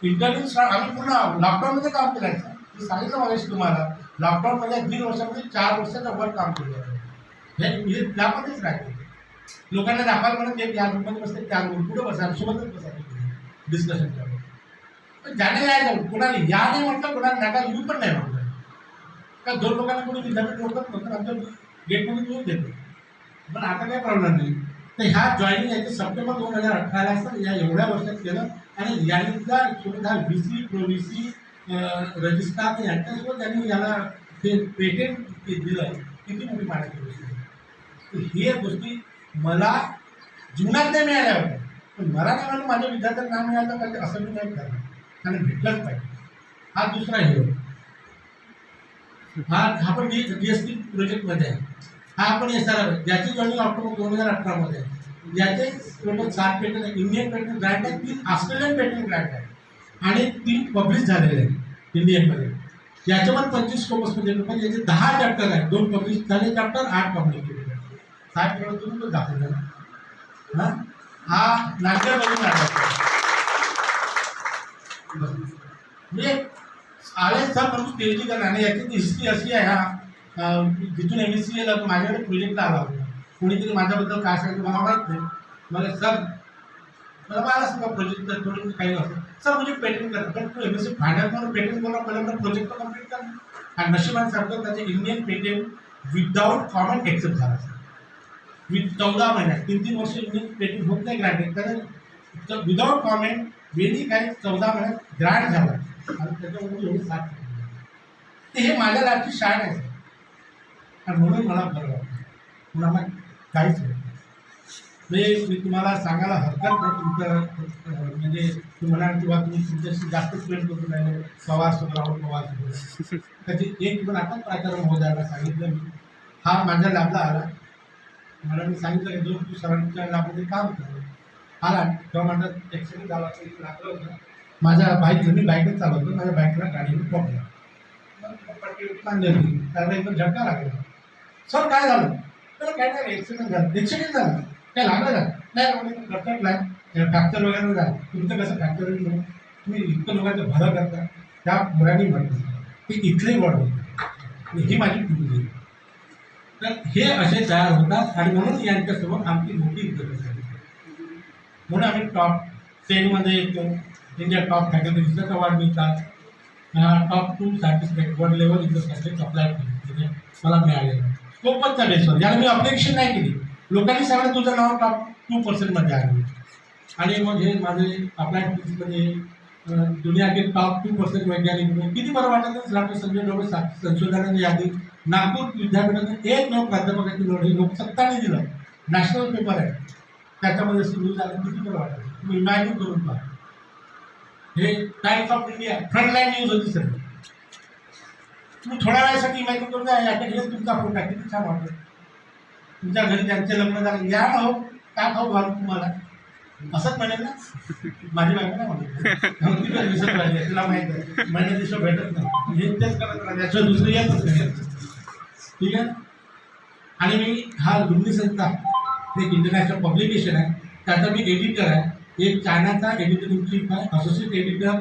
इंटरनली स्ट्रॉंग आम्ही पूर्ण लॉकडाऊनमध्ये काम केलं. मी सांगितलं मागाशी तुम्हाला, लॉकडाऊनमध्ये 1.5 वर्षामध्ये 4 वर्षाचं वर काम केलं आहे. हे त्यामध्येच राहते. लोकांना दाखवायला म्हणत एक या रूममध्ये बसते, त्या रूम कुठं बसा सोबतच बसायचं डिस्कशन करावं. पण ज्याने यायचं कोणाला या नाही म्हटलं, कोणाला नका येऊ पण नाही म्हटलं. का 2 लोकांना कोणी विद्यापीठ रोखत नव्हतं, आमच्या गेटमध्ये येऊन देतो. पण आता काही प्रॉब्लेम नाही. तर ह्या जॉईनिंग याचे सप्टेंबर 2018 असं या एवढ्या वर्षात केलं आणि यांचा सुविधा VC, प्रो VC, रजिस्ट्रार यांच्यासोबत त्यांनी याला ते पेटेंट दिलं. किती मोठी माहिती गोष्ट. तर हे गोष्टी मला जीवनात नाही मिळाल्या होत्या. पण मला नाही म्हणून माझ्या विद्यार्थ्यांना नाव मिळालं पाहिजे असं मी नाही करणार, आणि भेटलंच पाहिजे. हा दुसरा हिरो. हा पण DSP प्रोजेक्टमध्ये आहे. हा आपण SRF ज्याची जॉईनिंग ऑक्टोबर 2018 आहे. ज्याचे टोटल 7 पेटंट आहे. इंडियन पेटंट ग्रँट आहे, 3 ऑस्ट्रेलियन पेटंट ग्रँट आहे आणि 3 पब्लिश झालेले आहे इंडियनमध्ये. याचे पण 25 स्कोपसमध्ये पण याचे 10 चॅप्टर आहेत. 2 पब्लिश झाले चॅप्टर, 8 पब्लिश केलेले. 7 वेळा तुम्ही तो दाखवला ना. हा नाट्यामधून म्हणजे आले सर म्हणून PhD करणार. आणि याची हिस्ट्री अशी आहे. हा जिथून MSc माझ्याकडे प्रोजेक्टला आला होता. कोणीतरी माझ्याबद्दल काय सांगितलं मला माहीत नाही. मला सर मला सुद्धा प्रोजेक्ट थोडं काही असं सर मुझे पेटेंट करना, पण तू MSc फायनल करून पेटेंट करणं पहिल्यांदा प्रोजेक्ट तर कम्प्लीट कर. आणि नशिबाने सांगतो त्याचे Indian patent without common except झाला. विथ 14 महिन्यात 3 वर्ष इंडियन पेटेंट होत नाही ग्रँटेड, तर विदाउट कॉमेंट वेळी काही 14 महिन्यात ग्रँट झाला. आणि त्याच्यामध्ये एवढी 7 ते हे माझ्या लाईफची शाळा आहे आणि म्हणून मला बरं वाटतं. मला काहीच नाही म्हणजे मी तुम्हाला सांगायला हरकत नाही. तुमचं म्हणजे तुम्हाला किंवा तुम्ही तुमच्याशी जास्त स्पेंड करून राहिले पवारसोबत राहुल पवारसोबत त्याची एक पण आता प्राचार्य महोदयाला सांगितलं मी. हा माझ्या लॅबला आला. मला मी सांगितलं की जो तू सरांच्या लॅबमध्ये काम कर. आला तेव्हा माझा ॲक्सिडेंट झाला लागलं होतं. माझ्या बाईक मी बाईकच चालवतो. माझ्या बाईकला गाडीने पकडलं. बांधली होती त्याला एकदम झटका लागला. सर काय झालं? तर काय नाही ॲक्सिडेंट झालं. ॲक्सिडेंट झालं काय लागलं का? नाही करतात नाही फ्रॅक्चर वगैरे झालं. तुमचं कसं फ्रॅक्चर होईल? तुम्ही इतकं लोकांचं भलं करता त्या मुलांनी म्हटलं की इथले वड होतं. ही माझी पिढी. तर हे असे तयार होतात आणि म्हणून यांच्यासमोर आमची मोठी इज्जत झाली. म्हणून आम्ही टॉप 10मध्ये येतो. इंडिया टॉप फॅकल्टीचा अवॉर्ड मिळतात. Top 2 certificate world level in the subject apply केले मला मिळालेलं स्कोपसच्या बेसवर. याला मी अपेक्षा नाही केली. लोकांनी सांगितलं तुझं नाव टॉप 2% आहे. आणि मग हे माझे अप्लायड फिजिक्समध्ये दुनिया के टॉप 2% वैज्ञानिक किती बरं वाटतं. डॉक्टर संजय डोळे संशोधनाची यादी नागपूर विद्यापीठाने एक लोक प्राध्यापकाची निवड ही लोकसत्ताने दिलं. नॅशनल पेपर आहे त्याच्यामध्ये सुरू झालं. किती बरं वाटतं. तुम्ही इमॅजिन करून पहा. हे times of India frontline news होती सर. तुम्ही थोड्या वेळासाठी इमॅजिन करून जा. याकडे तुमचा फोटो आहे किती छान वाटतं. तुमच्या घरी त्यांचे लग्न झालं या हो काय खाऊ घालू तुम्हाला असंच म्हणेल ना. माझी बायको नाही म्हणत दिसत पाहिजे तुला माहीत आहे. महिन्या दिवस भेटत नाही हे तेच करत राहते. याशिवाय दुसरं येतच नाही. ठीक आहे. आणि मी हा लुम्नी संस्था एक इंटरनॅशनल पब्लिकेशन आहे त्याचा मी एडिटर आहे. एक चायनाचा एडिटर इन चीफ आहे. असोसिएट एडिटर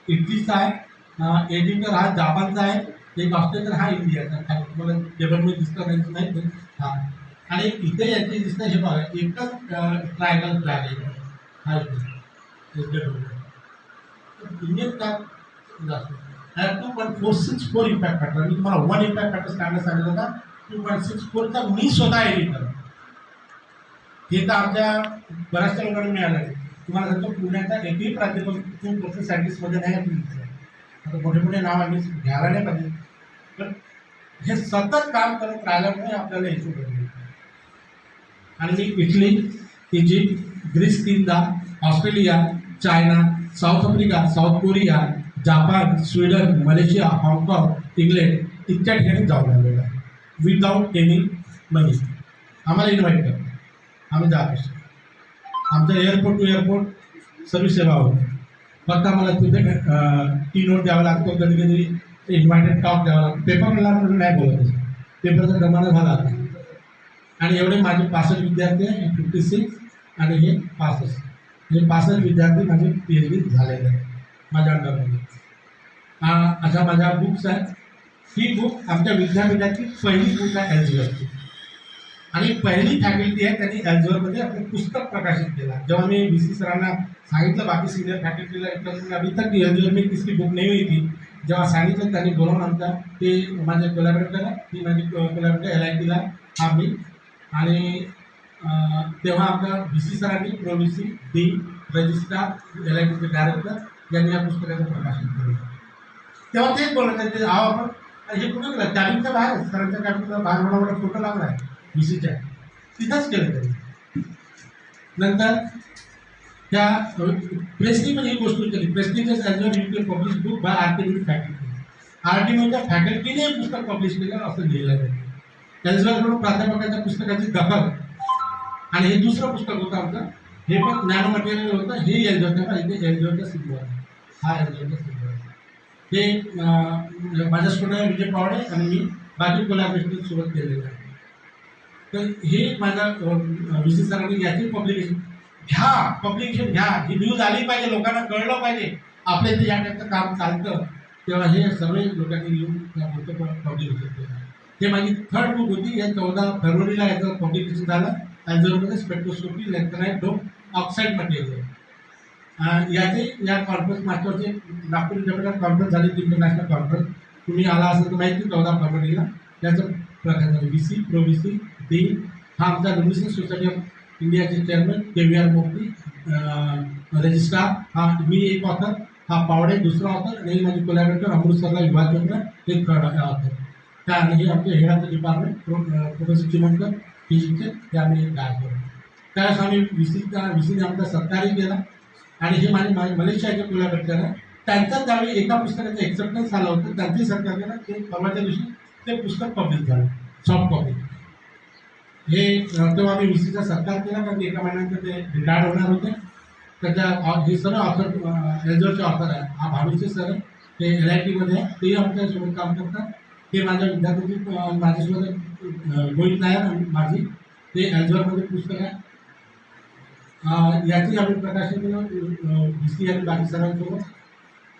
इटलीचा आहे. एडिटर हा जापानचा आहे. एक ऑस्ट्रेलियन हा इंडियाचा. तुम्हाला टेबल मी दिसतं नाही माहीत नाही. हां आणि इथे यांचे दिसतं हे बघा एकच ट्रायगल फ्लॅग आहे. हा इंडियन फ्लॅग जास्त 2.464 इम्पॅक्ट फॅक्टर. मी तुम्हाला 1 इम्पॅक्ट फॅक्टर स्टँडर्ड सांगितलं होता. 2.64चा मी स्वतः एडिटर. हे तर आमच्या बऱ्याचशा लोकांना मिळालं आहे. तुम्हाला सांगतो पुण्याचा एकही प्राध्यापक 2% सायंटिस्टमध्ये नाही आहे. आता मोठे मोठे नाव आम्ही घ्यायला नाही पाहिजे. पण हे सतत काम करत राहिल्यामुळे आपल्याला यशू भेटले. आणि मी इटली, इजिप्त, ग्रीस 3दा, Australia, China, South Africa, South Korea, Japan, Sweden, Malaysia, हाँगकाँग, इंग्लंड इतक्या ठिकाणी जाऊन आलेलो आहे विदाऊट एनी मनी. आम्हाला इन्व्हाइट करतो. आम्ही जात असतो. आमचं एअरपोर्ट टू एअरपोर्ट सर्व्हिस सेवा होती. फक्त आम्हाला तिथे टी नोट द्यावा लागतो. कधी कधी इन्व्हायटेड टॉक द्यावा लागतो. पेपरला म्हणून नाही बोलत असतो. पेपरचा जमाना झाला आता. आणि एवढे माझे 65 विद्यार्थी आहे. 56 आणि हे 65. हे 65 विद्यार्थी माझे PhD झालेले आहेत माझ्या अंडरमध्ये. अशा माझ्या बुक्स आहेत. ही बुक आमच्या विद्यापीठाची पहिली बुक आहे एल्झेवियरची. आणि पहिली फॅकल्टी आहे त्यांनी एल्झेवियरमध्ये आपलं पुस्तक प्रकाशित केला. जेव्हा मी VC सरांना सांगितलं बाकी सिनियर फॅकल्टीला अभी तक एल्झेवियर में किसकी बुक नहीं हुई थी. जेव्हा सांगितलं त्यांनी बोलवून आमच्या ते माझे कोलॅबरेटर आहे. ही माझी कोलॅबरेटर LITला हा मी. आणि तेव्हा आमच्या VC सरांनी प्रो VC डी रजिस्ट्रार LITचे डायरेक्टर यांनी या पुस्तकाचं प्रकाशन केलं. तेव्हा तेच बोलत आहे ते आपण हे कुठं केलं कॅबिनच्या बाहेर सरांच्या कॅबिनच्या बाहेर मोठा फोटो लागला आहे VCच्या तिथंच केलं त्यांनी. नंतर त्या प्रेसनी पण ही गोष्ट केली. प्रेसनी just as a you publish book by academic faculty. आर्टिमिकच्या फॅकल्टीने पुस्तक पब्लिश केलं असं लिहिलं आहे. त्याचबरोबर प्राध्यापकाच्या पुस्तकाची दखल. आणि हे दुसरं पुस्तक होतं आमचं, हे पण नॅनो मटेरियल होतं. हे एलजोचा का इथे एलजोचा सिम्बॉल आहे. हा एलजोचा सिम्बॉल आहे. हे माझ्या स्टुडंट विजय पावडे आणि मी बाकी कोलॅबरेशन सुरुवात केलेलं आहे. तर हे माझा विसी सरांनी याची पब्लिकेशन घ्या. ही न्यूज आली पाहिजे, लोकांना कळलं पाहिजे आपल्या इथे या टाईपचं काम चालतं. तेव्हा हे सर्व लोकांनी येऊन पब्लिकेशन केलं. हे माझी थर्ड बुक होती. या 14 फरवरीला याचं पब्लिकेशन झालं. ॲल्झरमध्ये स्पेक्ट्रोस्कोपी लेंथनाईट डोप ऑक्साईड मटेरियल. याचे या कॉन्फरन्स मागच्या नागपूर विद्यापीठात कॉन्फरन्स झाली, इंटरनॅशनल कॉन्फरन्स. तुम्ही आला असेल तर माहिती 14 फरवरीला. त्याचं प्रकार झालं VC प्रो VC डी. हा आमचा ल्युमिनस सोसायटी ऑफ इंडियाचे चेअरमन KVR मोदी, रजिस्ट्रार. हा मी एक ऑथर, हा पावडे दुसरा ऑथर, आणि माझी कोलॅबरेटर अमृतसरला विभाग चंद्र एक थर्ड ऑथर. त्या आणि हे आमचे head of the department professor Chimankar फिजिक्सचे, ते आम्ही काय करू. त्यावेळेस आम्ही VCने आमचा सत्कारही केला. आणि हे माझे मलेशियाचे कोलॅबरेटर आहे. त्यांचा त्यावेळी एका पुस्तकाचं एक्सेप्टन्स आलं होतं, त्यांची सरकार केलं. ते परवाच्या दिवशी ते पुस्तक पब्लिश झालं, सॉफ्ट कॉपी. हे तेव्हा आम्ही VCचा सत्कार केला, कारण एका महिन्यानंतर ते रिटायर्ड होणार होते. त्याच्या हे सर्व ऑथर एल्जोरचे ऑथर आहे. हा भानुचे सर, ते LITमध्ये आहे, तेही आमच्यासोबत काम करतात. ते माझ्या विद्यार्थी माझ्यासोबत गोविंद नायर आणि माझी, ते एल्जोरमध्ये पुस्तक आहे. याची आम्ही प्रकाशन केलं VC आणि बाकी सर्वांसोबत.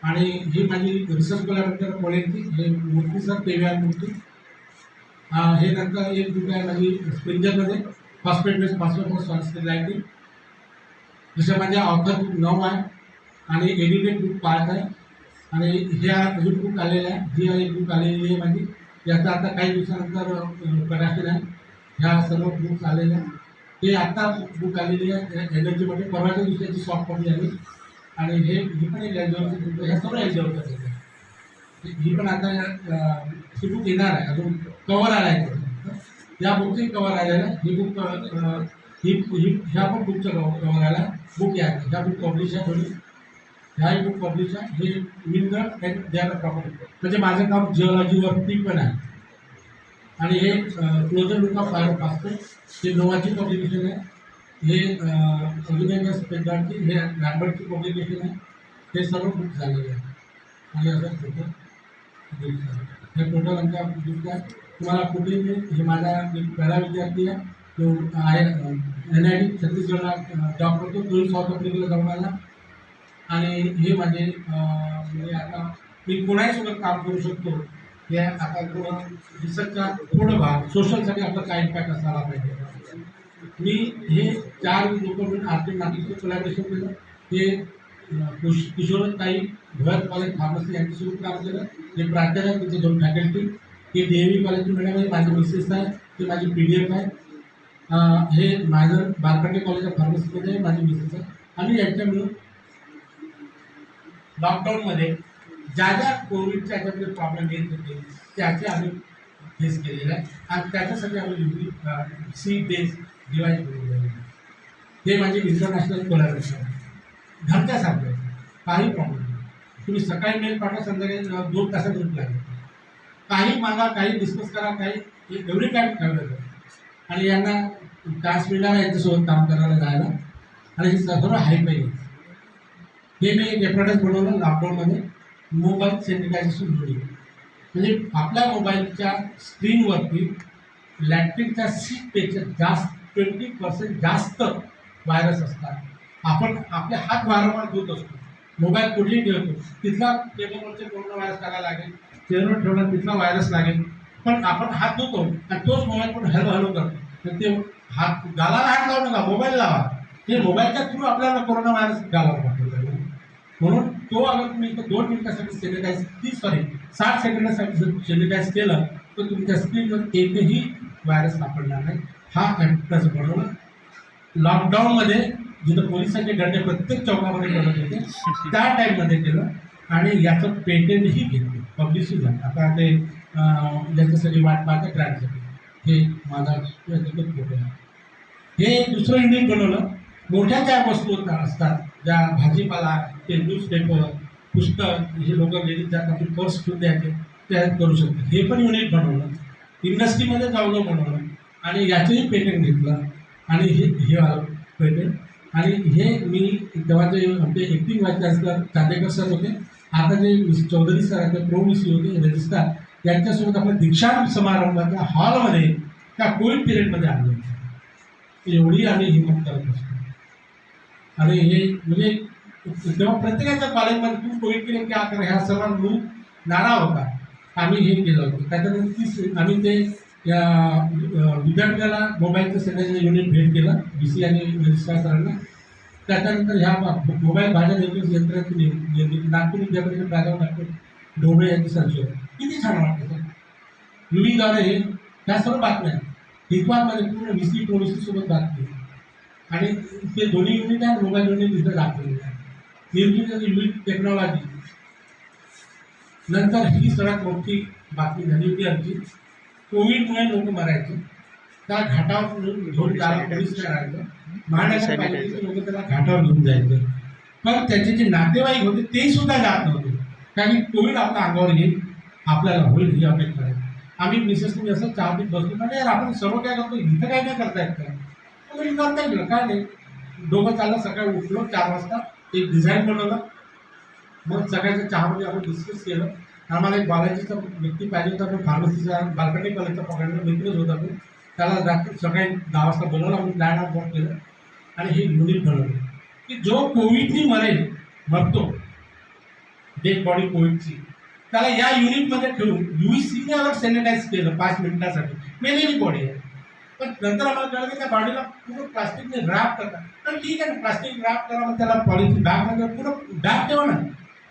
आणि ही माझी रिसर्च कोलॅबरेटर कोळेंची, हे मूर्ती सर KVR मूर्ती. हे नंतर एक बुक आहे माझी स्प्रिंजरमध्ये, phosphate based phosphate solid lighting. जसं माझ्या ऑथर बुक 9 आहे आणि एडिटेड बुक 5 आहे. आणि ह्या अजून बुक आलेल्या आहे. ही एक बुक आलेली आहे माझी, याचं आता काही दिवसानंतर प्रकाशन आहे. ह्या सर्व बुक्स आलेल्या आहेत. हे आत्ता बुक आलेली आहे एनर्जीमध्ये, परवाच्या दिवसाची सॉफ्ट कॉपी आली. आणि ही पण एक एल्जोरची बुक, ह्या सर्व एल्जोरच्या बुक आहे. ही पण आता ही बुक येणार आहे, अजून कवर आला आहे. या बुकचंही कवर आलेलं आहे. ही बुक ह्या पण बुकचं कवर आला आहे. बुक आहे, ह्या बुक पब्लिश आहे थोडी. ह्याही बुक पब्लिश आहे. हे विंद अँड देअर प्रॉपर्टी, म्हणजे माझं काम जिओलॉजीवरती पण आहे. आणि हे क्लोजर बुक ऑफ फायरोफॉस्फेट, हे नोवाची पब्लिकेशन आहे. हे अजून एक स्पेक्ट्राची, हे लॅम्बर्टची पब्लिकेशन आहे. हे सर्व बुक झालेले आहे. आणि असं टोटल हे टोटल आमच्या बुक आहे. तुम्हाला कुठेही हे माझा एक पहिला विद्यार्थी आहे, तो आहे NIT छत्तीसगडला जॉब करतो, तोही साऊथ आफ्रिकेला जाऊन आला. आणि हे माझे म्हणजे आता मी कोणाहीसोबत काम करू शकतो. हे आता थोडं रिसर्चचा थोडं भाग सोशलसाठी आपला काय इम्पॅक्ट असायला पाहिजे. मी हे 4 लोक मिळून आर्थिक नागरिकचं कोलॅबरेशन केलं. हे किशोरताई भरत कॉलेज फार्मसी यांच्यासोबत काम केलं. हे प्राध्यापक, तिचे 2 फॅकल्टी. हे DAV कॉलेज मॅडम माझी मिसेस आहे, ती माझी PDF आहे. हे माझं बारकाटे कॉलेज ऑफ फार्मसीमध्ये माझी मिसेस आहे. आणि यांच्या मिळून लॉकडाऊनमध्ये ज्या कोविडच्या ह्याच्यामध्ये प्रॉब्लेम येत होते त्याचे आम्ही फेस केलेलं आहे. आणि त्याच्यासाठी आम्ही C बेस डिवाईस केलेलं आहे. हे माझे इंटरनॅशनल कोलॅबरेशन आहे. घरच्यासारखे काही प्रॉब्लेम नाही. तुम्ही सकाळी मेल पाठवा, संध्याकाळी 2 तासात रिप्लाय द्या. काही मागा, काही डिस्कस करा, काही एव्हरी टाईम ठेवलं. आणि यांना चान्स मिळणार यांच्यासोबत काम करायला जायला. आणि हे सर्व हाय पाहिजे. हे मी एक एप्रोडक्ट बनवलं लॉकडाऊनमध्ये, मोबाईल सॅनिटायझेशन व्हिडिओ. म्हणजे आपल्या मोबाईलच्या स्क्रीनवरती लॅक्टिकच्या 6पेक्षा जास्त 20% जास्त व्हायरस असतात. आपण आपले हात वारंवार धुत असतो, मोबाईल कुठेही ठेवतो, तिथला टेबलवरचे कोरोना व्हायरस करायला लागेल, चेअरवर ठेवला तिथला व्हायरस लागेल. पण आपण हात धुतो आणि तोच मोबाईल पण हॅलो करतो. तर ते हात गालाला हात लावू नका, मोबाईल लावा. ते मोबाईलच्या थ्रू आपल्याला कोरोना व्हायरस गालावर पाठवला. म्हणून तो अगर तुम्ही 2 मिनिटासाठी सॅनिटाईज 60 सेकंदासाठी सॅनिटाईज केलं तर तुमच्या स्क्रीनवर एकही व्हायरस सापडणार नाही. हा ॲप्लिकेशन बनवलं लॉकडाऊनमध्ये, जिथं पोलिसांचे गड्डे प्रत्येक चौकामध्ये करत होते त्या टाईममध्ये केलं. आणि याचं पेटेंटही घेतलं, पब्लिशही झालं. आता ते याच्यासाठी वाट पाहतं ग्रँडसाठी. हे माझा फोटो आहे. हे दुसरं युनिट बनवलं मोठ्या ज्या वस्तू असतात, ज्या भाजीपाला, ते न्यूजपेपर, पुस्तक, हे लोक लेडीज जातात ते पर्स ठेवून द्यायचे, त्या करू शकतात. हे पण युनिट बनवलं, इंडस्ट्रीमध्ये जाऊन बनवलं आणि याचंही पेटंट घेतलं आणि हे आलं पेटंट. आणि हे मी तेव्हा जे आमचे acting vice chancellor Chandekar sir होते, आता जे चौधरी सर आहेत प्रो व्ही सी होते रजिस्ट्रार, यांच्यासोबत आपल्या दीक्षांत समारंभाच्या हॉलमध्ये त्या कोविड पिरियडमध्ये आणलं. एवढी आम्ही हिंमत करत असतो. आणि हे म्हणजे तेव्हा प्रत्येकाच्या कॉलेजमध्ये तू कोविड पिरियड क्या कर, ह्या सर्व नारा होता. आम्ही हे केलं होतं. त्याच्यानंतर आम्ही ते या विद्यार्थ्याला मोबाईलचं सगळ्यांचं युनिट भेट केलं बी सी आणि रजिस्ट्रार सरांना. त्याच्यानंतर ह्या मोबाईल भाज्या निर्मिती यंत्राची निर्मिती नागपूर विद्यापीठाचे प्राध्यापक डॉक्टर ढोबळे यांची संशोधन किती छान वाटतं सर. युवीद्वारे हे ह्या सर्व बातम्या हितवादमध्ये पूर्ण व्ही सी प्रोव्ही सोबत बातमी आणि ते दोन्ही युनिट आहेत. मोबाईल युनिट तिथं दाखवलेलं आहे. निर्मिती युनिट टेक्नॉलॉजी. नंतर ही सर्वात मोठी बातमी झाली होती आमची, कोविडमुळे लोक मरायचे, त्या घाटावर घेऊन त्याला पोलीस करायचं, महानगरपालिकेचे लोक त्याला घाटावर घेऊन जायचं. पण त्याचे जे नातेवाईक होते ते सुद्धा जात नव्हते, कारण कोविड आपल्या अंगावर येईल, आपल्याला होईल ही अपेक्षा आहे. आम्ही मिसेस तुम्ही असं चहा पीत बसतो ना, यार आपण सर्व काय करतो, इथं काय नाही करता येत का, तुम्ही करता येईल काय नाही. दोघं चाललं, सकाळी उठलो 4 वाजता, एक डिझाईन बनवलं, मग सकाळच्या चहामध्ये आपण डिस्कस केलं. आम्हाला एक बालाजीचा व्यक्ती पाहिजे होता, पण फार्मसीचा बालकडी कॉलेजचा पकडला मित्रच होता तो, त्याला रात्री सकाळी 10 वाजता बोलवलं. आम्ही प्लॅन आउट वर्क केलं आणि हे युनिट बनवलं की जो कोविडनी मरतो डेड बॉडी कोविडची, त्याला या युनिटमध्ये ठेवून UVCने अगर सॅनिटाईज केलं 5 मिनिटासाठी, मेलेली बॉडी आहे. पण नंतर आम्हाला कळलं की त्या बॉडीला पूर्ण प्लास्टिकने रॅप करतात. तर ठीक आहे ना, प्लास्टिक रॅप करा, मग त्याला पॉलिथिन बॅगमध्ये पूर्ण बॅग ठेवा ना.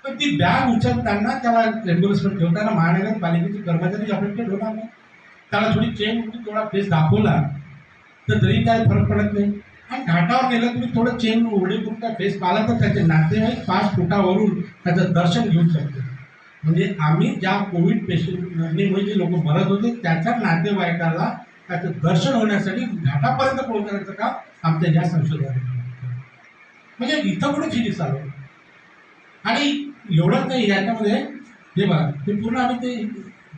पण ती बॅग उचलताना त्याला रेग्युलेशन ठेवताना महानगरपालिकेचे कर्मचारी अफेक्टेड होणार नाही. त्याला थोडी चेन उठून थोडा फेस दाखवला तर तरी काय फरक पडत नाही. आणि घाटावर गेलं तुम्ही थोडं चेन उघडी करून त्या फेस पाहिला तर त्याचे नातेवाईक 5 फुटावरून त्याचं दर्शन घेऊ शकते. म्हणजे आम्ही ज्या कोविड पेशंटने म्हणजे लोक मरत होते त्याच्या नातेवाईकाला त्याचं दर्शन होण्यासाठी घाटापर्यंत पोहोचण्याचं काम आमच्या या संशोधनाने. म्हणजे इथं कुठे फिजिक्स आलो. आणि एवढंच नाही, याच्यामध्ये हे बघा ते पूर्ण आम्ही ते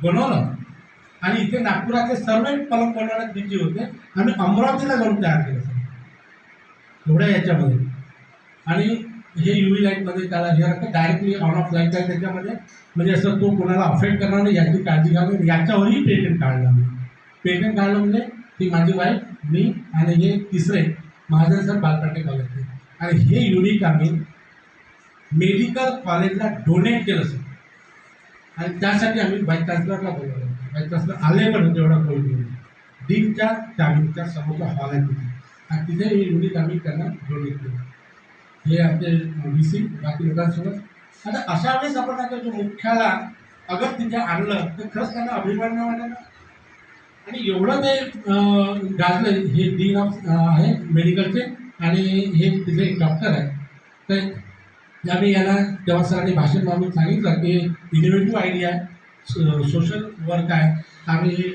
बनवलं आणि इथे नागपुरातले सर्व पलंग बनवण्यात बिझी होते. आम्ही अमरावतीला जाऊन तयार केलं सर एवढ्या याच्यामध्ये. आणि हे UV लाईटमध्ये त्याला हे राहतं, डायरेक्टली ऑन ऑफ लाईट आहे त्याच्यामध्ये, म्हणजे असं तो कोणाला अफेक्ट करणार नाही याची काळजी घ्यावी. याच्यावरही पेटंट काढलं आम्ही. पेटंट काढलं म्हणजे ती माझी वाईफ, मी आणि हे तिसरे महाजन सर बालकाटे कॉलेजचे. आणि हे युनिट आम्ही मेडिकल कॉलेजला डोनेट केलं सर. आणि त्यासाठी आम्ही व्हाईस चान्सलरला बोलवलं. व्हाईस चान्सलर आले पण होते एवढा कोविड डीनच्या टायमिंगच्या समोरचा हॉल आहे तिथे, आणि तिथे हे युनिट आम्ही त्यांना डोनेट केलं. हे आमचे VC बाकी लोकांसोबत. आता अशा वेळेस आपण आता जो मुख्याला अगर तिथे आणलं तर खरंच त्यांना अभिमान नाही वाटायला. आणि एवढं ते गाजलं. हे डीन ऑफ आहे मेडिकलचे आणि हे तिथे एक डॉक्टर आहे. तर आम्ही याला तेव्हा सरांनी भाषण मागून सांगितलं की इनोव्हेटिव्ह आयडिया आहे, सोशल वर्क आहे, आम्ही हे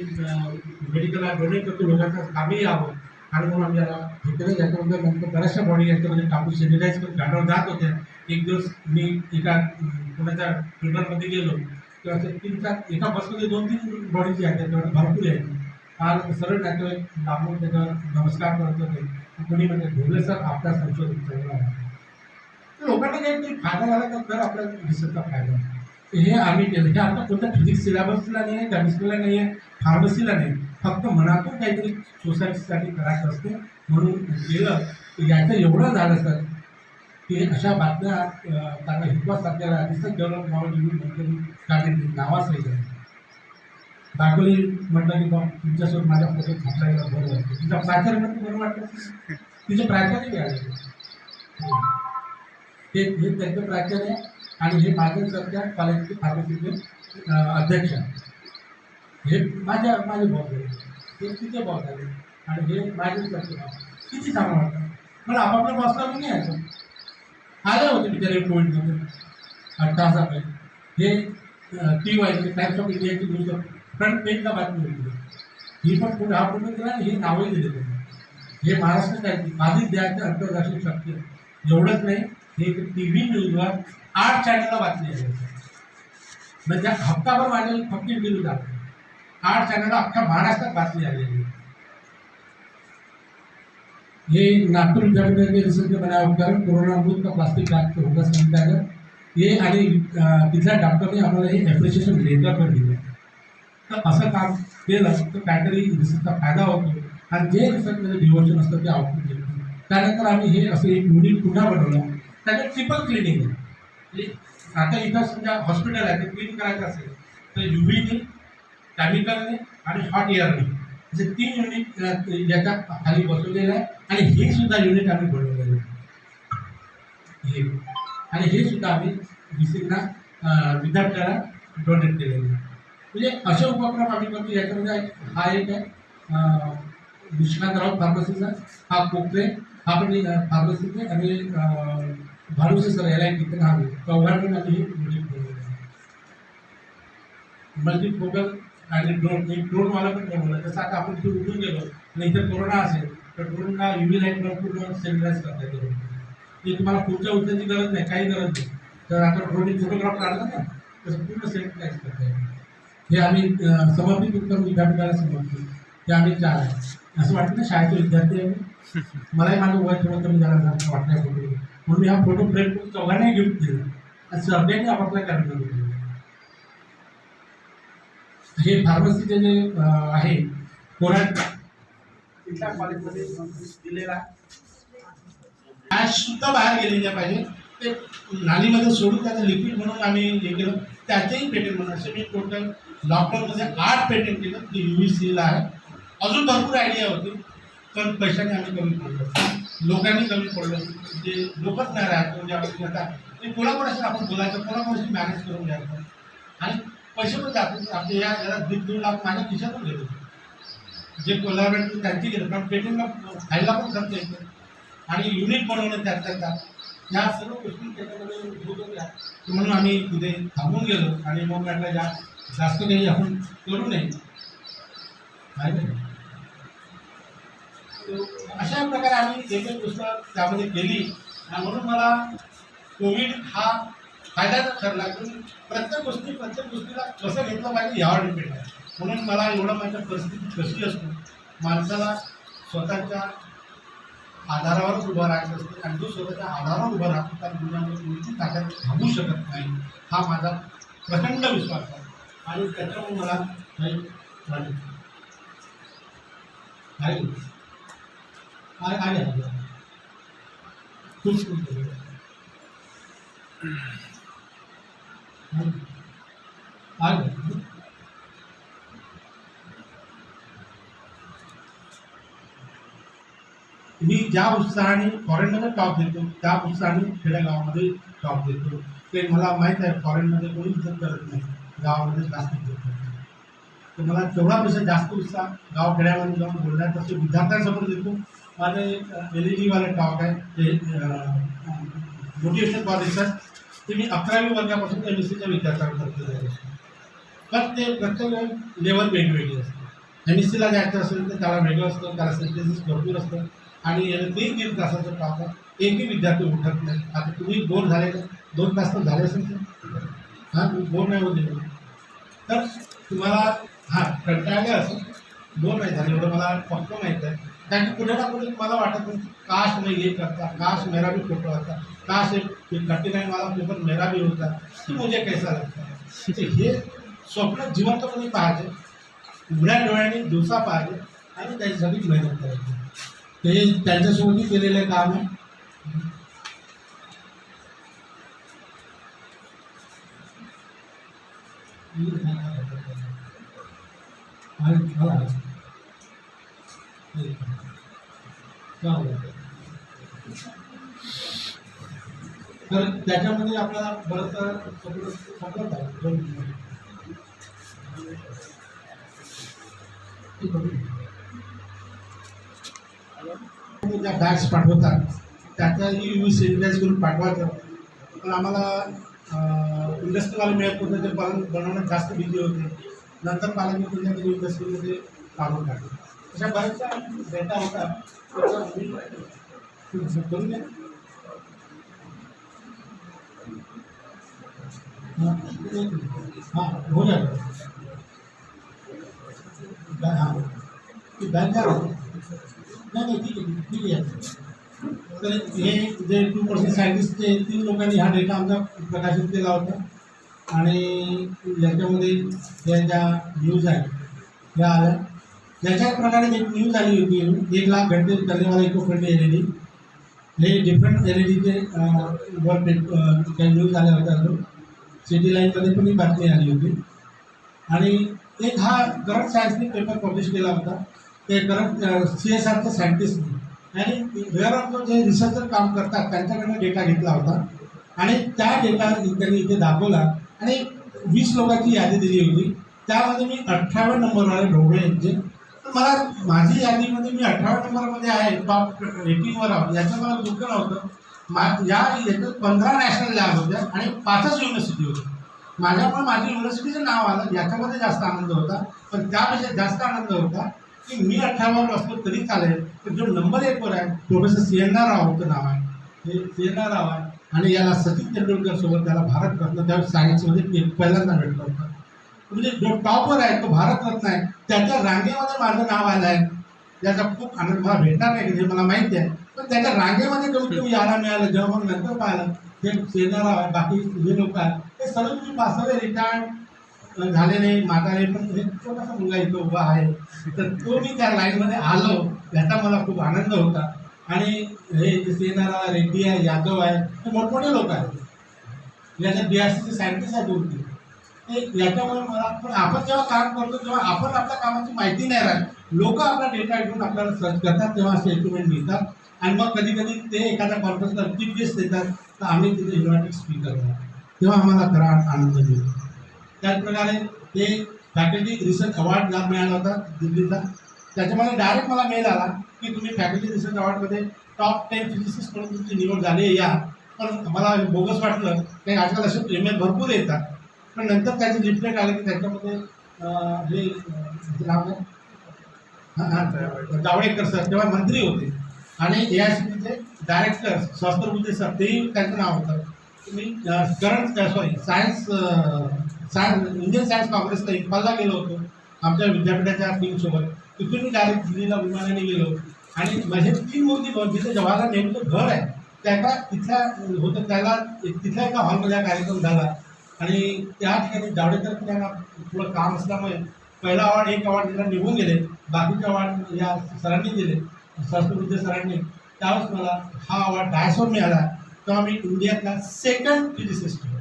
मेडिकलला डोनेट करतो, लोकांचं कामही यावं. आणि म्हणून आम्ही याला हे केलं. याच्यामध्ये नंतर बऱ्याचशा बॉडी याच्यामध्ये टाकून सॅनिटाईज करून घाटावर जात होत्या. एक दिवस मी एका कोणाच्या ट्विटरमध्ये गेलो तेव्हा 3-4 एका बसमध्ये 2-3 बॉडीची आहेत, त्याच्यावर भरपूर आहे. फार सरळ नातेवाईक लांबून त्याच्यावर नमस्कार करत होते. कोणी म्हणजे ढोबळे सर आपल्या संशोधन चांगलं आहे. लोकांना काही फायदा झाला तर तर आपल्या रिसर्चचा फायदा. हे आम्ही केलं. हे आता कोणत्या फिजिक्स सिलेबसला नाही आहे, केमिस्ट्रीला नाही आहे, फार्मसीला नाही, फक्त मनातून काहीतरी सोसायटीसाठी करायचं असते म्हणून केलं. याचं एवढं झालं सर की अशा बातम्या त्यांना हितवास आपल्याला रिसर्च डेव्हलप नॉलेज काढण्याची नावासही दाखवली. म्हटलं की बा तुमच्यासोबत माझ्या फोटो छापला बरं वाटतं. तिचा प्राचार्य म्हणून बरं वाटतं. तिचे प्राचार्य बी आले. हे त्यांचं प्राचार्य आहे आणि हे माझ्या सरच्या कॉलेजचे फार्मसीचे अध्यक्ष आहे. हे माझे बॉस झाले, हे तिचे बॉस झाले आणि हे माझे सरचे बॉस. किती चांगलं वाटतं मला. आपापल्या बॉसला मी नाही यायचं. आले होते बिचारे कोविडमध्ये 8 तासापैकी. हे TY टाइम्स ऑफ इंडियाची न्यूज फ्रंट पेजला बातमी होती. ही पण पुढे हा पूर्ण केला आणि हे नावही दिले त्यांनी. हे महाराष्ट्र काय बाधित द्यायचं आंतरराष्ट्रीय शक्य एवढंच नाही, हे TV न्यूजवर 8 चॅनलला बातमी आहे. म्हणजे हप्ताभर माझ्या फक्त इंटरव्ह्यू दाखवतो, 8 चॅनलला अख्ख्या महाराष्ट्रात बातमी आलेली. ये नागपूर विद्यापीठाचे रिसर्च बनाया उपकरण कोरोना मुक्त का प्लास्टिक बैग होगा सॅनिटायझर हे आणि तिथल्या डॉक्टरने आम्हाला हे ॲप्रिशिएशन लेटर पण दिलं. तर असं काम केलं तर काहीतरी रिसर्चचा फायदा होतो आणि जे रिसर्चमध्ये डिव्होशन असतं ते आउटपुट येतं. त्यानंतर आम्ही हे असं एक युनिट पुन्हा बनवलं, त्याच्यात ट्रिपल क्लिनिंग आहे. म्हणजे आता इथं समजा हॉस्पिटल आहे ते क्लीन करायचं असेल तर UVने, केमिकलने आणि हॉट एअरने असे 3 युनिट याच्या खाली बसवलेलं आहे. आणि हे सुद्धा युनिट आम्ही बनवलेलं आहे हे, आणि हे सुद्धा आम्ही VCना विद्यार्थ्याला डोनेट केलेलं आहे. म्हणजे असे उपक्रम आम्ही करतो. याच्यामध्ये हा एक आहे विश्वनाथराव फार्मसीचा, हा कोकरे हा पण फार्मसीचे, आणि भानुसे सर याला एक तिथे नाव आहे. चौघांनी आम्ही हे युनिट बनवलेलं आहे. मल्टीफोकल आणि ड्रोन, एक ड्रोनवाला पण बनवलं. जसं आता आपण तिथे उठून गेलो आणि इथे कोरोना असेल तर ड्रोनला UV लाईटवर पूर्ण सॅनिटाईज करता येतं. ते तुम्हाला पुढच्या उचलायची गरज नाही, काही गरज नाही. तर आता ड्रोनने फोटोग्राफ काढला ना तसं पूर्ण सॅनिटाईज करता येतं. हे आम्ही समर्पित उत्तर विद्यापीठाला समर्पित, ते आम्ही 4 आहे. असं वाटतं ना शाळेचे विद्यार्थी आहे. मलाही माझं वय थोडं कमी झालं वाटलं फोटो, म्हणून मी हा फोटो फ्रेम करून चौघांनाही गिफ्ट दिला आणि सगळ्यांनी आपापल्या कार्यक्रम केले. हे फार्मसीचे जे आहे कोराट इथल्या कॉलेजमध्ये दिलेला ॲश सुद्धा बाहेर गेलेल्या पाहिजे, ते नालीमध्ये सोडून त्याचं लिक्विड म्हणून आम्ही हे केलं. त्याचेही पेटेंट म्हणून असे मी टोटल लॉकडाऊनमध्ये 8 पेटेंट केलं. ते UVCला आहे. अजून भरपूर आयडिया होती पण पैशाने आम्ही कमी पडलो, लोकांनी कमी पडलो. जे लोकच नाही राहत म्हणजे आपण आता ते कोणाकोणाशी आपण बोलायचं, कोणाकोणाशी मॅनेज करून घ्यायचं आणि पैसे पण जातात. आपले याला 1.5-2 लाख माझ्या खिशातून गेलो. जे कोलॅबरेटर त्यांची गेलं, कारण पेटेंटला फायला पण खर्च येतो आणि युनिट बनवणं त्यात या सर्व गोष्टी त्याच्यामध्ये होत होत्या. म्हणून आम्ही तिथे थांबून गेलो आणि मग म्हटलं जास्त काही आपण करू नये. अशा प्रकारे आम्ही एक गोष्ट त्यामध्ये केली आणि म्हणून मला कोविड हा फायद्याचा ठरला. प्रत्येक गोष्टीला कसं घेतलं पाहिजे यावर डिपेंड आहे. म्हणून मला एवढं माझ्या परिस्थिती कशी असतो, माणसाला स्वतःच्या आधारावरच उभं राहायचं असतं आणि जो स्वतःच्या आधारावर उभं राहतो त्या दुनियामध्ये कोणती ताकद थांबू शकत नाही, हा माझा प्रचंड विश्वास आहे. आणि त्याच्यामुळे मला काही मी ज्या उत्साहाने फॉरेनमध्ये टॉप देतो त्या उत्साहाने खेडेगावामध्ये टॉप देतो. ते मला माहीत आहे फॉरेनमध्ये कोणी इज्जत करत नाही, गावामध्ये जास्त इज्जत करतो. तर मला तेवढापेक्षा जास्त उत्साह गाव खेड्यामध्ये जाऊन बोलण्यात तसे विद्यार्थ्यांसमोर देतो. माझं एक LED टॉक आहे ते मोटिवेशन फॉर रिसर्च, ते मी 11वी वर्गापासून MSCच्या विद्यार्थ्यांना करतो. पण ते प्रत्येक लेवल वेगवेगळी असते. MSCला जायचं असेल तर त्याला वेगळं असतं, त्याला सेंटेन्सेस भरपूर असतं आणि 3 तासाचं टॉक आहे. एकही विद्यार्थी उठत नाही. आता तुम्ही बोर झाले का 2 तास तर झाले असेल तर हां बोर नाही होते तर तुम्हाला कंटाळले असेल, बोर नाही झाले एवढं मला पक्क माहीत आहे. कारण की कुठे ना कुठे मला वाटत नाही काश मैं ये करता, काश मेरा भी फोटो आता, काश 39 वाला पेपर मेरा भी होता तो मुझे कैसा लगता है. हे स्वप्न जिवंतपणे पाहायचे, उघड्या डोळ्याने दिवसा पाहायचे आणि त्याच्यासाठी मेहनत करायची. ते त्यांच्यासोबतही केलेलं काम आहे. तर त्याच्यामध्ये आपल्याला बरंच सपोर्ट आहे. ज्या बॅग्स पाठवतात त्याचाही UV सॅनिटाईज करून पाठवायचं. पण आम्हाला इंडस्ट्रीवाले मिळत होते, ते बनवण्यात जास्त बिझी होते. नंतर पालकमंत्र्यांनी इंडस्ट्रीमध्ये काढून टाकलं. अशा बऱ्याचशा डेटा होता त्याचा करून द्या. हाँ हो जाएगा. हाँ बैंक का नाही ठीक आहे. तर हे जे 2% सायंटिस्टचे 3 लोकांनी हा डेटा आमचा प्रकाशित केला होता आणि याच्यामध्ये या ज्या न्यूज आहेत त्या आल्या. याच्या प्रकारे एक न्यूज आली होती 1 लाख घंटे चलनेवाला इको फ्रेंडली LED. हे डिफरंट LEDचे वर काही न्यूज आल्या होत्या. अजून सिटी लाईनमध्ये पण ही बातमी आली होती. आणि एक हा करंट सायन्सने पेपर पब्लिश केला होता. ते करंट CSRचे सायंटिस्टने आणि वेअरऑफ जे रिसर्चर काम करतात त्यांच्याकडनं डेटा घेतला होता आणि त्या डेटा त्यांनी इथे दाखवला आणि 20 लोकांची यादी दिली होती. त्यामध्ये मी 18व्या नंबरवर आहे ढोबळे यांचे. तर मला माझी यादीमध्ये मी 18व्या नंबरमध्ये आहे, टॉप 18वर आहोत. याचं मला दुःख नव्हतं. याच्यात 15 नॅशनल लॅब होत्या आणि 5च युनिव्हर्सिटी होत्या. माझ्यामुळे माझ्या युनिव्हर्सिटीचं नाव आलं याच्यामध्ये जास्त आनंद होता. पण त्यापेक्षा जास्त आनंद होता की मी 18वर असलो तरी चालेल, तर जो नंबर 1वर आहे प्रोफेसर CNR राव होतं नाव आहे. हे CNR राव आहे आणि याला सचिन तेंडुलकर सोबत त्याला भारतरत्न त्या सायन्समध्ये पहिल्यांदा भेटलं होतं. म्हणजे जो टॉपवर आहे तो भारतरत्न आहे, त्याच्या रांगेमध्ये माझं नाव आलं आहे. याचा खूप आनंद मला भेटणार नाही की हे मला माहिती आहे, पण त्याच्या रांगेमध्ये कमीत कमी यायला मिळालं. जेव्हा मग नंतर पाहिलं ते CNR राव आहे, बाकी जे लोक आहेत ते सर्व तुम्ही पासावे रिटायर्ड झालेले म्हातारे, पण हे छोटासा मुलगा इथं उभा आहे. तर तो मी त्या लाईनमध्ये आलो याचा मला खूप आनंद होता. आणि हे जे CNR रेड्डी आहे, यादव आहे, हे मोठमोठे लोक आहेत. याच्यात DRCचे सायंटिस्ट आहेत 2-3. ते याच्यामुळे मला पण आपण जेव्हा काम करतो तेव्हा आपण आपल्या कामाची माहिती नाही राहत. लोक आपला डेटा घेऊन आपल्याला सर्च करतात तेव्हा असे इक्विपमेंट मिळतात. आणि मग कधी कधी ते एखाद्या कॉन्फरन्सला चीफ गेस्ट देतात तर आम्ही तिथे इन्व्हायटेड स्पीकर करतो, तेव्हा आम्हाला खरा आनंद मिळतो. त्याचप्रकारे ते फॅकल्टी रिसर्च अवॉर्ड मिळाला होता दिल्लीचा. त्याच्यामध्ये डायरेक्ट मला मेल आला की तुम्ही फॅकल्टी रिसर्च अवॉर्डमध्ये टॉप 10 फिजिसिस्ट म्हणून तुमची निवड झाली या. पण मला बोगस वाटलं काही आजकाल असे ईमेल भरपूर येतात. पण नंतर त्याचे रिफ्लेक्ट आलं की त्याच्यामध्ये हे नाव जावडेकर सर तेव्हा मंत्री होते आणि AICTEचे डायरेक्टर सहस्त्रबुद्धे सर तेही त्यांचं नाव होतं. मी करंट इंडियन सायन्स काँग्रेसला इम्फालला गेलो होतो आमच्या विद्यापीठाच्या टीमसोबत. तिथून मी डायरेक्ट दिल्लीला विमानाने गेलो आणि माझे 3 मूर्ती भवन जिथे जवाहरलाल नेहरूचं घर आहे त्या तिथल्या होतं, त्याला तिथल्या एका हॉलमध्ये कार्यक्रम झाला. आणि त्या ठिकाणी जावडेकर त्यांना थोडं काम असल्यामुळे पहिला अवॉर्ड 1 अवॉर्ड दिला, निघून गेले. बाकीचे अवॉर्ड या सरांनी दिले, सहस्त्रबुद्धे सरांनी. त्यावेळेस मला हा अवॉर्ड डायसवर मिळाला. तेव्हा मी इंडियातला 2nd फिजिसिस्ट होतो.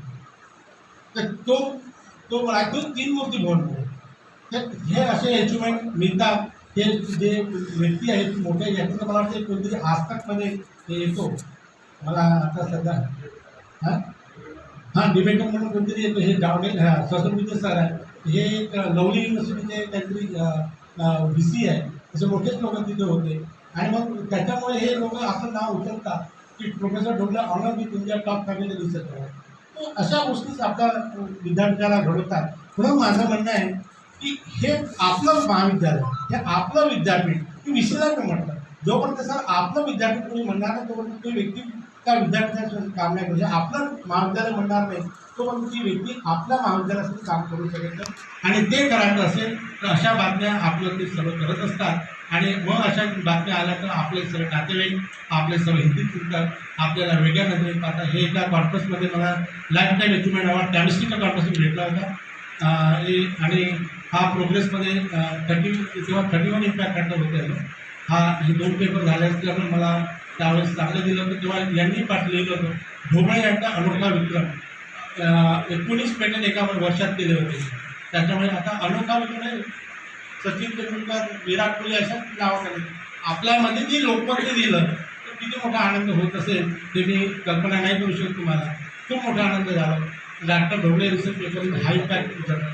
तर तो मला 3 मूर्ती भवन. तर हे असे अचिव्हमेंट मिळतात. हे जे व्यक्ती आहेत मोठे याचं मला वाटतं कोणतरी आजतकमध्ये येतो. मला आता सध्या हां डिबेटर म्हणून कोणतरी येतो. हे सहस्त्रबुद्धे सर आहे. हे एक लवली युनिव्हर्सिटीचे काहीतरी VC आहे. असे मोठेच लोक तिथे होते. आणि मग त्याच्यामुळे हे लोक आपलं नाव उचलतात की professor Dhoble honour with India top faculty research award. तर अशा गोष्टीच आपल्या विद्यापीठाला घडवतात. म्हणून माझं म्हणणं आहे की हे आपलं महाविद्यालय, हे आपलं विद्यापीठ, हे विषयाला पण म्हणतात. जोपर्यंत सर आपलं विद्यापीठ कोणी म्हणणार नाही तोपर्यंत ती व्यक्ती त्या विद्यापीठासाठी काम नाही करू शकत. आपलं महाविद्यालय म्हणणार नाही तोपर्यंत ती व्यक्ती आपल्या महाविद्यालयासाठी काम करू शकत नाही. आणि ते करायचं असेल तर अशा बातम्या आपलं ते सर्व करत असतात. आणि मग अशा बातम्या आल्या तर आपले सर्व नातेवाईक, आपले सर्व हिंदू चिंतक आपल्याला वेगळ्या नजरेने पाहतात. हे एका कॉन्फरन्समध्ये मला लाईफ टाईम अचिव्हमेंट अवॉर्ड केमिस्ट्रीच्या कॉन्फरन्समध्ये भेटला होता. आणि हा प्रोग्रेसमध्ये 31 इम्पॅक्ट फॅक्टर होते. हे 2 पेपर झाले असल्यामुळे मला त्यावेळेस चांगलं दिलं होतं. तेव्हा यांनी पाठवलेलं होतं ढोबळे यांचा अनोखा विक्रम 19 पेटंट एका वर्षात केले होते. त्याच्यामुळे आता अनोखा विक्रम सचिन तेंडुलकर, विराट कोहली अशाच नावाखाली आपल्यामध्ये जे लोकमत दिलं तर किती मोठा आनंद होत असेल ते मी कल्पना नाही करू शकतो. तुम्हाला खूप मोठा आनंद झाला. डॉक्टर ढोबळे रिसर्च पेपर हा इम्पॅक्ट उतरला.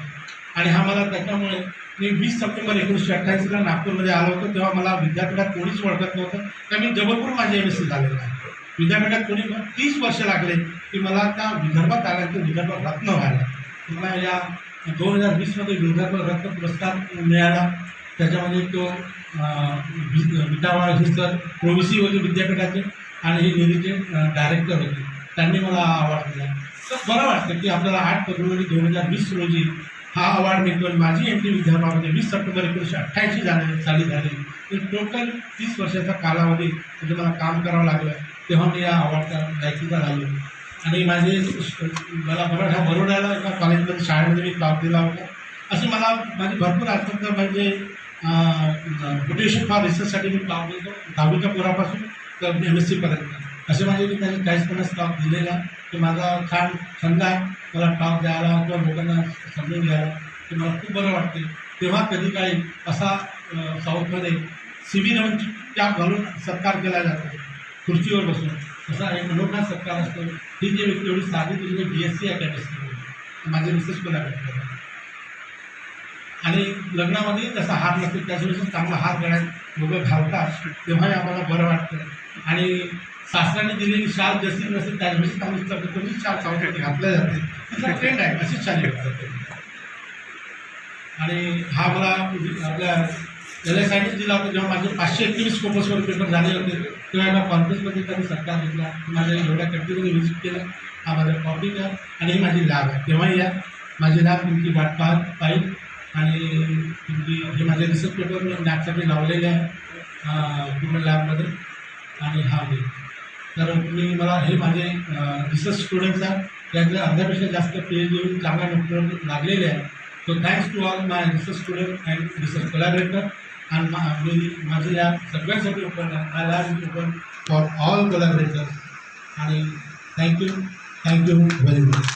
आणि हा मला त्याच्यामुळे मी 20 सप्टेंबर 1988ला नागपूरमध्ये आलो होतो. तेव्हा मला विद्यापीठात कोणीच ओळखत नव्हतं. तर मी जबलपूर माझे MSc झालेलं आहे. विद्यापीठात कोणी 30 वर्ष लागले की मला त्या विदर्भात आल्यानंतर विदर्भ रत्न व्हायला. मला या 2020मध्ये विदर्भ रत्न पुरस्कार मिळाला. त्याच्यामध्ये तो विटावा हे सर प्रोव्हिसी होते विद्यापीठाचे आणि हे निधीचे डायरेक्टर होते. त्यांनी मला हा अवॉर्ड दिला. तर बरं वाटतं की आपल्याला 8 फेब्रुवारी 2020 रोजी हा अवॉर्ड मिळतो. माझी एंट्री विदर्भामध्ये 20 सप्टेंबर 1988 साली झाली. तर टोटल 30 वर्षाचा कालावधी म्हणजे मला काम करावं लागलं, तेव्हा मी या अवॉर्डचा लायकीचा झालो. आणि मला बरोड्याला एका कॉलेजमध्ये शाळेमध्ये मी टॉप दिला होता. अशी मला माझी भरपूर आजपर्यंत म्हणजे मोटिवेशन फॉर रिसर्चसाठी मी टॉप देतो 10वीच्या पोरापासून तर MSc पर्यंत. असे माझे मी त्यांनी 40-50 टॉप दिलेला. की माझा छान छंद आहे मला टॉप द्यायला किंवा लोकांना समजून घ्यायला, ते मला खूप बरं वाटते. तेव्हा कधी काही असा साऊथमध्ये CV रमणची कॅप घालून सत्कार केला जातो खुर्चीवर बसून, असा एक मनोज्ञ सत्कार असतो. ही जी व्यक्ती एवढी साधी तुझी BSc आहे केमिस्ट्री माझे रिसर्च कोलॅबोरेटर. आणि लग्नामध्ये जसा हार नसतो त्याच्यावेळेस चांगला हार गळ्यात लोकं घालतात, तेव्हाही आम्हाला बरं वाटतं. आणि शासनाने दिलेली शाल जशी नसेल त्यावेळेस चांगली तशी शाल साऊथमध्ये घातल्या जाते. तिचा ट्रेंड आहे, अशीच शाली घालतात. आणि हा मला आपल्या LSIने दिला होता. जेव्हा माझे 521 स्कोपसवर पेपर झाले होते तेव्हा एका कॉन्फरन्समध्ये त्यांनी सत्कार घेतला. माझ्या एवढ्या कंट्रीमध्ये व्हिजिट केलं. हा माझा टॉपिक आहे आणि ही माझी लॅब आहे. तेव्हाही या माझी लॅब तुमची वाट पाहिजे. आणि तुमची हे माझे रिसर्च पेपर मी लॅबसाठी लावलेले आहे पूर्ण लॅबमध्ये. आणि हा मी तर मी मला हे माझे रिसर्च स्टुडंट्स आहेत, त्यातले अर्ध्यापेक्षा जास्त PhD येऊन चांगल्या नोकरीवर लागलेले आहे. So thanks to all my research student and research collaborator. आणि माझी लॅब सगळ्यांसाठी ओपन आहे. My lab is open for all collaborators. आणि थँक्यू व्हेरी मच.